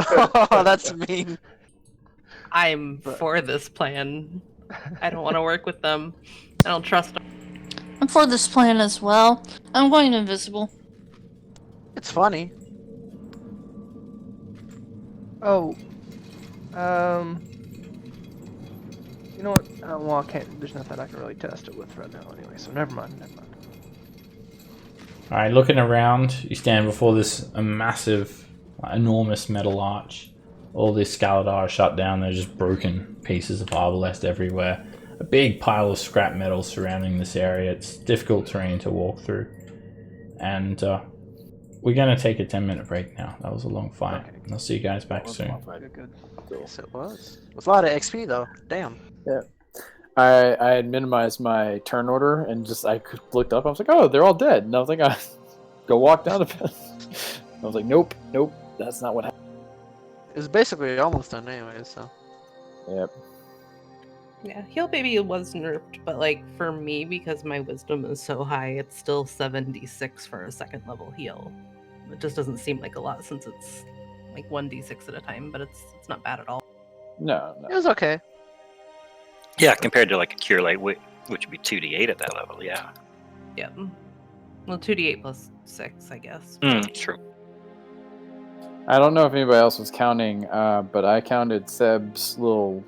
Oh, that's mean.
I'm for this plan. I don't want to work with them. I don't trust them.
I'm for this plan as well. I'm going invisible.
It's funny.
Oh, you know what? Well, I can't. There's nothing I can really test it with right now, anyway. So never mind.
All right, looking around, you stand before this massive, enormous metal arch. All this Skaladar is shut down. There's just broken pieces of Arbalest everywhere. A big pile of scrap metal surrounding this area. It's difficult terrain to walk through. And we're going to take a 10-minute break now. That was a long fight.
Okay.
I'll see you guys back soon.
Good.
Yes, it was. With a lot of XP though. Damn.
Yeah. I had minimized my turn order and I looked up. I was like, oh, they're all dead. And I was like, go walk down the path. I was like, nope, that's not what happened.
It was basically almost done anyway, so.
Yep.
Yeah, Heal Baby was nerfed, but for me, because my wisdom is so high, it's still 76 for a second level heal. It just doesn't seem like a lot since it's 1d6 at a time, but it's not bad at all.
No.
It was okay.
Yeah, compared to a Cure Light, which would be 2d8 at that level, yeah.
Yep. Well, 2d8 plus 6, I guess.
True.
I don't know if anybody else was counting, but I counted Seb's little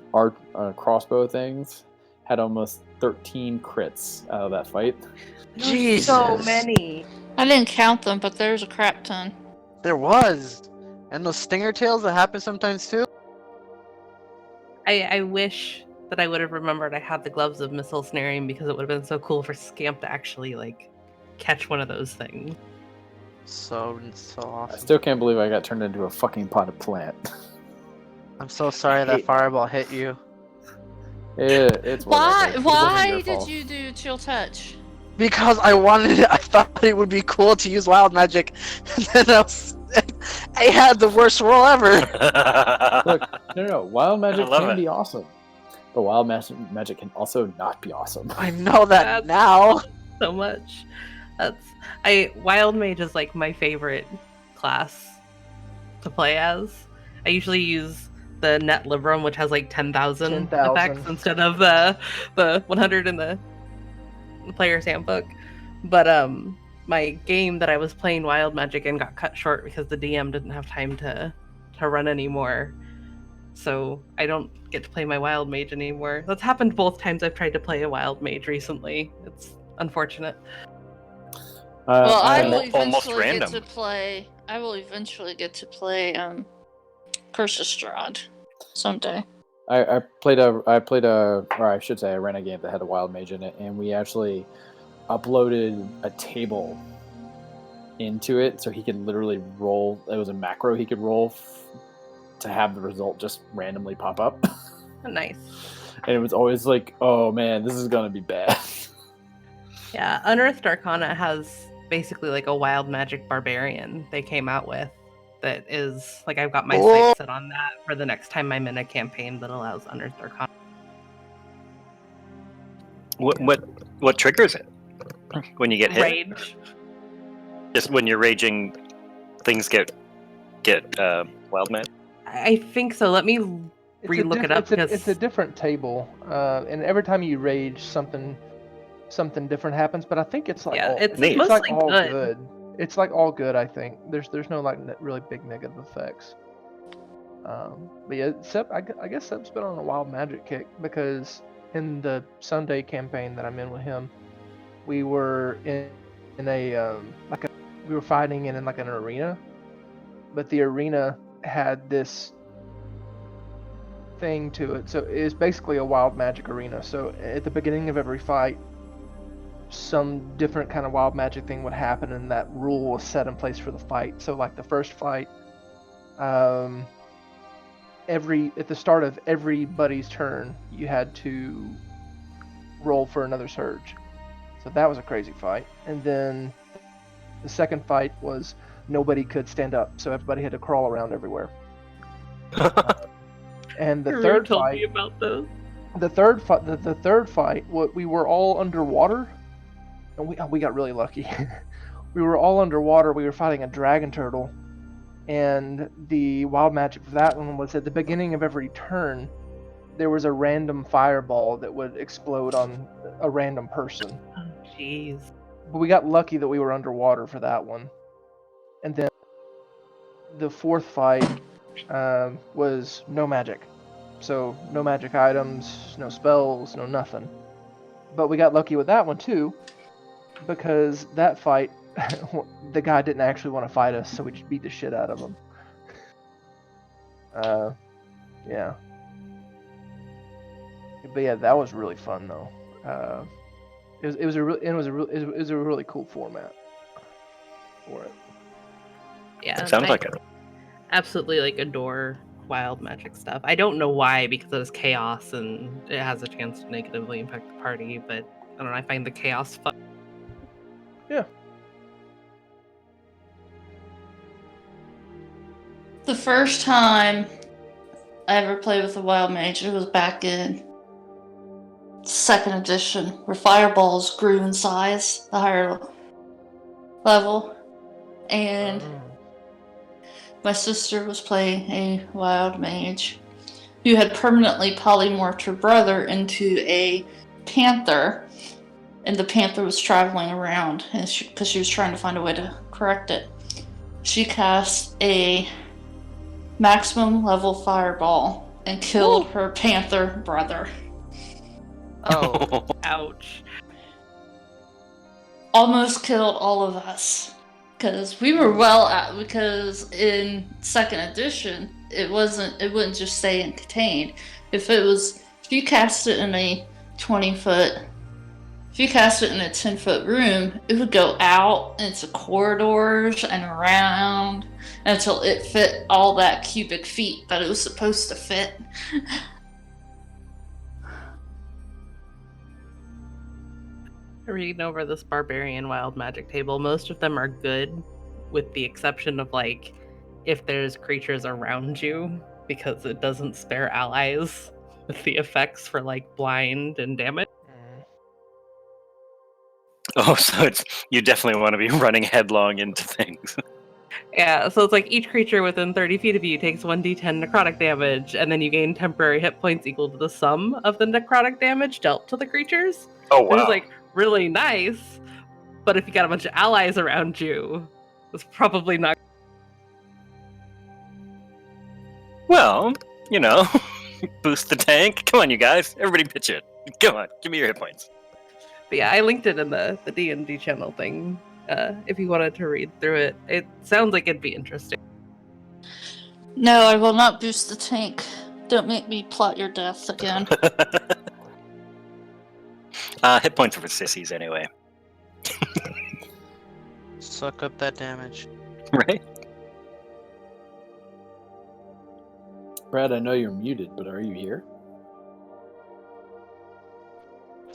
crossbow things. Had almost 13 crits out of that fight.
Jesus.
So many.
I didn't count them, but there's a crap ton.
There was. And those stinger tails that happen sometimes too.
I wish that I would have remembered I had the gloves of missile snaring because it would have been so cool for Scamp to actually like catch one of those things.
So
I
awesome.
still can't believe I got turned into a fucking potted plant.
I'm so sorry that fireball hit you.
It's whatever. It wasn't
Why
your
did
fault.
you do chill touch?
Because I wanted it. I thought it would be cool to use wild magic. And then I had the worst roll ever.
Look, no. Wild magic
love
can
it.
be awesome. But wild magic can also not be awesome.
I know that now.
So much. Wild Mage is like my favorite class to play as. I usually use the Net Librum, which has like 10,000 effects instead of the 100 in the player's handbook. But my game that I was playing Wild Magic in got cut short because the DM didn't have time to run anymore. So I don't get to play my Wild Mage anymore. That's happened both times I've tried to play a Wild Mage recently. It's unfortunate.
Well, I will
almost
eventually get
random.
to play. I will eventually get to play Curse of Strahd someday.
I played a, or I should say, I ran a game that had a wild mage in it, and we actually uploaded a table into it so he could literally roll. It was a macro he could roll to have the result just randomly pop up.
Nice.
And it was always like, oh man, this is gonna be bad.
Yeah, Unearthed Arcana has basically like a wild magic barbarian they came out with that is like I've got my sights set on that for the next time I'm in a campaign that allows Unearthed Arcana.
What triggers it when you get hit?
Rage.
Just when you're raging, things get wild magic.
I think so. Let me re-look it up because
it's a different table, and every time you rage, something different happens. But I think it's like
it's
neat.
it's like
mostly
all
good.
good. It's like all good. I think there's no like really big negative effects. But yeah, I guess Sep's been on a wild magic kick because in the Sunday campaign that I'm in with him, we were in a we were fighting in like an arena, but the arena had this thing to it. So it's basically a wild magic arena. So at the beginning of every fight, some different kind of wild magic thing would happen, and that rule was set in place for the fight. So like the first fight, at the start of everybody's turn, you had to roll for another surge. So that was a crazy fight. And then the second fight was nobody could stand up, so everybody had to crawl around everywhere. And the third
told
fight,
me about those.
the third fight, we were all underwater, and we got really lucky. We were all underwater. We were fighting a dragon turtle, and the wild magic for that one was at the beginning of every turn, there was a random fireball that would explode on a random person.
Oh, jeez.
But we got lucky that we were underwater for that one. And then the fourth fight was no magic. So no magic items, no spells, no nothing. But we got lucky with that one too, because that fight, the guy didn't actually want to fight us, so we just beat the shit out of him. Yeah. But yeah, that was really fun though. It was a really cool format for it.
Yeah,
It sounds like it.
Absolutely, like adore wild magic stuff. I don't know why, because it is chaos and it has a chance to negatively impact the party. But I don't know. I find the chaos fun.
Yeah.
The first time I ever played with a wild mage, it was back in 2nd edition, where fireballs grew in size, the higher level, and my sister was playing a wild mage who had permanently polymorphed her brother into a panther, and the panther was traveling around, and because she was trying to find a way to correct it. She cast a maximum level fireball and killed her panther brother.
Oh,
Ouch.
Almost killed all of us. Because we were because in second edition, it wouldn't just stay in contained. If you cast it in a 20-foot, if you cast it in a 10-foot room, it would go out into corridors and around until it fit all that cubic feet that it was supposed to fit.
Reading over this barbarian wild magic table, most of them are good, with the exception of like if there's creatures around you, because it doesn't spare allies with the effects for like blind and damage.
Oh, so you definitely want to be running headlong into things.
Yeah, so it's like each creature within 30 feet of you takes 1d10 necrotic damage, and then you gain temporary hit points equal to the sum of the necrotic damage dealt to the creatures.
Oh,
Which is
wow.
like really nice, but if you got a bunch of allies around you, it's probably not.
Well, you know, boost the tank. Come on, you guys. Everybody pitch it. Come on, give me your hit points.
But yeah, I linked it in the D&D channel thing. If you wanted to read through it, it sounds like it'd be interesting.
No, I will not boost the tank. Don't make me plot your death again.
Hit points are for sissies anyway.
Suck up that damage.
Right?
Brad, I know you're muted, but are you here?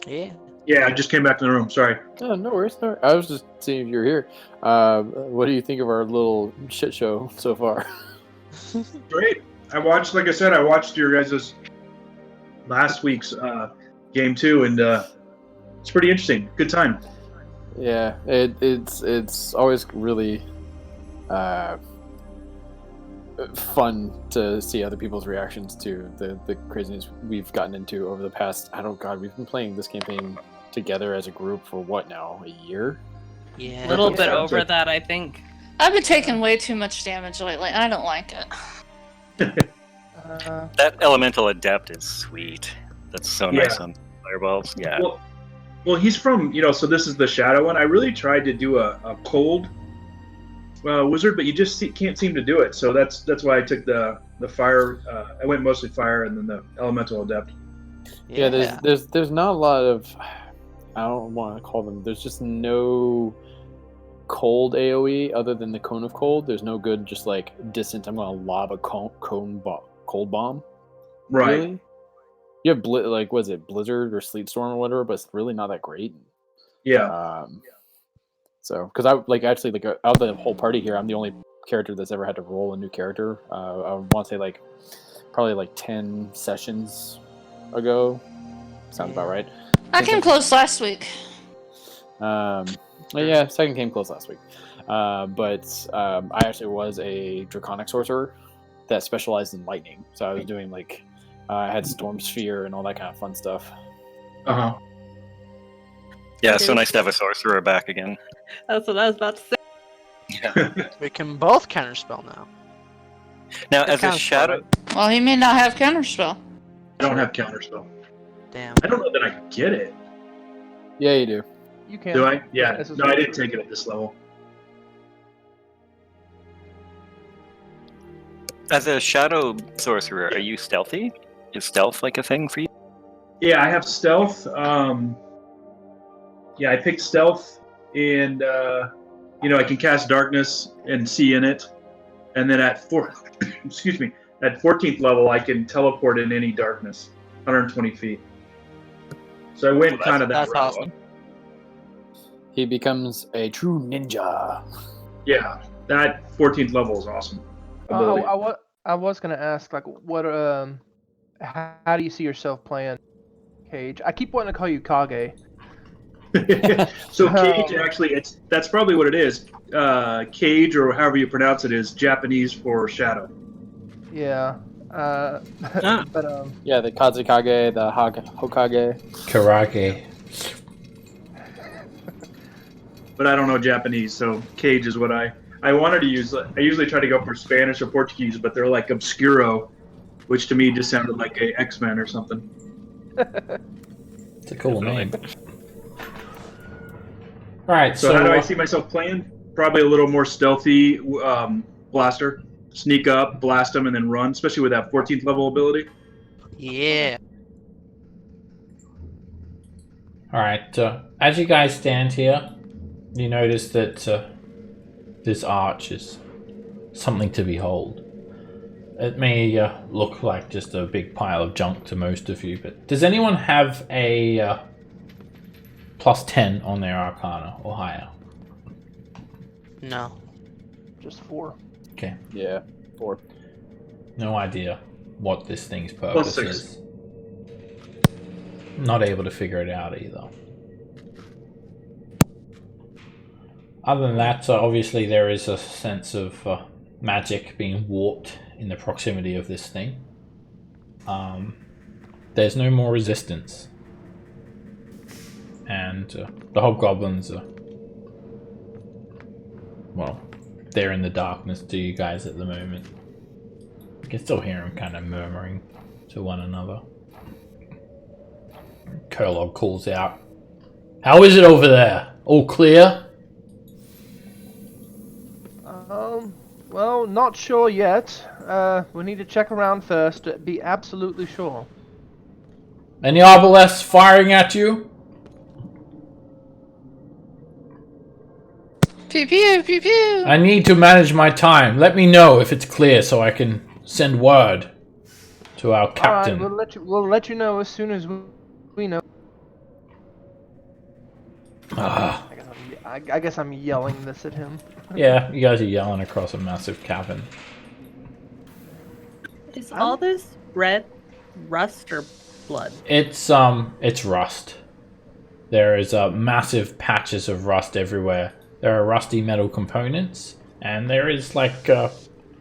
Yeah.
Yeah, I just came back in the room. Sorry.
Oh, no worries. No, I was just seeing if you're here. What do you think of our little shit show so far?
Great. Like I said, I watched your guys' last week's game too, and it's pretty interesting. Good time.
Yeah, it's always really fun to see other people's reactions to the craziness we've gotten into over the past. We've been playing this campaign together as a group for what now? A year?
Yeah.
A little bit
Yeah.
over that, I think.
I've been taking way too much damage lately. I don't like it.
That elemental adept is sweet. That's so nice on fireballs. Yeah.
Well, he's from, so this is the shadow one. I really tried to do a cold wizard, but you just can't seem to do it. So that's why I took the fire. I went mostly fire and then the elemental adept.
Yeah, there's not a lot of, I don't want to call them, there's just no cold AoE other than the Cone of Cold. There's no good just like distant, I'm going to lob a cold bomb.
Right.
Really? You have what is it, Blizzard or Sleet Storm or whatever, but it's really not that great.
Yeah.
So, because out of the whole party here, I'm the only character that's ever had to roll a new character. I want to say probably 10 sessions ago. Sounds about right.
I came close last week.
Yeah, second came close last week. But I actually was a Draconic sorcerer that specialized in lightning. So I was doing I had Storm Sphere and all that kind of fun stuff.
Uh-huh.
Yeah, so nice to have a sorcerer back again.
That's what I was about to say.
Yeah.
We can both counterspell now.
Now,
That
as a
counts,
shadow...
Well, he may not have counterspell.
I don't have counterspell.
Damn.
I don't know that I can get it.
Yeah, you do.
You can.
Do I? Yeah.
As a
No, I didn't
sorcerer.
take it at this level.
As a shadow sorcerer, are you stealthy? Is stealth a thing for you?
Yeah, I have stealth. Yeah, I picked stealth, and I can cast darkness and see in it, and then at 14th level, I can teleport in any darkness, 120 feet. So I went kind of that
That's
route.
awesome.
He becomes a true ninja.
Yeah, that 14th level is awesome. ability.
I was gonna ask, what how do you see yourself playing Cage? I keep wanting to call you Kage.
So Cage, actually, that's probably what it is. Cage, or however you pronounce it, is Japanese for shadow.
Yeah. But
Yeah, the Kazekage, the Hokage.
Karage.
But I don't know Japanese, so Cage is what I wanted to use. I usually try to go for Spanish or Portuguese, but they're like Obscuro, which to me just sounded like a X-Men or something.
It's a cool name. Alright,
So how do I see myself playing? Probably a little more stealthy blaster. Sneak up, blast them, and then run, especially with that 14th level ability.
Yeah.
Alright, as you guys stand here, you notice that this arch is something to behold. It may look like just a big pile of junk to most of you, but does anyone have a plus 10 on their Arcana or higher?
No.
Just 4.
Okay.
Yeah, 4.
No idea what this thing's purpose
+6.
is. Not able to figure it out either. Other than that, obviously there is a sense of magic being warped in the proximity of this thing. There's no more resistance. And the hobgoblins are... well, they're in the darkness to you guys at the moment. You can still hear them kind of murmuring to one another. Kurlog calls out, "How is it over there? All clear?"
Well, not sure yet. We need to check around first to be absolutely sure.
Any arbalests firing at you?
Pew pew pew pew.
I need to manage my time. Let me know if it's clear so I can send word to our captain.
All right, we'll let you know as soon as we know.
Ah.
I guess I'm yelling this at him.
Yeah, you guys are yelling across a massive cabin.
Is all this red rust or blood?
It's rust. There is massive patches of rust everywhere. There are rusty metal components, and there is like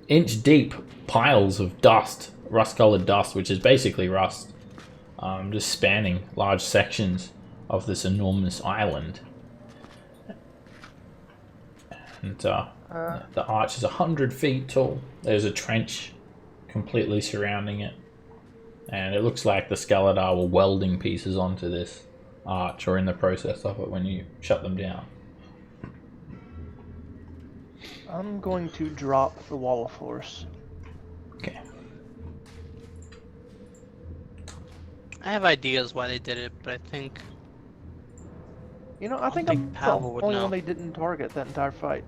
inch deep piles of dust, rust-colored dust, which is basically rust, just spanning large sections of this enormous island. And the arch is 100 feet tall. There's a trench completely surrounding it, and it looks like the Skeledar were welding pieces onto this arch, or in the process of it when you shut them down.
I'm going to drop the wall of force.
Okay.
I have ideas why they did it, but I think
You know, I think
think
I'm the
Pavel would
only
know.
one they didn't target that entire fight.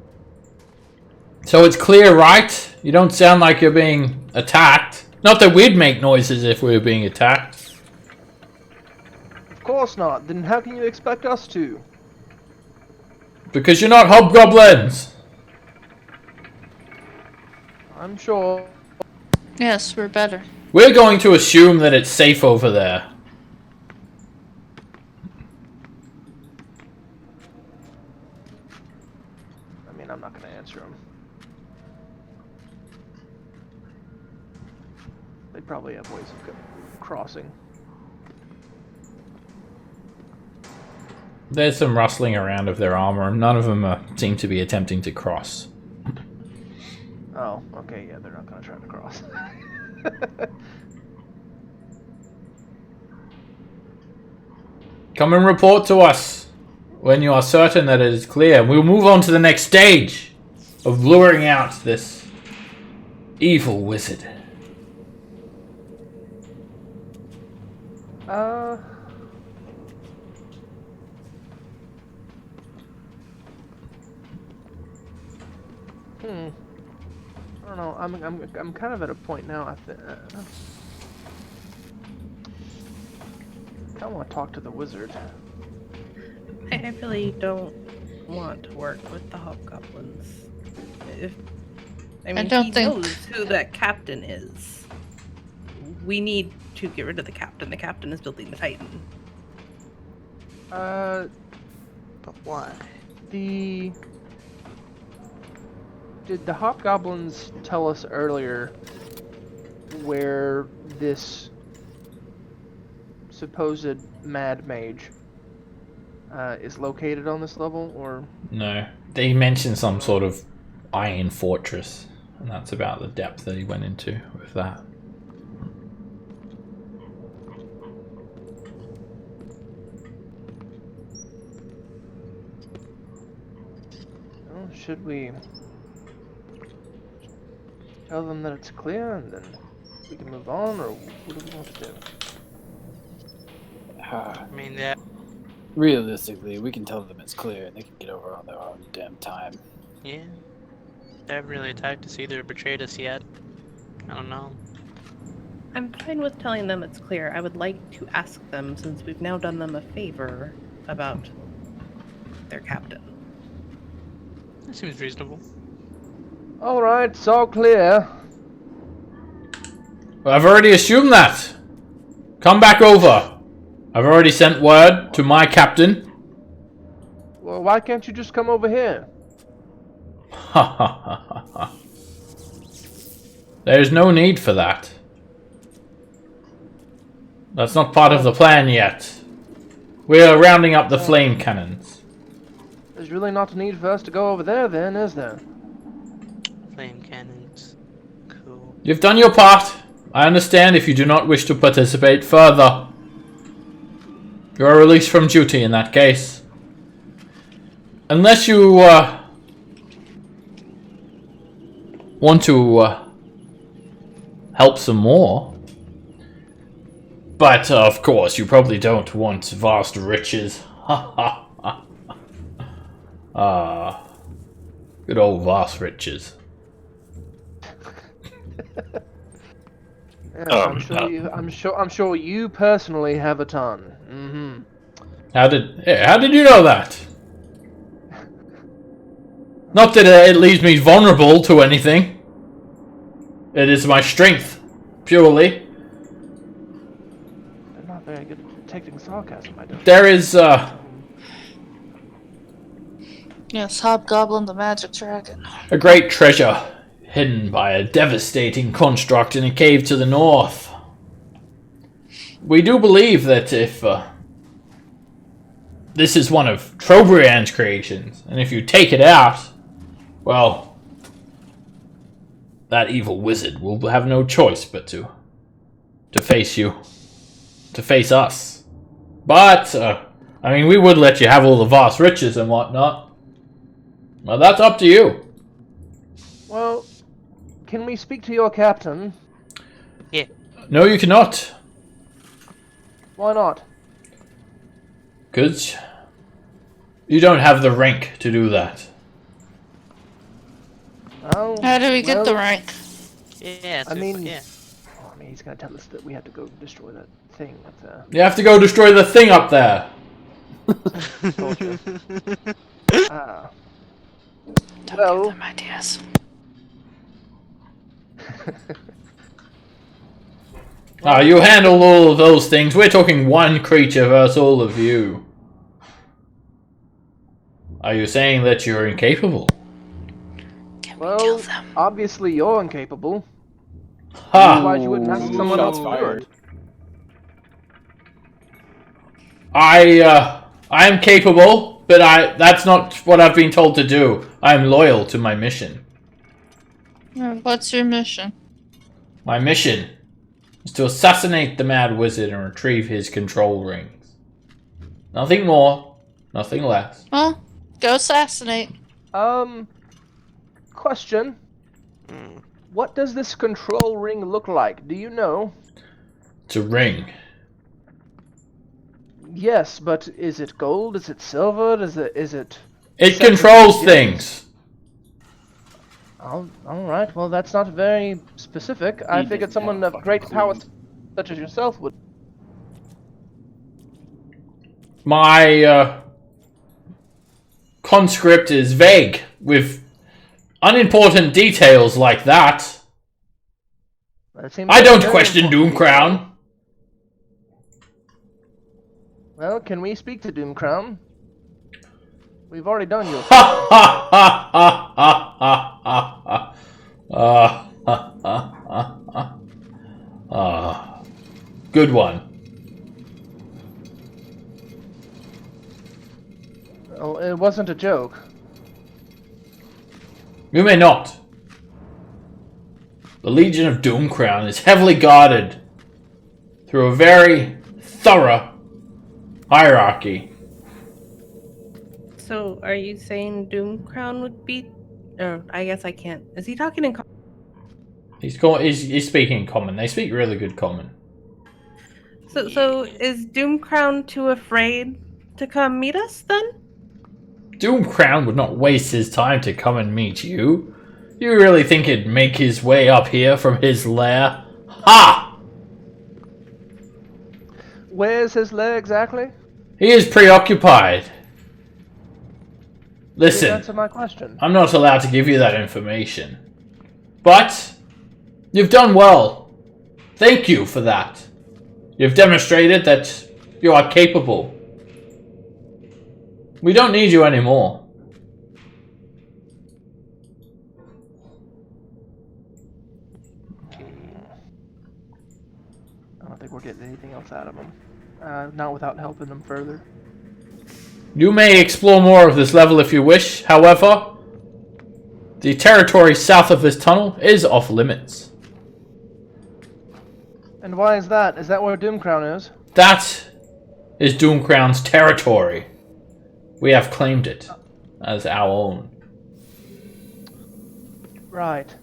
So it's clear, right? You don't sound like you're being attacked. Not that we'd make noises if we were being attacked.
Of course not. Then how can you expect us to?
Because you're not hobgoblins!
I'm sure.
Yes, we're better.
We're going to assume that it's safe over there.
I mean, I'm not going to answer them. They probably have ways of crossing.
There's some rustling around of their armor, and none of them seem to be attempting to cross.
Oh, okay, yeah, they're not going to try to cross.
Come and report to us when you are certain that it is clear. We'll move on to the next stage of luring out this evil wizard.
I don't know. I'm kind of at a point now. I kind of want to talk to the wizard.
I really don't want to work with the hobgoblins. I mean,
don't
he
think-
knows who that captain is. We need to get rid of the captain. The captain is building the Titan.
but why?
Did the hobgoblins tell us earlier where this supposed Mad Mage is located on this level, or?
No, they mentioned some sort of iron fortress, and that's about the depth that he went into with that.
should we tell them that it's clear and then we can move on, or what do we want to do?
I mean, yeah.
Realistically, we can tell them it's clear and they can get over on their own damn time.
Yeah. They haven't really attacked us either, betrayed us yet. I don't know.
I'm fine with telling them it's clear. I would like to ask them, since we've now done them a favor, about their captain.
That seems reasonable.
Alright, it's all clear.
I've already assumed that. Come back over. I've already sent word to my captain.
Well, why can't you just come over here?
Ha ha ha ha ha. There's no need for that. That's not part of the plan yet. We're rounding up the flame cannons.
There's really not a need for us to go over there then, is there?
Flame cannons. Cool.
You've done your part. I understand if you do not wish to participate further. You are released from duty in that case. Unless you want to help some more. But of course, you probably don't want vast riches. Ha ha ha. Good old vast riches.
Yeah, I'm sure you personally have a ton. Mm-hmm.
How did you know that? Not that it leaves me vulnerable to anything. It is my strength, purely.
They're not very good at detecting sarcasm, I don't.
There is,
Yes, Hobgoblin the Magic Dragon.
a great treasure hidden by a devastating construct in a cave to the north. We do believe that if this is one of Trobriand's creations, and if you take it out, well, that evil wizard will have no choice but to face you, to face us. But I mean, we would let you have all the vast riches and whatnot. Well, that's up to you.
Well, can we speak to your captain?
Yeah.
No, you cannot.
Why not?
Because you don't have the rank to do that.
Oh,
How do we get
well,
the rank?
Yeah.
I mean,
yeah.
oh, I mean, he's gonna tell us that we have to go destroy that thing up there.
You have to go destroy the thing up there.
Torture. Ah.
Don't
Well-
give them ideas.
You handle all of those things. We're talking one creature versus all of you. Are you saying that you're incapable?
Can we kill
Well,
them?
obviously you're incapable.
Ha!
Otherwise you wouldn't ask someone else
Shots
to do
fired.
it.
I am capable, but that's not what I've been told to do. I'm loyal to my mission.
What's your mission?
My mission is to assassinate the Mad Wizard and retrieve his control rings. Nothing more, nothing less.
Well, go assassinate.
Question. What does this control ring look like? Do you know?
It's a ring.
Yes, but is it gold? Is it silver? Is it...
It
Such a
controls
big
things.
Alright, well that's not very specific. I
He
figured
doesn't
someone
have a
of great
fucking
power
clue.
such as yourself would...
My conscript is vague, with unimportant details like that.
It seems
I
like
don't
very
question
important.
Doomcrown.
Well, can we speak to Doomcrown? We've already done your...
Ha ha ha ha ha ha ha ha. Good one.
Oh, it wasn't a joke.
You may not. The Legion of Doomcrown is heavily guarded through a very thorough hierarchy.
So, are you saying Doomcrown would be? Or I guess I can't. Is he talking in?
He's speaking in common. They speak really good common.
So is Doomcrown too afraid to come meet us then?
Doomcrown would not waste his time to come and meet you. You really think he'd make his way up here from his lair? Ha!
Where's his lair exactly?
He is preoccupied.
Please
Listen,
answer my question.
I'm not allowed to give you that information. But you've done well. Thank you for that. You've demonstrated that you are capable. We don't need you anymore.
I don't think we're getting anything else out of him. Not without helping him further.
You may explore more of this level if you wish. However, the territory south of this tunnel is off limits.
And why is that? Is that where Doomcrown is?
That is Doomcrown's territory. We have claimed it as our own.
Right.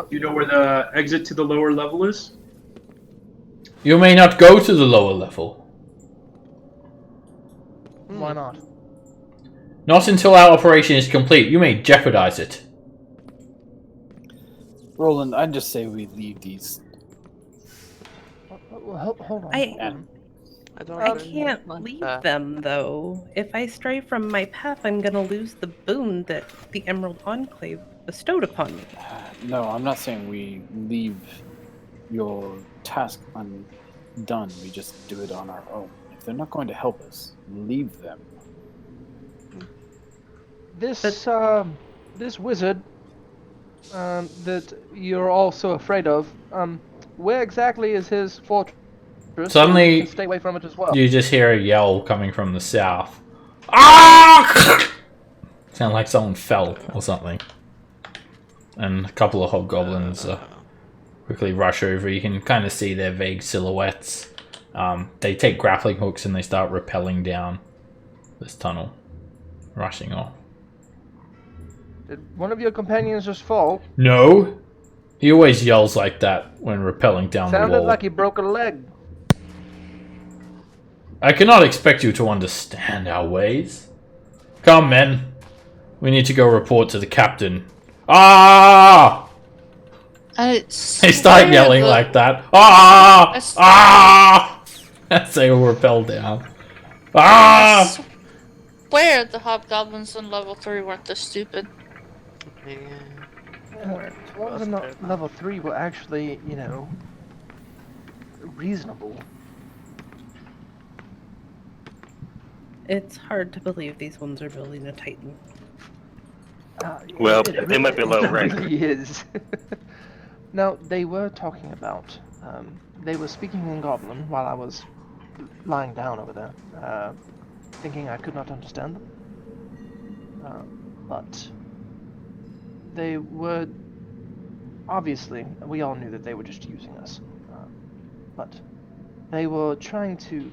You know where the exit to the lower level is?
You may not go to the lower level.
Why not?
Not until our operation is complete. You may jeopardize it.
Roland, I'd just say we leave these.
Well, hold on.
I don't.
I
really
can't
like
leave
that.
them though. If I stray from my path, I'm gonna lose the boon that the Emerald Enclave bestowed upon me.
No, I'm not saying we leave your task undone. We just do it on our own. If they're not going to help us, leave them.
This this wizard that you're all so afraid of, where exactly is his fortress?
Suddenly,
You can stay away from it as well.
you just hear a yell coming from the south. Ah! Sound like someone fell or something. And a couple of hobgoblins quickly rush over. You can kind of see their vague silhouettes. They take grappling hooks and they start rappelling down this tunnel, rushing off.
Did one of your companions just fall?
No! He always yells like that when rappelling down the
Sounded
wall.
like he broke a leg.
I cannot expect you to understand our ways. Come, men. We need to go report to the captain. Ah! They start yelling like that. Ah! Ah! As they all rappel down. Ah!
Swear the hobgoblins on level 3 weren't this stupid.
Ones in level 3 were actually, you know, reasonable.
It's hard to believe these ones are building a Titan.
Well, they might be low rank.
It really is. Now, they were talking about, they were speaking in Goblin while I was lying down over there, thinking I could not understand them. But they were, obviously, we all knew that they were just using us. But they were trying to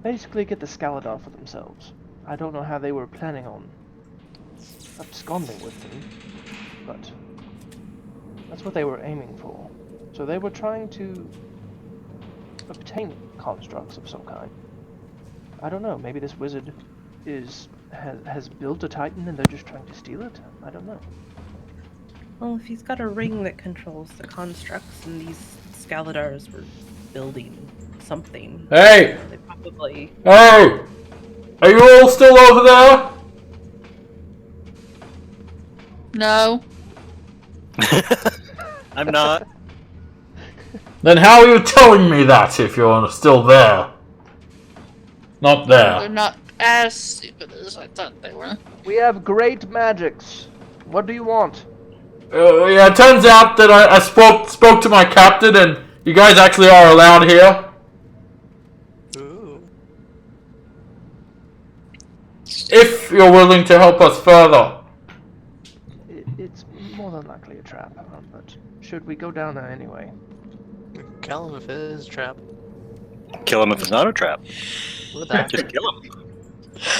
basically get the Scaladar for themselves. I don't know how they were planning on absconding with them, but that's what they were aiming for. So they were trying to obtain constructs of some kind. I don't know, maybe this wizard has built a Titan and they're just trying to steal it? I don't know.
Well, if he's got a ring that controls the constructs and these Scaladars were building something.
Hey!
They probably...
Hey! Are you all still over there?
No.
I'm not.
Then how are you telling me that if you're still there? Not
They're
there.
not as stupid as I thought they were.
We have great magics. What do you want?
Yeah, it turns out that I spoke to my captain and you guys actually are allowed here.
Ooh.
If you're willing to help us further.
It's more than likely a trap, but should we go down there anyway?
Kill him if it is a trap.
Kill him if it's not a trap.
With that.
Just kill him.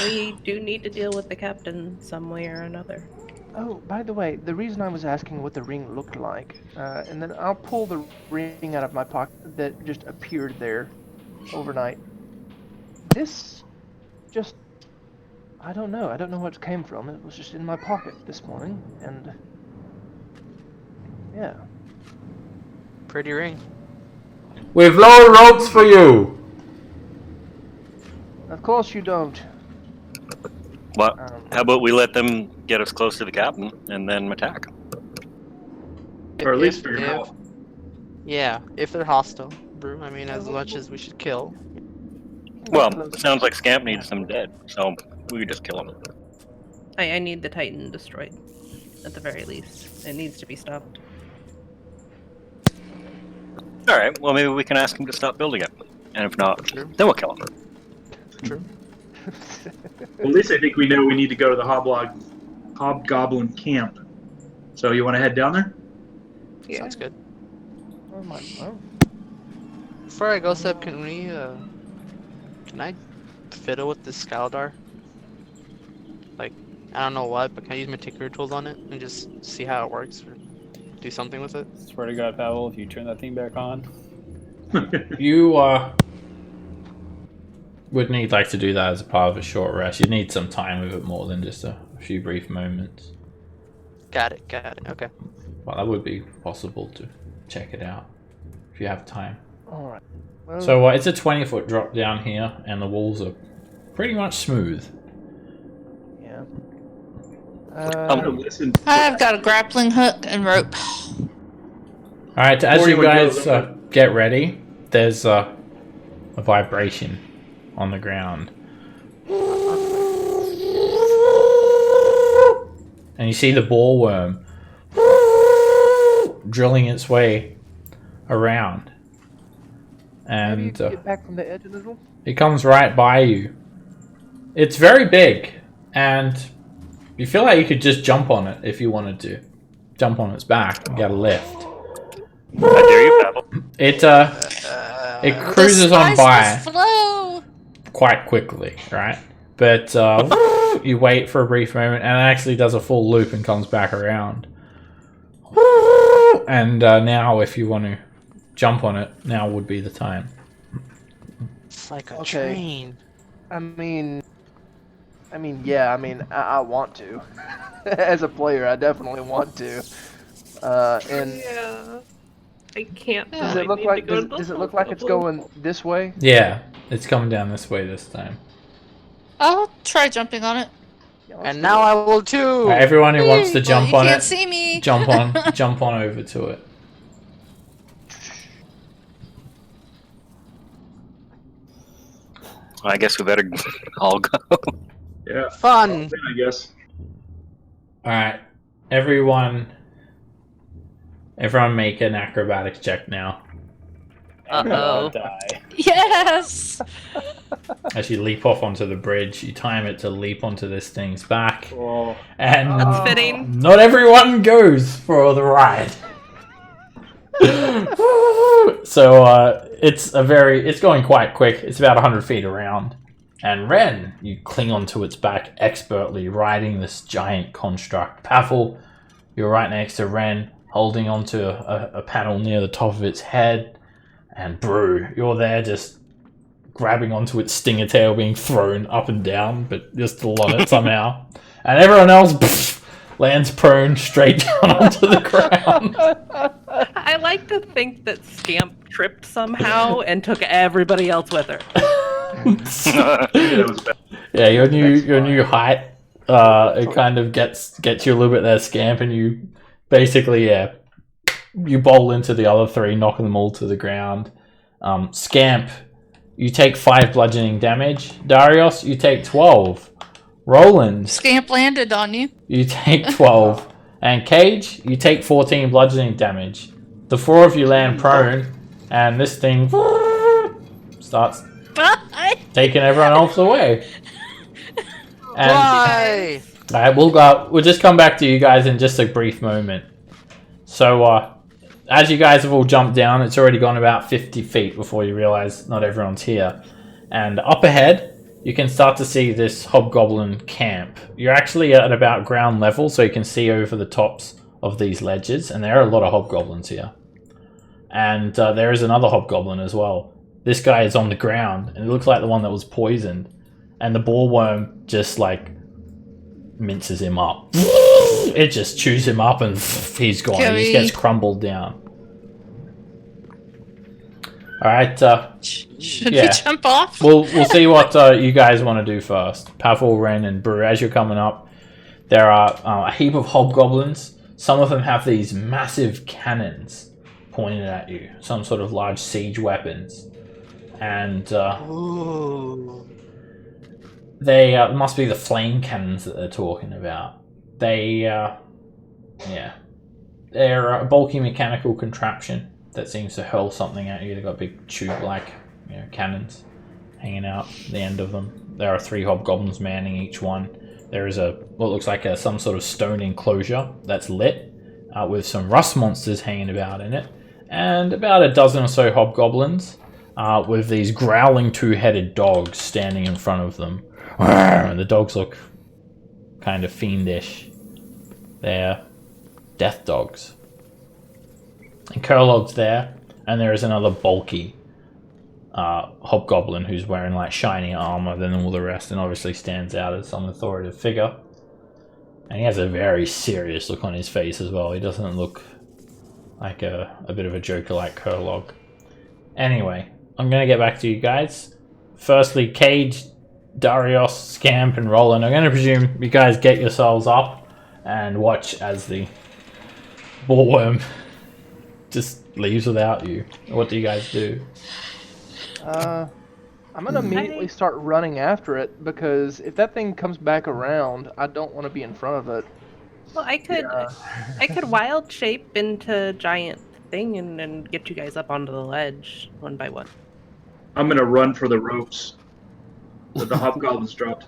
We do need to deal with the captain some way or another.
Oh, by the way, the reason I was asking what the ring looked like, and then I'll pull the ring out of my pocket that just appeared there overnight. This just, I don't know what it came from. It was just in my pocket this morning, and yeah.
Pretty ring.
We've lowered ropes for you.
Of course you don't.
Well, how about we let them get us close to the captain and then attack?
Or at least for your
If-
health.
Yeah, if they're hostile, Brew. I mean, as much as we should kill.
Well, it sounds like Scamp needs them dead, so we could just kill him.
I need the Titan destroyed, at the very least. It needs to be stopped.
Alright, well maybe we can ask him to stop building it. And if not,
Sure.
then we'll kill him.
True.
Well, at least I think we know we need to go to the Hobgoblin camp. So you want to head down there?
Yeah.
Sounds good.
Oh.
Before I go, Seb, can I fiddle with this Skaldar? Like, I don't know what, but can I use my tinker tools on it and just see how it works or do something with it?
Swear to God, Pavel, if you turn that thing back on.
You would need like to do that as a part of a short rest. You'd need some time with it more than just a few brief moments.
Got it. Okay.
Well, that would be possible to check it out if you have time.
Alright. Well,
So it's a 20-foot drop down here, and the walls are pretty much smooth.
yeah.
I'm gonna listen.
I've got a grappling hook and rope.
All right, as
Before
you
you would go,
guys get ready, there's a vibration on the ground, and you see the ball worm drilling its way around,
Maybe you
and
can get back from the edge a little.
it comes right by you. It's very big, and you feel like you could just jump on it if you wanted to. Jump on its back and get a lift.
I dare you, Pavel.
It cruises on by
Flow.
quite quickly, right? But you wait for a brief moment, and it actually does a full loop and comes back around. And now, if you want to jump on it, now would be the time.
It's like a
Okay.
train.
I want to. As a player, I definitely want to. And
Yeah. I can't.
does
I
it look
need
like
to go to the
does it look like it's going this way?
Yeah, it's coming down this way this time.
I'll try jumping on it.
Yeah, let's
And
do
now
it.
I will too.
All right, everyone who wants to
Well,
jump
you
on
can't
it,
see me.
jump on over to it.
I guess we better all go.
Yeah.
Fun.
I guess.
All right, everyone make an acrobatics check now.
Uh-oh.
Die.
Yes.
As you leap off onto the bridge, you time it to leap onto this thing's back,
Oh.
and
That's fitting.
not everyone goes for the ride. So it's going quite quick. It's about 100 feet around. And Ren, you cling onto its back expertly, riding this giant construct. Pavel, you're right next to Ren, holding onto a panel near the top of its head. And Brew, you're there just grabbing onto its stinger tail, being thrown up and down, but you're still on it somehow. And everyone else lands prone straight down onto the ground.
I like to think that Scamp tripped somehow and took everybody else with her.
That was bad.
Yeah, your new height, it kind of gets you a little bit there, Scamp, and you basically, you bowl into the other three, knocking them all to the ground. Scamp, you take 5 bludgeoning damage. Darius, you take 12. Roland,
Scamp landed on you.
you take 12. And Cage, you take 14 bludgeoning damage. The 4 of you land prone, and this thing starts taking everyone else away. And
Why?
alright, we'll just come back to you guys in just a brief moment. So, as you guys have all jumped down, it's already gone about 50 feet before you realize not everyone's here. And up ahead, you can start to see this hobgoblin camp. You're actually at about ground level, so you can see over the tops of these ledges, and there are a lot of hobgoblins here. And there is another hobgoblin as well. This guy is on the ground, and it looks like the one that was poisoned. And the boarworm just like minces him up. It just chews him up and he's gone. He just gets crumbled down. Alright,
Should we jump off?
We'll see what you guys want to do first. Pavel, Ren, and Brew, as you're coming up, there are a heap of hobgoblins. Some of them have these massive cannons pointed at you. Some sort of large siege weapons. And they must be the flame cannons that they're talking about. They're a bulky mechanical contraption that seems to hurl something at you. They've got big tube-like cannons hanging out the end of them. There are 3 hobgoblins manning each one. There is what looks like some sort of stone enclosure that's lit with some rust monsters hanging about in it, and about a dozen or so hobgoblins with these growling 2-headed dogs standing in front of them. And the dogs look kind of fiendish. They're death dogs. And Kurlog's there, and there is another bulky hobgoblin who's wearing like shiny armor than all the rest, and obviously stands out as some authoritative figure. And he has a very serious look on his face as well. He doesn't look like a bit of a joker like Kurlog. Anyway, I'm gonna get back to you guys. Firstly, Cage, Darius, Scamp, and Roland. I'm gonna presume you guys get yourselves up and watch as the boarworm just leaves without you. What do you guys do?
I'm gonna immediately start running after it, because if that thing comes back around, I don't want to be in front of it.
Well, I could wild shape into giant thing and get you guys up onto the ledge one by one.
I'm gonna run for the ropes that the hobgoblins dropped.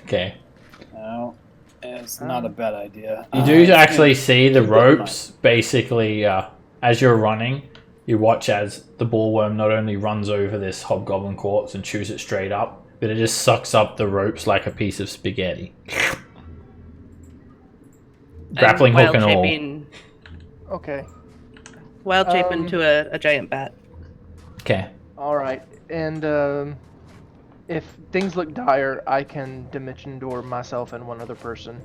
Okay.
No, it's not a bad idea.
You do actually see the ropes, basically, as you're running, you watch as the boarworm not only runs over this hobgoblin corpse and chews it straight up, but it just sucks up the ropes like a piece of spaghetti. Grappling hook and all.
Okay.
Wild shape into a giant bat.
Okay.
Alright, and if things look dire, I can dimension door myself and one other person.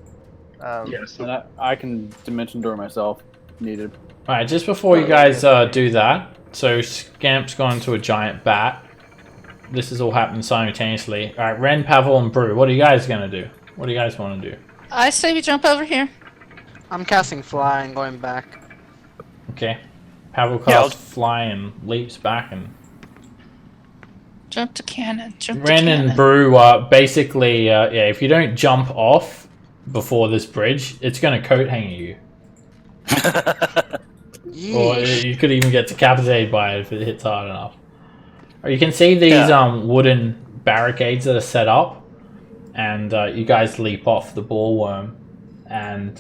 Yes.
And I can dimension door myself, needed.
Alright, just before you guys do that, so Scamp's gone into a giant bat. This is all happening simultaneously. Alright, Ren, Pavel, and Brew, what are you guys gonna do? What do you guys want to do?
I say we jump over here.
I'm casting fly and going back.
Okay. Pavel casts fly and leaps back, and
Jump to cannon. Jump
Ren
to cannon.
and Brew basically, if you don't jump off before this bridge, it's gonna coat hang you. Or you could even get decapitated by it if it hits hard enough. Or you can see these wooden barricades that are set up, and you guys leap off the boarworm, and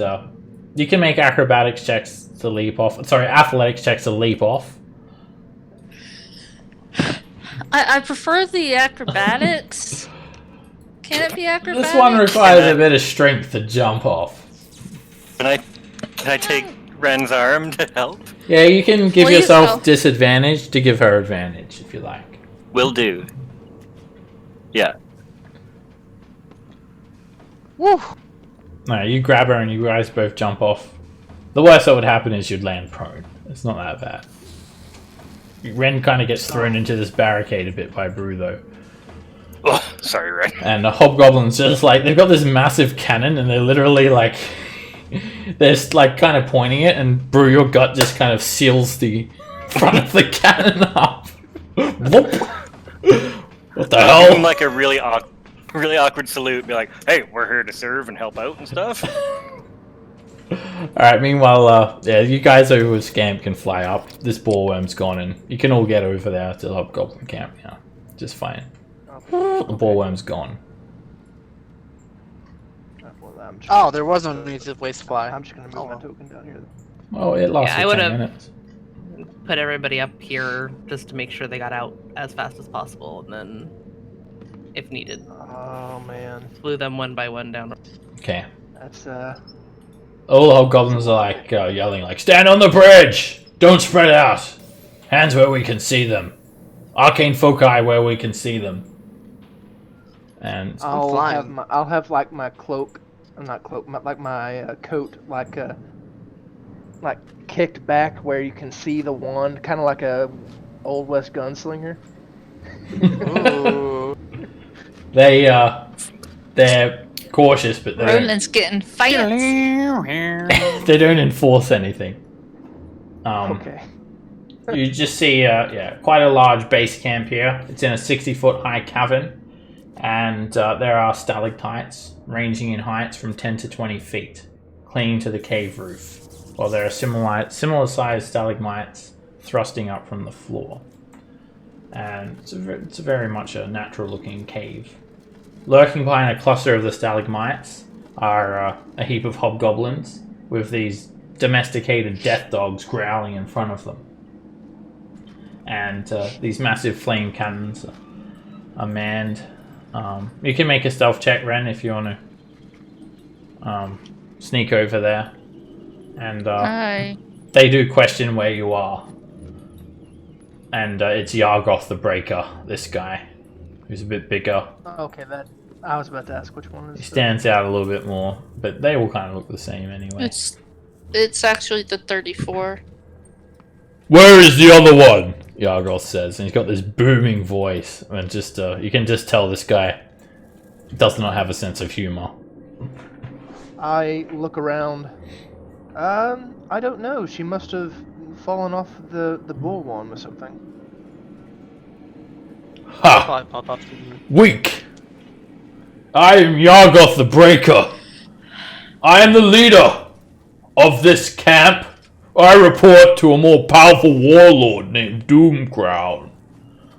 you can make acrobatics checks to leap off. Sorry, athletics checks to leap off.
I prefer the acrobatics. Can it be acrobatics?
This one requires a bit of strength to jump off.
Can I take Ren's arm to help?
Yeah, you can give
Please
yourself
help.
disadvantage to give her advantage if you like.
Will do. Yeah.
Woo!
No, you grab her and you guys both jump off. The worst that would happen is you'd land prone. It's not that bad. Ren kind of gets thrown into this barricade a bit by Brew, though.
Oh, sorry, Ren.
And the hobgoblins just like, they've got this massive cannon and they're literally like, they're like kind of pointing it, and Brew, your gut just kind of seals the front of the cannon up. Whoop. What the hell?
Give him like a really awkward salute. Be like, "Hey, we're here to serve and help out and stuff."
Alright, meanwhile, you guys over with Scamp can fly up. This boarworm's gone, and you can all get over there to the hobgoblin camp now. Just fine. The boarworm's gone.
Oh, there was no need to waste fly.
I'm just gonna move my token down here.
Oh, it lasted
Yeah, I
10
would've-
minutes.
put everybody up here just to make sure they got out as fast as possible, and then, if needed,
Oh man,
blew them one by one down.
Okay.
that's
All the hobgoblins are like yelling, like, "Stand on the bridge! Don't spread out! Hands where we can see them! Arcane foci where we can see them!" And
I'll have like my cloak, not cloak, like my coat, like kicked back where you can see the wand, kind of like a old west gunslinger.
Ooh.
they're cautious, but they
Roland's getting
they don't enforce anything.
Okay.
You just see quite a large base camp here. It's in a 60-foot high cavern, and there are stalactites ranging in heights from 10 to 20 feet, clinging to the cave roof, while there are similar sized stalagmites thrusting up from the floor. And it's very much a natural looking cave. Lurking behind a cluster of the stalagmites are a heap of hobgoblins with these domesticated death dogs growling in front of them. And these massive flame cannons are manned. You can make a stealth check, Ren, if you want to sneak over there. And they do question where you are. And it's Yargoth the Breaker, this guy, who's a bit bigger.
Okay, that I was about to ask which one is.
He stands out a little bit more, but they all kind of look the same anyway.
It's actually the 34.
Where is the other one? Yargoth says, and he's got this booming voice, and just you can just tell this guy does not have a sense of humor.
I look around. I don't know. She must have fallen off the bull one or something.
Ha!
Probably pop up to you.
Weak! I am Yargoth the Breaker. I am the leader of this camp. I report to a more powerful warlord named Doomcrown.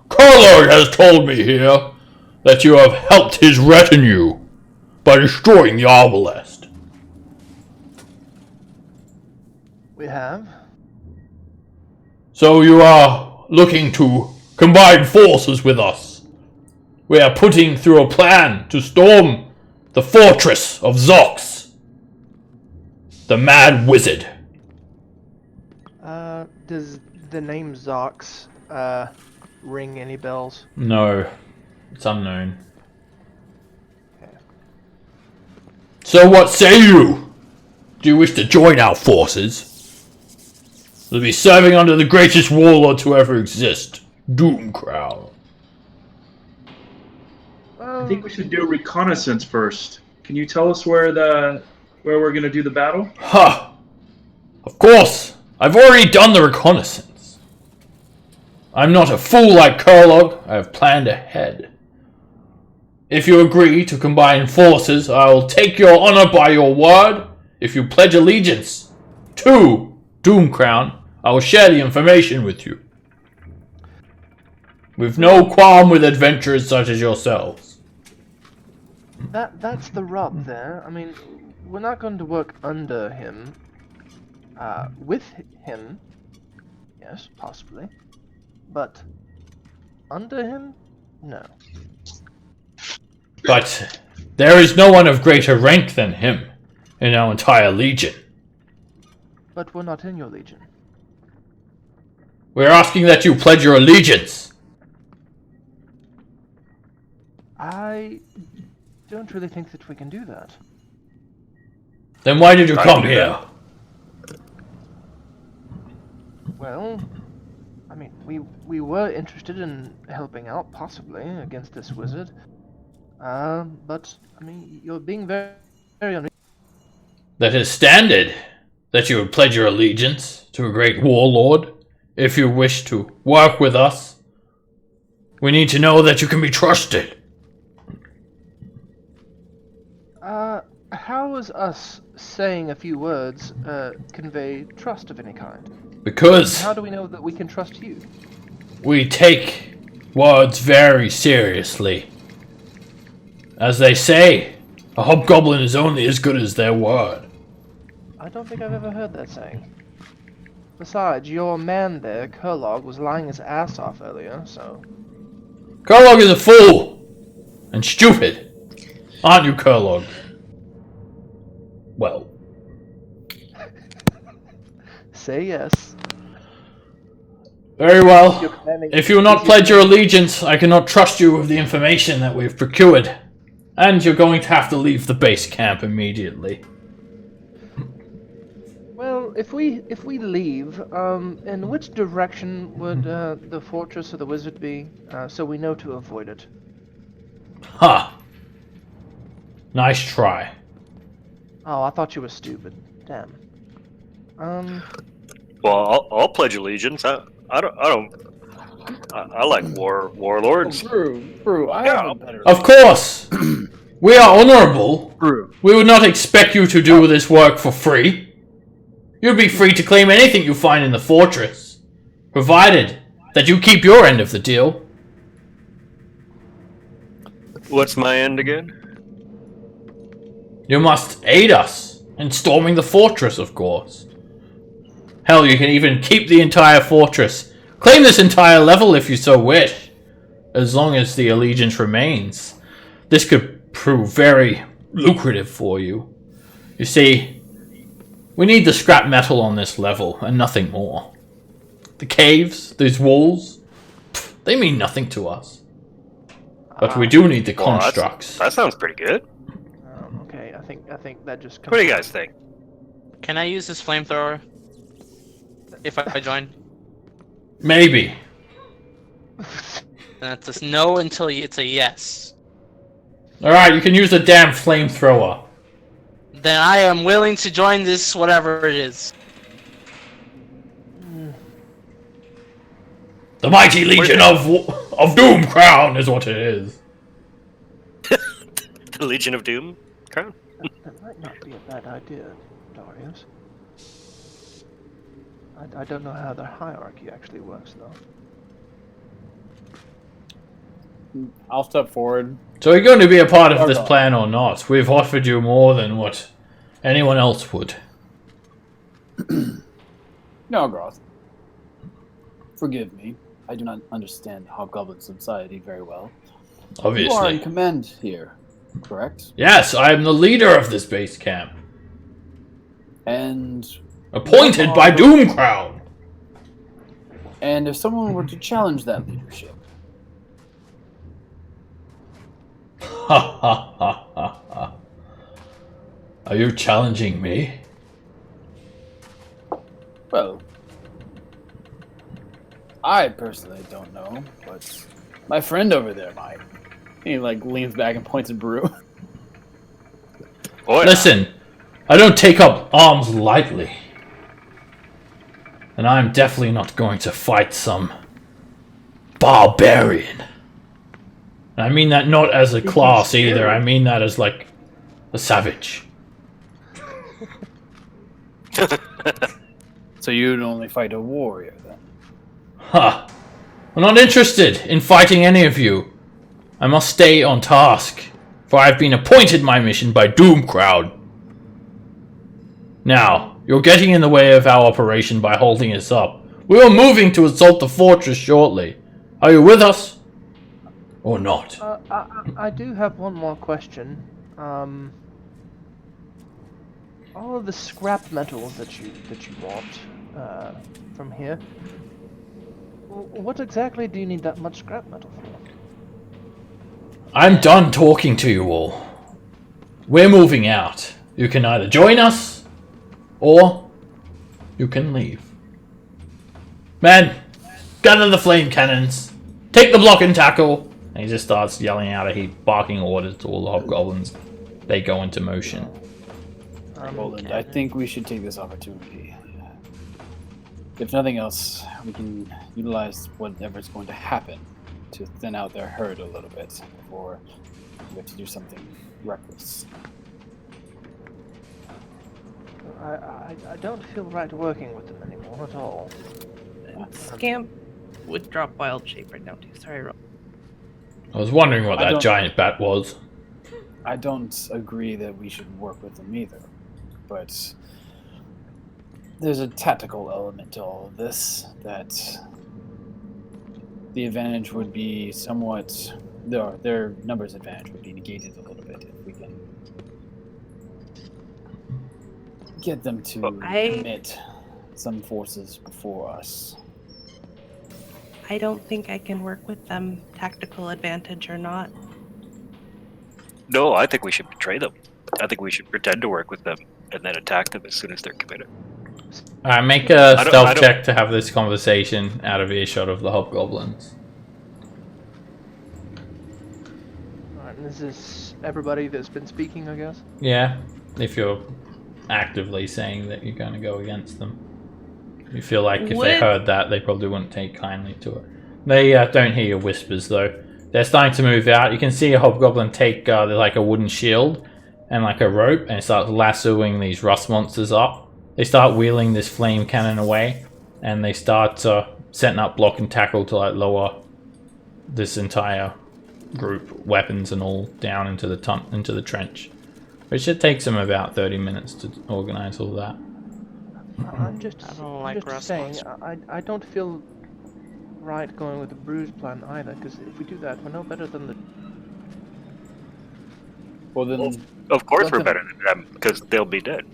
Kurlog has told me here that you have helped his retinue by destroying the Arbalest.
We have.
So you are looking to combine forces with us. We are putting through a plan to storm the fortress of Zox, the Mad Wizard.
Does the name Zox ring any bells?
No, it's unknown. Okay. So what say you? Do you wish to join our forces? We'll be serving under the greatest warlord to ever exist, Doomcrown.
I think we should do a reconnaissance first. Can you tell us where we're gonna do the battle?
Ha! Of course! I've already done the reconnaissance. I'm not a fool like Kurlog. I have planned ahead. If you agree to combine forces, I will take your honor by your word. If you pledge allegiance to Doomcrown, I will share the information with you. With no qualm with adventurers such as yourselves.
That's the rub there. I mean, we're not going to work under him. With him, yes, possibly. But under him, no.
But there is no one of greater rank than him in our entire legion.
But we're not in your legion.
We're asking that you pledge your allegiance.
I don't really think that we can do that.
Then why did you come here?
Well, I mean, we were interested in helping out, possibly, against this wizard. But, I mean, you're being very, very unreasonable.
That is standard, that you would pledge your allegiance to a great warlord if you wish to work with us. We need to know that you can be trusted.
How is us saying a few words convey trust of any kind?
Because
How do we know that we can trust you?
we take words very seriously. As they say, a hobgoblin is only as good as their word.
I don't think I've ever heard that saying. Besides, your man there, Kurlog, was lying his ass off earlier, so...
Kurlog is a fool! And stupid! Aren't you, Kurlog? Well.
Say yes.
Very well.
You're commanding-
If you will not pledge your allegiance, I cannot trust you with the information that we've procured. And you're going to have to leave the base camp immediately.
Well, if we leave, in which direction would the fortress of the wizard be, so we know to avoid it?
Ha! Nice try.
Oh, I thought you were stupid. Damn.
Well, I'll pledge allegiance. I like warlords.
Brew, I have a better...
Of course! We are honorable.
Brew.
We would not expect you to do this work for free. You'd be free to claim anything you find in the fortress, provided that you keep your end of the deal.
What's my end again?
You must aid us in storming the fortress, of course. Hell, you can even keep the entire fortress. Claim this entire level if you so wish, as long as the allegiance remains. This could prove very lucrative for you. You see, we need the scrap metal on this level, and nothing more. The caves, these walls, they mean nothing to us. But we do need the constructs.
That sounds pretty good.
Okay, I think that just...
What do you guys think?
Can I use this flamethrower? If I join?
Maybe.
That's a no until it's a yes.
Alright, you can use the damn flamethrower.
Then I am willing to join this, whatever it is.
The mighty legion of Doom Crown is what it is.
The Legion of Doom crown?
That might not be a bad idea, Darius. I don't know how the hierarchy actually works, though.
I'll step forward.
So are you going to be a part of this plan or not? We've offered you more than what anyone else would.
No, Groth. Forgive me. I do not understand Hobgoblin society very well. You are in
Obviously.
command here, correct?
Yes, I am the leader of this base camp.
And
Appointed by Doom Crown.
and if someone were to challenge that leadership,
Ha ha ha ha ha. Are you challenging me?
well, I personally don't know, but my friend over there might. He leans back and points at Brew.
Boy,
Listen, I don't take up arms lightly. And I'm definitely not going to fight some barbarian. And I mean that not as a class either, I mean that as like a savage.
So you'd only fight a warrior then?
Ha! I'm not interested in fighting any of you. I must stay on task, for I've been appointed my mission by Doom Crowd. Now, you're getting in the way of our operation by holding us up. We are moving to assault the fortress shortly. Are you with us? Or not?
I do have one more question. All of the scrap metals that you robbed from here. What exactly do you need that much scrap metal for?
I'm done talking to you all. We're moving out. You can either join us, or you can leave. Men, gather the flame cannons. Take the block and tackle. And he just starts yelling out a heap, barking orders to all the hobgoblins. They go into motion.
Roland, I think we should take this opportunity. If nothing else, we can utilize whatever's going to happen to thin out their herd a little bit before we have to do something reckless.
I don't feel right working with them anymore at all.
Scamp would drop wild shape right now too. Sorry, Rob.
I was wondering what that giant bat was.
I don't agree that we should work with them either, but there's a tactical element to all of this that the advantage would be somewhat. Their numbers advantage would be negated a little bit if we can get them to commit some forces before us.
I don't think I can work with them, tactical advantage or not.
No, I think we should betray them. I think we should pretend to work with them and then attack them as soon as they're committed.
Alright, make a
I
stealth
don't-
check to have this conversation out of earshot of the hobgoblins.
Alright, and this is everybody that's been speaking, I guess?
Yeah, if you're actively saying that you're going to go against them. You feel like if they
Would-
heard that, they probably wouldn't take kindly to it. They don't hear your whispers, though. They're starting to move out. You can see a hobgoblin take like a wooden shield and like a rope and start lassoing these rust monsters up. They start wheeling this flame cannon away, and they start setting up block and tackle to like lower this entire group, weapons and all, down into the trench. It should take them about 30 minutes to organize all that.
I'm just,
I don't
I'm
like
just
rust
saying,
monsters.
I don't feel right going with the bruise plan either, because if we do that, we're no better than the...
Well then,
Of course
Let
we're
them-
better than them, because they'll be dead.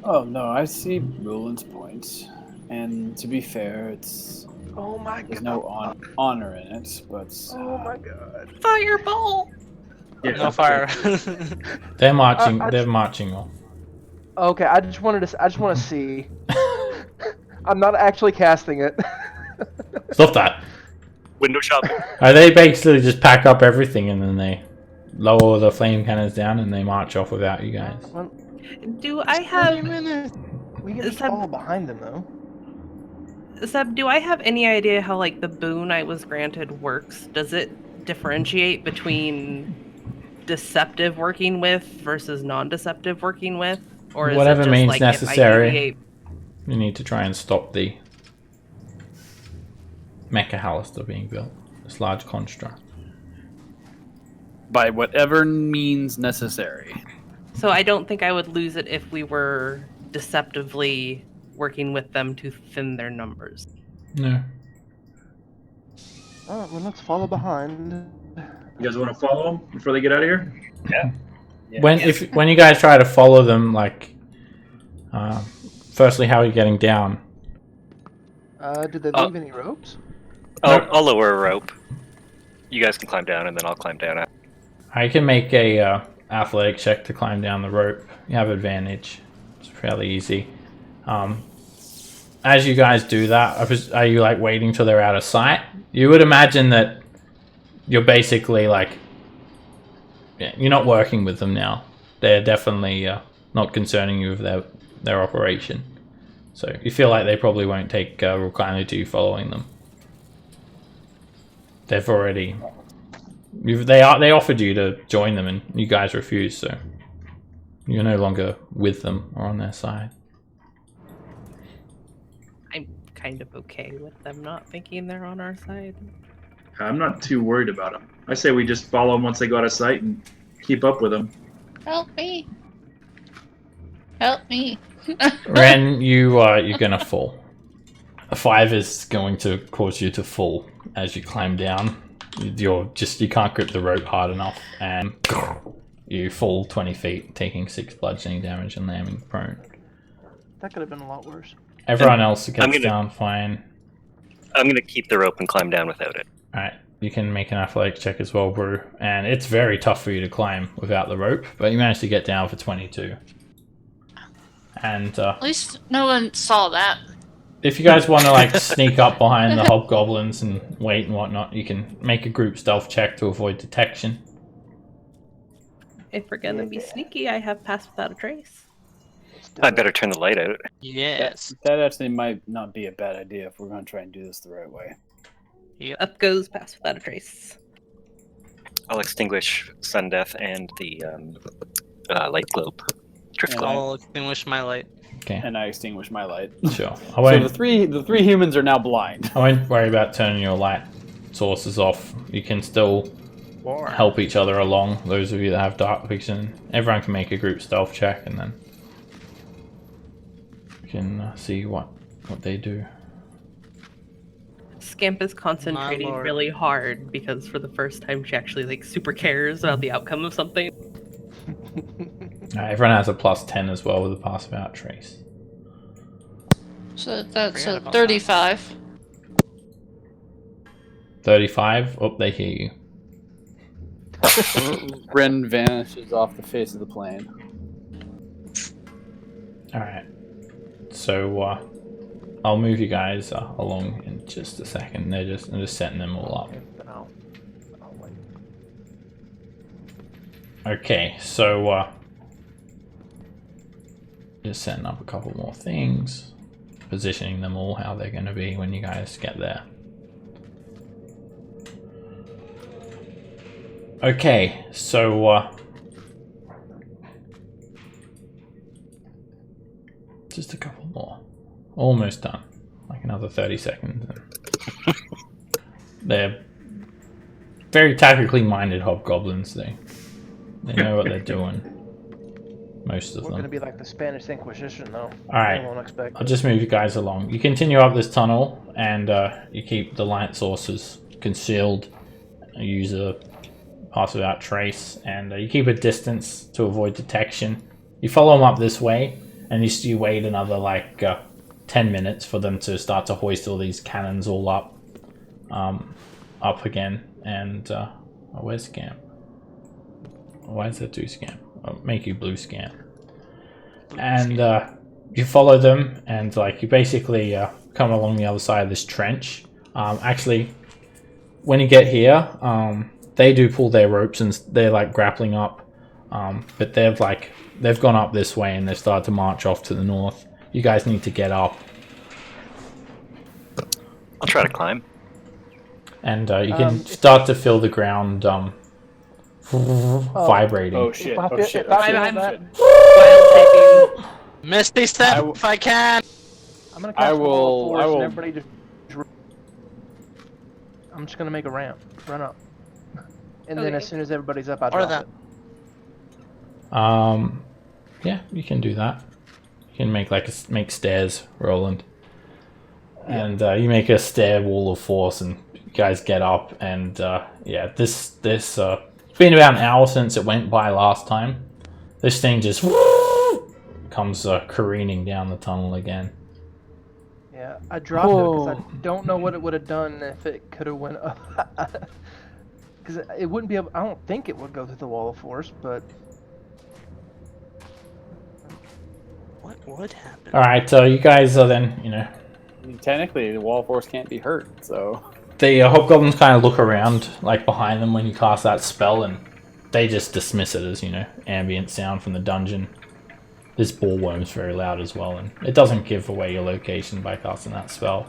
oh no, I see Roland's point, and to be fair, it's
Oh my
there's
god.
no honor in it, but
Oh my god.
Fireball!
Yeah.
No fire.
They're marching.
I
They're
just-
marching off.
Okay, I just want to see. I'm not actually casting it.
Stop that.
Window shopping.
They basically just pack up everything and then they lower the flame cannons down and they march off without you guys.
Well,
Do I
20
have...
minutes. We can just
Seb-
follow behind them though.
Seb, do I have any idea how, like, the boon I was granted works? Does it differentiate between deceptive working with versus non-deceptive working with? Or is
Whatever
it just,
means
like,
necessary.
If I deviate...
You need to try and stop the Mecha Hallister being built. This large construct.
By whatever means necessary.
So I don't think I would lose it if we were deceptively working with them to thin their numbers.
No.
Oh, well, let's follow behind.
You guys want to follow them before they get out of here?
When you guys try to follow them, like, firstly, how are you getting down?
Did they
Oh.
leave any ropes?
I'll lower a rope. You guys can climb down, and then I'll climb down.
I can make a athletic check to climb down the rope. You have advantage. It's fairly easy. As you guys do that, are you like waiting till they're out of sight? You would imagine that you're basically like, yeah, you're not working with them now. They're definitely not concerning you with their operation. So you feel like they probably won't take real kindly to you following them. They've already. They offered you to join them, and you guys refused. So you're no longer with them or on their side.
I'm kind of okay with them not thinking they're on our side.
I'm not too worried about them. I say we just follow them once they go out of sight and keep up with them.
Help me. Help me.
Ren, you're gonna fall. A 5 is going to cause you to fall as you climb down. You can't grip the rope hard enough, and you fall 20 feet, taking 6 bludgeoning damage and landing prone.
That could have been a lot worse.
Everyone else gets
gonna-
down fine.
I'm gonna keep the rope and climb down without it.
Alright, you can make an athletics check as well, Brew. And it's very tough for you to climb without the rope, but you managed to get down for 22. And
At least no one saw that.
if you guys want to like sneak up behind the hobgoblins and wait and whatnot, you can make a group stealth check to avoid detection.
If we're gonna be sneaky, I have passed without a trace.
I'd better turn the light out.
Yes.
that actually might not be a bad idea if we're going to try and do this the right way.
Up goes pass without a trace.
I'll extinguish sun death and the light globe. Drift
And
globe.
I'll extinguish my light.
Okay,
And I extinguish my light.
sure. I
So
won't,
the three humans are now blind.
I won't worry about turning your light sources off. You can still help each other along, those of you that have dark vision. Everyone can make a group stealth check and then you can see what they do.
Scamp is concentrating
lord.
really hard because for the first time she actually like super cares about the outcome of something.
Everyone has a +10 as well with a pass without trace.
So that's
Forgot
a
about
35.
35. Oh, they hear you.
Ren vanishes off the face of the plane.
All right. So I'll move you guys along in just a second. I'm just setting them all up.
Okay, then I'll wait.
Okay, so just setting up a couple more things, positioning them all how they're going to be when you guys get there. Okay, so just a couple more. Almost done. Like another 30 seconds. They're very tactically minded hobgoblins. They know what they're doing. Most of
We're going to
them.
be like the Spanish Inquisition, though.
Alright.
I won't expect.
I'll just move you guys along. You continue up this tunnel, and you keep the light sources concealed. You use a pass without trace, and you keep a distance to avoid detection. You follow them up this way, and you wait another like 10 minutes for them to start to hoist all these cannons all up again. And where's Scamp? Why is that 2 Scamp? I'll make you blue Scamp. And you follow them, and like you basically come along the other side of this trench. Actually, when you get here, they do pull their ropes and they're like grappling up, but they've gone up this way and they've started to march off to the north. You guys need to get up,
I'll try to climb.
and you can start to feel the ground vibrating.
Oh shit! Oh shit!
If I
Oh
feel
shit!
that,
Wild
Misty step if I can.
I'm going to cast
will-
Wall of
I
Force,
will-
and everybody just... I'm just going to make a ramp. Run up. And then
Okay.
as soon as everybody's up, I
Or
drop
that.
it.
Yeah, you can do that. You can make stairs, Roland, and you make a stair wall of force, and you guys get up. And yeah, this it's been about an hour since it went by last time. This thing just comes careening down the tunnel again.
Yeah, I dropped it because I don't know what it would have done if it could have went up. Because it wouldn't be able... I don't think it would go through the Wall of Force, but...
What would happen?
All right, you guys are then,
I mean, technically, the wall force can't be hurt, so.
the hobgoblins kind of look around, like behind them when you cast that spell, and they just dismiss it as, ambient sound from the dungeon. This ballworm's very loud as well, and it doesn't give away your location by casting that spell.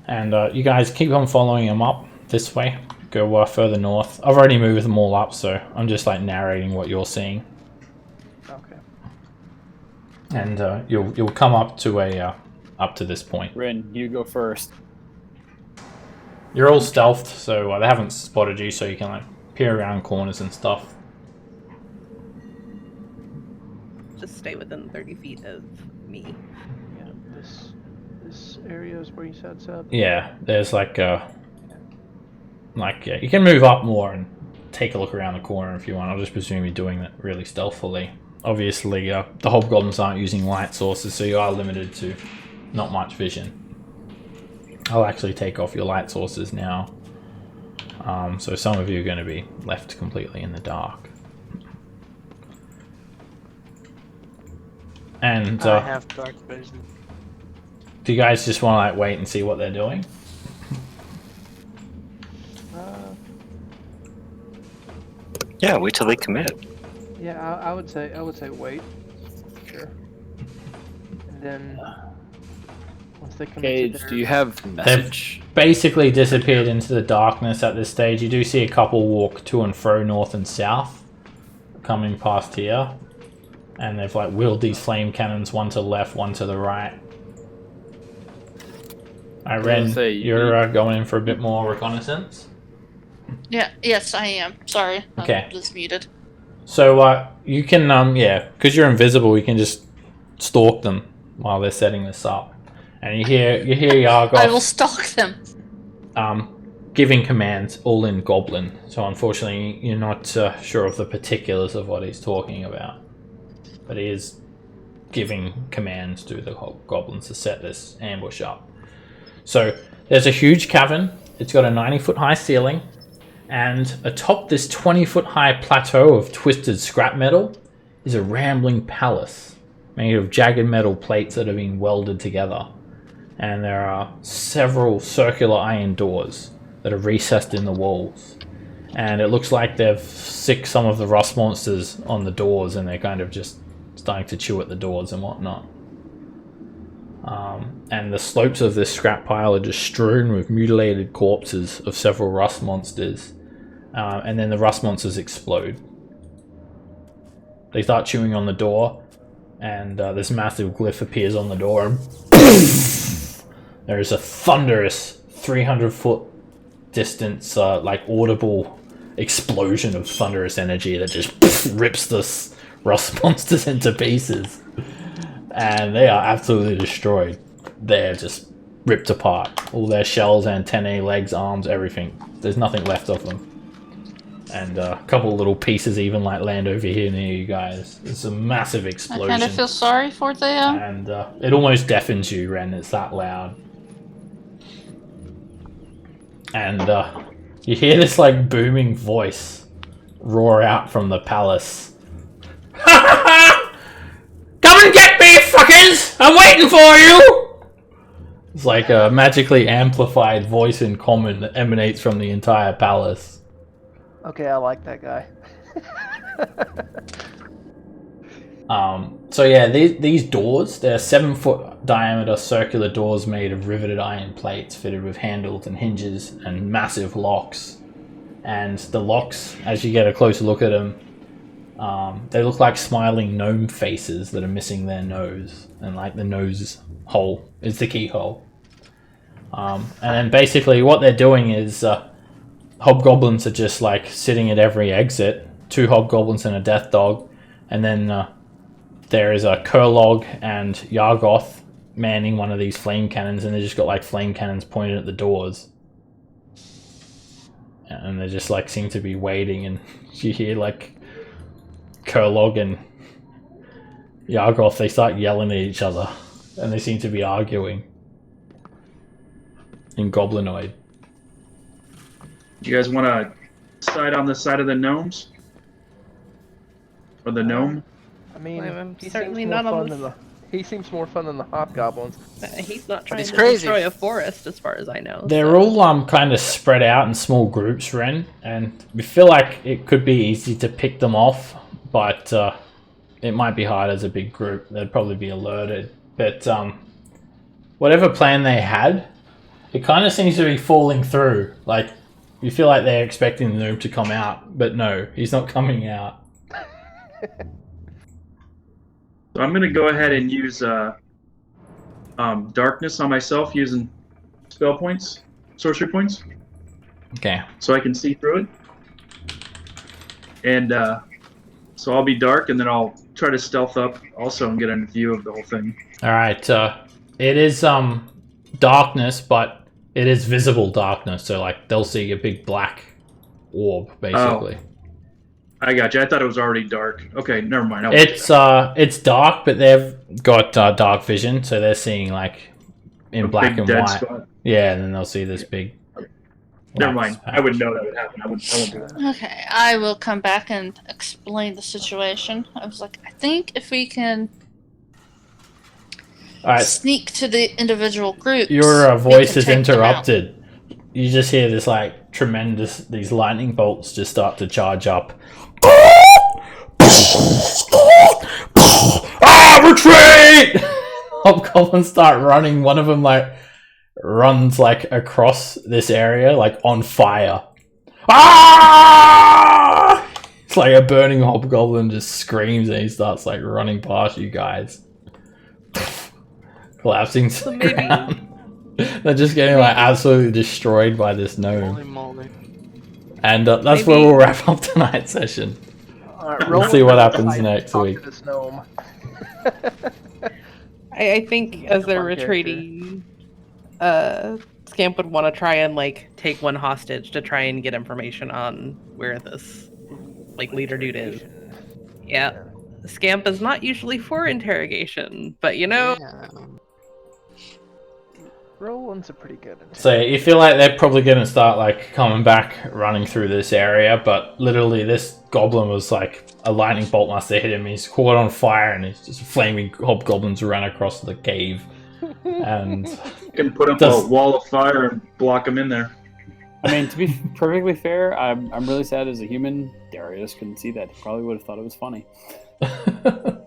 And you guys keep on following them up this way. Go further north. I've already moved them all up, so I'm just like narrating what you're seeing.
Okay.
And you'll come up to up to this point.
Ren, you go first.
You're all stealthed, so they haven't spotted you, so you can like peer around corners and stuff.
Just stay within 30 feet of me.
Yeah, this area is where you said so.
Yeah, there's you can move up more and take a look around the corner if you want. I'll just presume you're doing that really stealthily. Obviously, the hobgoblins aren't using light sources, so you are limited to not much vision. I'll actually take off your light sources now. So some of you are going to be left completely in the dark. And
I have dark vision.
do you guys just want to like wait and see what they're doing?
Yeah, wait till they commit.
Yeah, I would say wait. Sure. And then once they commit
Gage,
to their...
do you have message?
Basically disappeared into the darkness at this stage. You do see a couple walk to and fro north and south, coming past here. And they've like wheeled these flame cannons, one to the left, one to the right. Alright, Ren,
say
you're going in for a bit more reconnaissance?
Yeah, yes, I am. Sorry.
Okay.
I'm just muted.
So you can, because you're invisible, you can just stalk them while they're setting this up, and you hear Yargoth.
I will stalk them.
Giving commands all in Goblin. So unfortunately, you're not sure of the particulars of what he's talking about, but he is giving commands to the goblins to set this ambush up. So there's a huge cavern. It's got a 90-foot high ceiling, and atop this 20-foot high plateau of twisted scrap metal is a rambling palace made of jagged metal plates that have been welded together. And there are several circular iron doors that are recessed in the walls. And it looks like they've sicked some of the rust monsters on the doors, and they're kind of just starting to chew at the doors and whatnot. And the slopes of this scrap pile are just strewn with mutilated corpses of several rust monsters. And then the rust monsters explode. They start chewing on the door, and this massive glyph appears on the door, and there is a thunderous 300-foot distance, like audible explosion of thunderous energy that just rips the rust monsters into pieces. And they are absolutely destroyed. They're just ripped apart. All their shells, antennae, legs, arms, everything. There's nothing left of them. And a couple little pieces even like land over here near you guys. It's a massive explosion.
I kind of feel sorry for them.
And it almost deafens you, Ren. It's that loud. And you hear this like booming voice roar out from the palace. Come and get me, fuckers! I'm waiting for you! It's like a magically amplified voice in common that emanates from the entire palace.
Okay, I like that guy.
So yeah, these doors, they're 7-foot diameter circular doors made of riveted iron plates fitted with handles and hinges and massive locks. And the locks, as you get a closer look at them, they look like smiling gnome faces that are missing their nose, and like the nose hole is the keyhole. And then basically what they're doing is hobgoblins are just like sitting at every exit, 2 hobgoblins and a death dog, and then there is a Kurlog and Yargoth manning one of these flame cannons, and they just got like flame cannons pointed at the doors. And they just like seem to be waiting, and you hear like Kurlog and Yargoth, they start yelling at each other, and they seem to be arguing in Goblinoid.
Do you guys want to side on the side of the gnomes? Or the gnome?
I mean,
I'm
he
certainly
seems more
not on
fun than he seems more fun than the hobgoblins.
He's not trying
he's
to
crazy.
destroy a forest, as far as I know.
They're all kind of spread out in small groups, Ren, and we feel like it could be easy to pick them off, but it might be hard as a big group. They'd probably be alerted. But whatever plan they had, it kind of seems to be falling through. Like, you feel like they're expecting the gnome to come out, but no, he's not coming out.
So I'm going to go ahead and use darkness on myself using spell points, sorcery points,
Okay.
so I can see through it. And so I'll be dark, and then I'll try to stealth up also and get a view of the whole thing.
All right. It is darkness, but it is visible darkness. So like they'll see a big black orb, basically.
I got you. I thought it was already dark. Okay, never mind.
It's dark, but they've got dark vision, so they're seeing like in black and white.
Spot.
Yeah, and then they'll see this big.
Never
wax
mind.
patch.
I would know that would happen. I won't do that.
Okay, I will come back and explain the situation. I was like, I think if we can
All right,
sneak to the individual groups,
your
we
voice
can
is
take them out.
interrupted. You just hear this like tremendous. These lightning bolts just start to charge up. Retreat! Hobgoblins start running. One of them like runs like across this area, like on fire. Ah! It's like a burning hobgoblin just screams, and he starts like running past you guys, collapsing to the ground. They're just getting like absolutely destroyed by this gnome.
Holy moly.
And that's where we'll wrap up tonight's session.
All right,
We'll see what happens next
talk
week.
to this gnome.
I think as they're
Fun character.
retreating, Scamp would want to try and like take one hostage to try and get information on where this like leader dude is. Yeah. Scamp is not usually for interrogation, but you know.
Yeah.
Roland's a pretty good.
So you feel like they're probably going to start like coming back, running through this area, but literally this goblin was like a lightning bolt must have hit him. He's caught on fire, and he's just flaming hobgoblins ran across the cave, and
You can put up a wall of fire and block them in there.
I mean, to be perfectly fair, I'm really sad as a human. Darius couldn't see that. He probably would have thought it was funny. I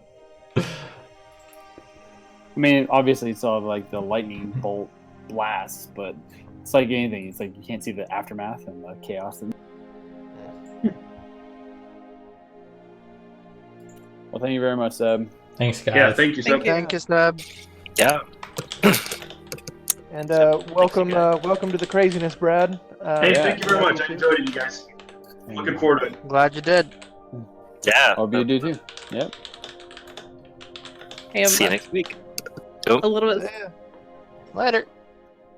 mean, obviously, it's all like the lightning bolt blasts, but it's like anything. It's like you can't see the aftermath and the chaos. Well, thank you very much, Seb.
Thanks, guys.
Yeah, thank you, Seb.
Thank you, Seb.
Yeah.
And welcome to the craziness, Brad.
Hey, thank you very much. I enjoyed it, you guys. Looking forward to it.
Glad you did.
Yeah.
Hope you do too. Yep.
Hey,
See you next week.
a little bit
Yeah. Later.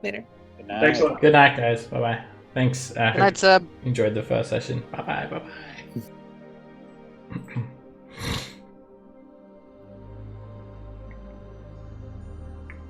later.
Good night.
Thanks a lot.
Good night, guys. Bye bye. Thanks.
Good night, Seb.
Enjoyed the first session. Bye bye. Bye bye.